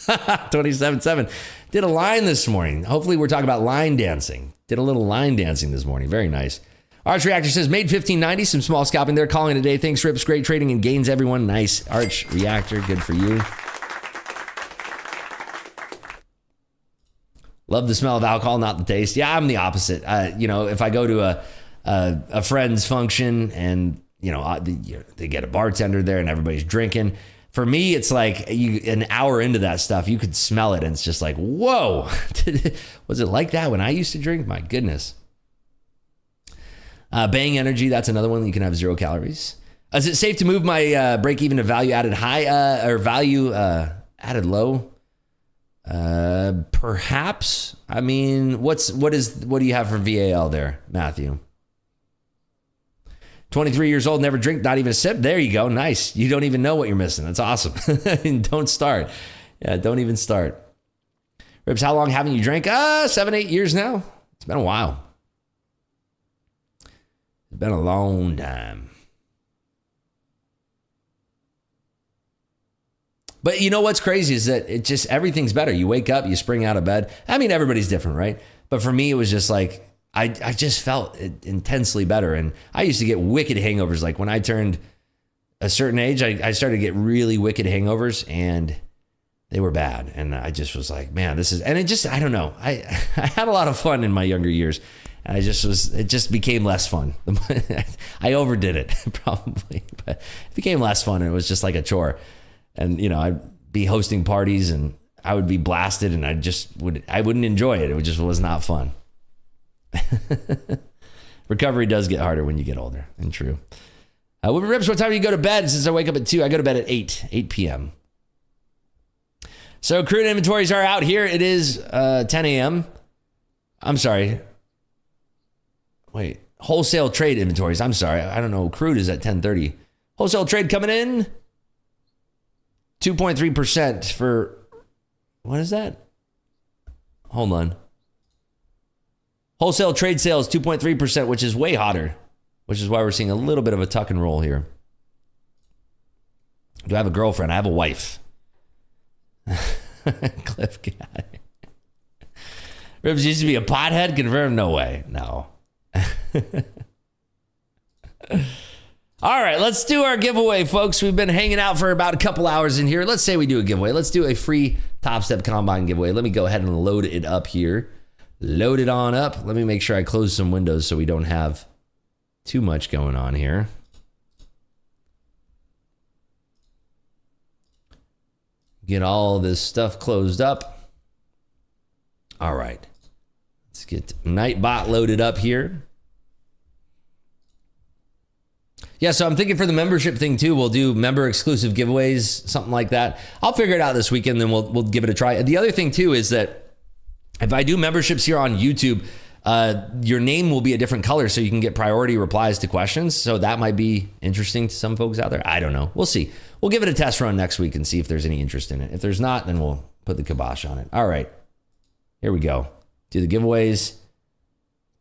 27.7. Did a line this morning. Hopefully we're talking about line dancing. Did a little line dancing this morning. Very nice. Arch Reactor says, made 1590. Some small scalping there. Calling it a day. Thanks, Rips. Great trading and gains, everyone. Nice. Arch Reactor. Good for you. Love the smell of alcohol, not the taste. Yeah, I'm the opposite. If I go to a friend's function and, they get a bartender there and everybody's drinking. For me, it's like an hour into that stuff, you could smell it and it's just like, whoa, was it like that when I used to drink? My goodness. Bang Energy, that's another one. You can have 0 calories. Is it safe to move my break even to value added high or value added low? Perhaps. I mean, what do you have for VAL there, Matthew? 23 years old, never drink, not even a sip. There you go. Nice. You don't even know what you're missing. That's awesome. Don't start. Yeah, don't even start. Rips, how long haven't you drank? 7, 8 years now. It's been a while. It's been a long time. But you know what's crazy is that it just, everything's better. You wake up, you spring out of bed. I mean, everybody's different, right? But for me, it was just like, I just felt intensely better. And I used to get wicked hangovers. Like when I turned a certain age, I started to get really wicked hangovers and they were bad. And I just was like, man, I don't know. I had a lot of fun in my younger years. And it just became less fun. I overdid it probably, but it became less fun. And it was just like a chore. And, I'd be hosting parties and I would be blasted and I wouldn't enjoy it. It just was not fun. Recovery does get harder when you get older, and true. Rips, what time do you go to bed? Since I wake up at 2, I go to bed at 8 p.m. So crude inventories are out here. It is 10 a.m. I'm sorry. Wait, wholesale trade inventories. I'm sorry. I don't know. Crude is at 10:30. Wholesale trade coming in 2.3% for, what is that? Hold on. Wholesale trade sales, 2.3%, which is way hotter, which is why we're seeing a little bit of a tuck and roll here. Do I have a girlfriend? I have a wife. Cliff guy. Ribs used to be a pothead? Confirmed? No way. No. All right, let's do our giveaway, folks. We've been hanging out for about a couple hours in here. Let's say we do a giveaway. Let's do a free Top Step Combine giveaway. Let me go ahead and load it up here. Load it on up. Let me make sure I close some windows so we don't have too much going on here. Get all this stuff closed up. All right. Let's get Nightbot loaded up here. Yeah, so I'm thinking for the membership thing too, we'll do member exclusive giveaways, something like that. I'll figure it out this weekend, then we'll give it a try. The other thing too is that if I do memberships here on YouTube, your name will be a different color so you can get priority replies to questions. So that might be interesting to some folks out there. I don't know. We'll see. We'll give it a test run next week and see if there's any interest in it. If there's not, then we'll put the kibosh on it. All right, here we go. Do the giveaways,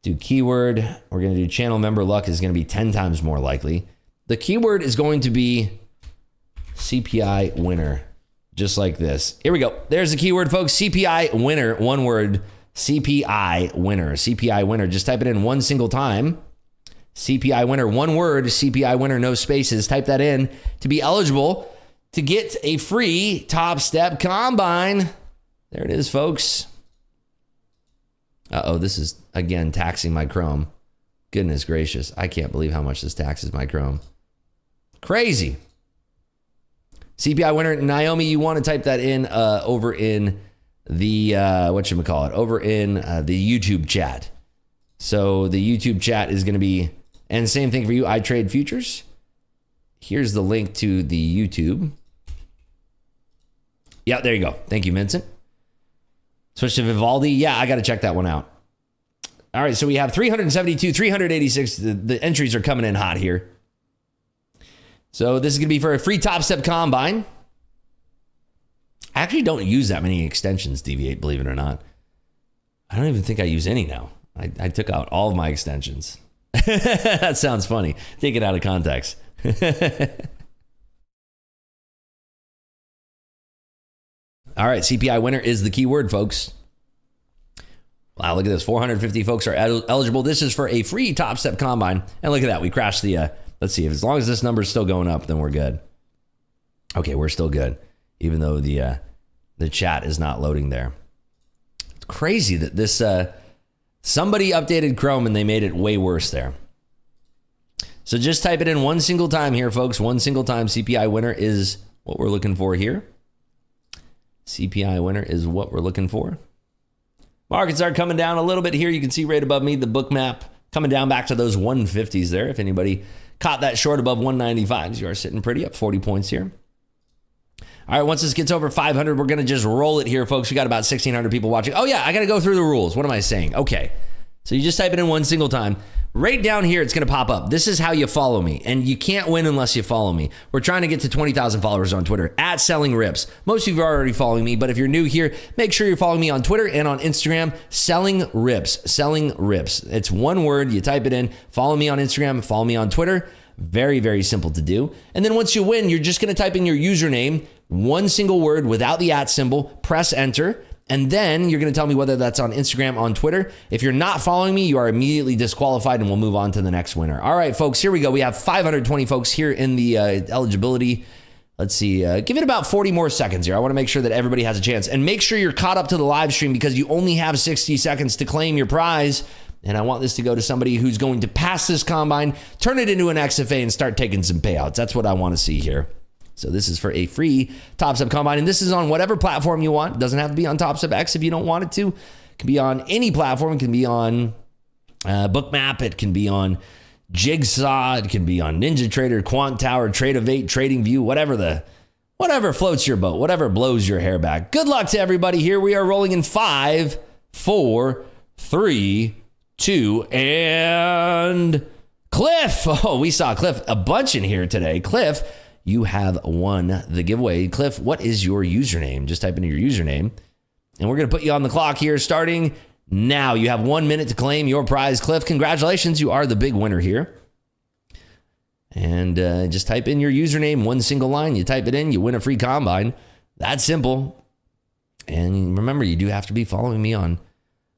do keyword. We're going to do channel member luck is going to be 10 times more likely. The keyword is going to be CPI winner, just like this. Here we go. There's the keyword, folks. CPI winner, one word, CPI winner, CPI winner. Just type it in one single time. CPI winner, one word, CPI winner, no spaces. Type that in to be eligible to get a free Top Step Combine. There it is, folks. Uh-oh, this is, again, taxing my Chrome. Goodness gracious. I can't believe how much this taxes my Chrome. Crazy. CPI winner, Naomi, you want to type that in over in the, over in the YouTube chat. So the YouTube chat is going to be, and same thing for you, I Trade Futures. Here's the link to the YouTube. Yeah, there you go. Thank you, Vincent. Switch to Vivaldi. Yeah, I got to check that one out. All right, so we have 372, 386. The entries are coming in hot here. So this is going to be for a free Top Step Combine. I actually don't use that many extensions, Deviate, believe it or not. I don't even think I use any now. I took out all of my extensions. That sounds funny. Take it out of context. All right, CPI winner is the keyword, folks. Wow, look at this. 450 folks are eligible. This is for a free Top Step Combine. And look at that. We crashed the, let's see. As long as this number is still going up, then we're good. Okay, we're still good. Even though the chat is not loading there. It's crazy that this, somebody updated Chrome and they made it way worse there. So just type it in one single time here, folks. One single time. CPI winner is what we're looking for here. CPI winner is what we're looking for. Markets are coming down a little bit here. You can see right above me the book map coming down back to those 150s there. If anybody caught that short above 195s, you are sitting pretty up 40 points here. All right, once this gets over 500, we're going to just roll it here, folks. We got about 1,600 people watching. Oh, yeah, I got to go through the rules. What am I saying? Okay, so you just type it in one single time. Right down here, it's going to pop up. This is how you follow me, and you can't win unless you follow me. We're trying to get to 20,000 followers on Twitter, @SellingRips. Most of you are already following me, but if you're new here, make sure you're following me on Twitter and on Instagram, Selling Rips, Selling Rips. It's one word. You type it in. Follow me on Instagram. Follow me on Twitter. Very, very simple to do. And then once you win, you're just going to type in your username, one single word without the @ symbol, press enter. And then you're going to tell me whether that's on Instagram, on Twitter. If you're not following me, you are immediately disqualified and we'll move on to the next winner. All right, folks, here we go. We have 520 folks here in the eligibility. Let's see. Give it about 40 more seconds here. I want to make sure that everybody has a chance. And make sure you're caught up to the live stream because you only have 60 seconds to claim your prize. And I want this to go to somebody who's going to pass this combine, turn it into an XFA, and start taking some payouts. That's what I want to see here. So this is for a free Top Step Combine, and this is on whatever platform you want. It doesn't have to be on Top Step X if you don't want it to. It can be on any platform. It can be on Bookmap. It can be on Jigsaw. It can be on Ninja Trader, Quant Tower, Trade-of-8, TradingView, whatever floats your boat, whatever blows your hair back. Good luck to everybody here. We are rolling in 5, 4, 3, 2, and Cliff. Oh, we saw Cliff a bunch in here today. Cliff, you have won the giveaway. Cliff, what is your username? Just type in your username. And we're going to put you on the clock here starting now. You have 1 minute to claim your prize. Cliff, congratulations. You are the big winner here. And just type in your username, one single line. You type it in, you win a free combine. That's simple. And remember, you do have to be following me on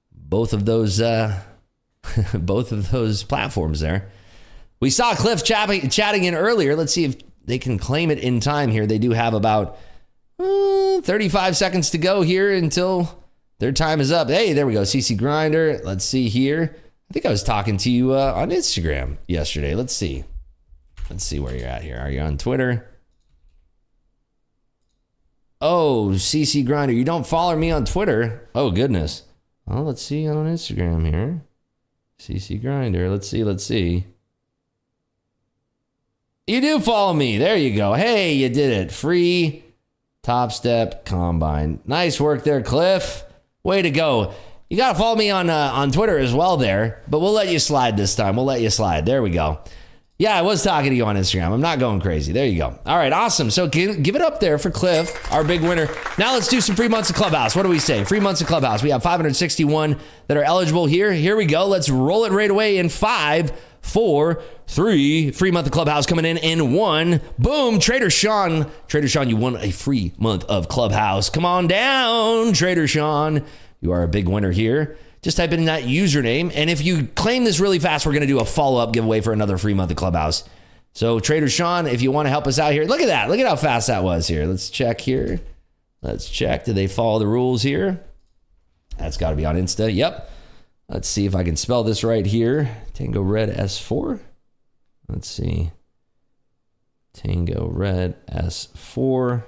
both of those platforms there. We saw Cliff chatting in earlier. Let's see if they can claim it in time here. They do have about 35 seconds to go here until their time is up. Hey, there we go. CC Grinder. Let's see here. I think I was talking to you on Instagram yesterday. Let's see. Let's see where you're at here. Are you on Twitter? Oh, CC Grinder. You don't follow me on Twitter. Oh, goodness. Well, let's see on Instagram here. CC Grinder. Let's see. You do follow me. There you go. Hey, you did it. Free Top Step Combine. Nice work there, Cliff. Way to go. You got to follow me on Twitter as well there, but we'll let you slide this time. We'll let you slide. There we go. Yeah, I was talking to you on Instagram. I'm not going crazy. There you go. All right, awesome. So give it up there for Cliff, our big winner. Now let's do some free months of Clubhouse. What do we say? Free months of Clubhouse. We have 561 that are eligible here. Here we go. Let's roll it right away in 5, 4, 3. Free month of Clubhouse coming in 1. Boom. Trader Sean. Trader Sean, you won a free month of Clubhouse. Come on down, Trader Sean. You are a big winner here. Just type in that username. And if you claim this really fast, we're going to do a follow-up giveaway for another free month of Clubhouse. So Trader Sean, if you want to help us out here, look at that. Look at how fast that was here. Let's check here. Let's check. Did they follow the rules here? That's got to be on Insta. Yep. Let's see if I can spell this right here. Tango Red S4. Let's see. Tango Red S4.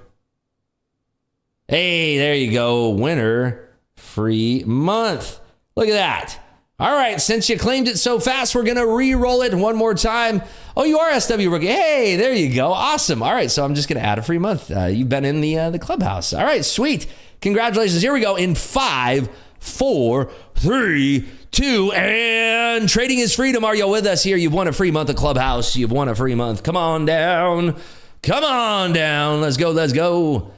Hey, there you go. Winner. Free month. Look at that. All right, since you claimed it so fast, we're going to re-roll it one more time. Oh, you are SW Rookie. Hey, there you go. Awesome. All right, so I'm just going to add a free month. You've been in the Clubhouse. All right, sweet. Congratulations. Here we go in 5, 4, 3, 2, and trading is freedom. Are you with us here? You've won a free month of Clubhouse. You've won a free month. Come on down. Come on down. Let's go. Let's go.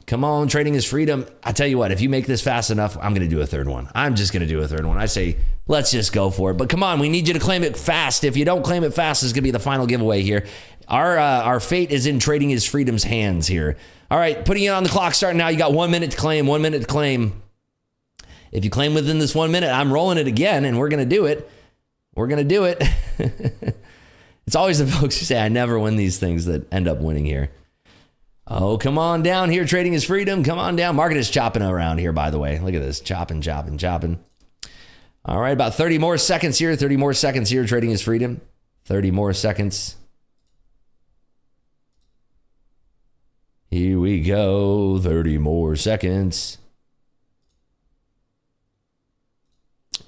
Come on, trading is freedom. I tell you what, if you make this fast enough, I'm going to do a third one. I'm just going to do a third one. I say, let's just go for it. But come on, we need you to claim it fast. If you don't claim it fast, it's going to be the final giveaway here. Our fate is in trading is freedom's hands here. All right, putting it on the clock starting now. You got 1 minute to claim, 1 minute to claim. If you claim within this 1 minute, I'm rolling it again, and we're going to do it. We're going to do it. It's always the folks who say, I never win these things that end up winning here. Oh, come on down here. Trading is freedom. Come on down. Market is chopping around here, by the way. Look at this. Chopping, chopping, chopping. All right, about 30 more seconds here. 30 more seconds here. Trading is freedom. 30 more seconds. Here we go. 30 more seconds.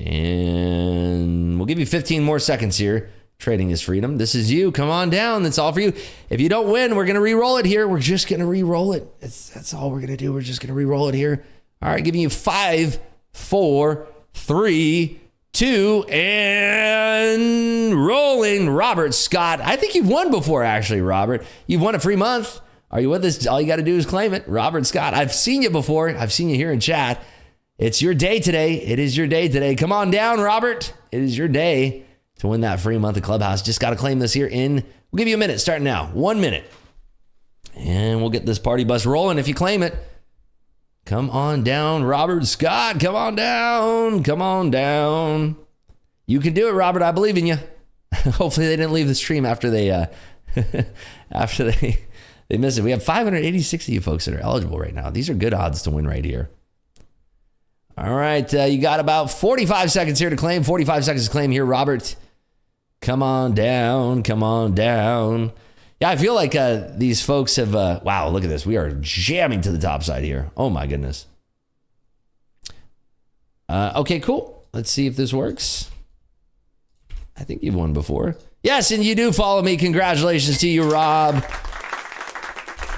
And we'll give you 15 more seconds here. Trading is freedom. This is you. Come on down. That's all for you. If you don't win, we're going to re-roll it here. We're just going to re-roll it. That's all we're going to do. We're just going to re-roll it here. All right, giving you 5, 4, 3, 2, and rolling. Robert Scott. I think you've won before, actually, Robert. You've won a free month. Are you with us? All you got to do is claim it. Robert Scott. I've seen you before. I've seen you here in chat. It's your day today. It is your day today. Come on down, Robert. It is your day to win that free month of Clubhouse. Just got to claim this here we'll give you a minute starting now. 1 minute. And we'll get this party bus rolling if you claim it. Come on down, Robert Scott. Come on down. Come on down. You can do it, Robert. I believe in you. Hopefully they didn't leave the stream after they missed it. We have 586 of you folks that are eligible right now. These are good odds to win right here. All right, you got about 45 seconds here to claim. 45 seconds to claim here, Robert. Come on down. Come on down. Yeah, I feel like these folks have... wow, look at this. We are jamming to the top side here. Oh, my goodness. Okay, cool. Let's see if this works. I think you've won before. Yes, and you do follow me. Congratulations to you, Rob.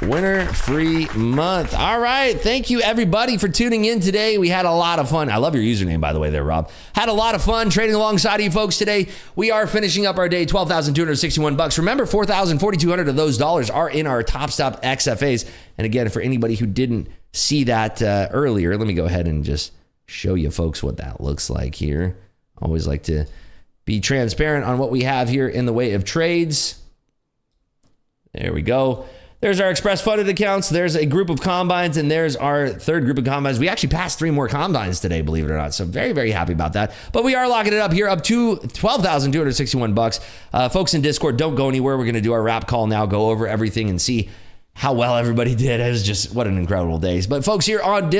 Winner free month. All right. Thank you, everybody, for tuning in today. We had a lot of fun. I love your username, by the way, there, Rob. Had a lot of fun trading alongside of you folks today. We are finishing up our day, $12,261. Remember, $4,200 of those dollars are in our Top Stop XFAs. And again, for anybody who didn't see that earlier, let me go ahead and just show you folks what that looks like here. Always like to be transparent on what we have here in the way of trades. There we go. There's our express funded accounts. There's a group of combines, and there's our third group of combines. We actually passed 3 more combines today, believe it or not. So very, very happy about that. But we are locking it up here up to $12,261. Folks in Discord, don't go anywhere. We're going to do our wrap call now, go over everything and see how well everybody did. It was just what an incredible day. But folks, here on on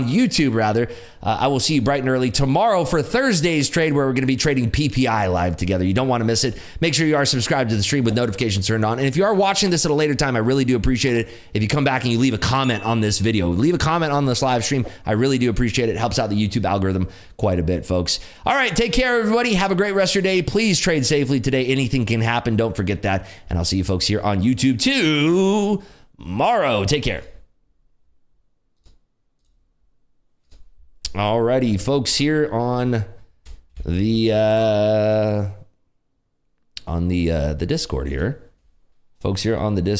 YouTube rather, I will see you bright and early tomorrow for Thursday's trade, where we're going to be trading PPI live together. You don't want to miss it. Make sure you are subscribed to the stream with notifications turned on. And if you are watching this at a later time, I really do appreciate it if you come back and you leave a comment on this video. Leave a comment on this live stream. I really do appreciate it. It helps out the YouTube algorithm quite a bit, folks. All right, take care, everybody. Have a great rest of your day. Please trade safely today. Anything can happen. Don't forget that. And I'll see you folks here on YouTube tomorrow. Take care. Alrighty, folks, here on the Discord here. Folks here on the Discord.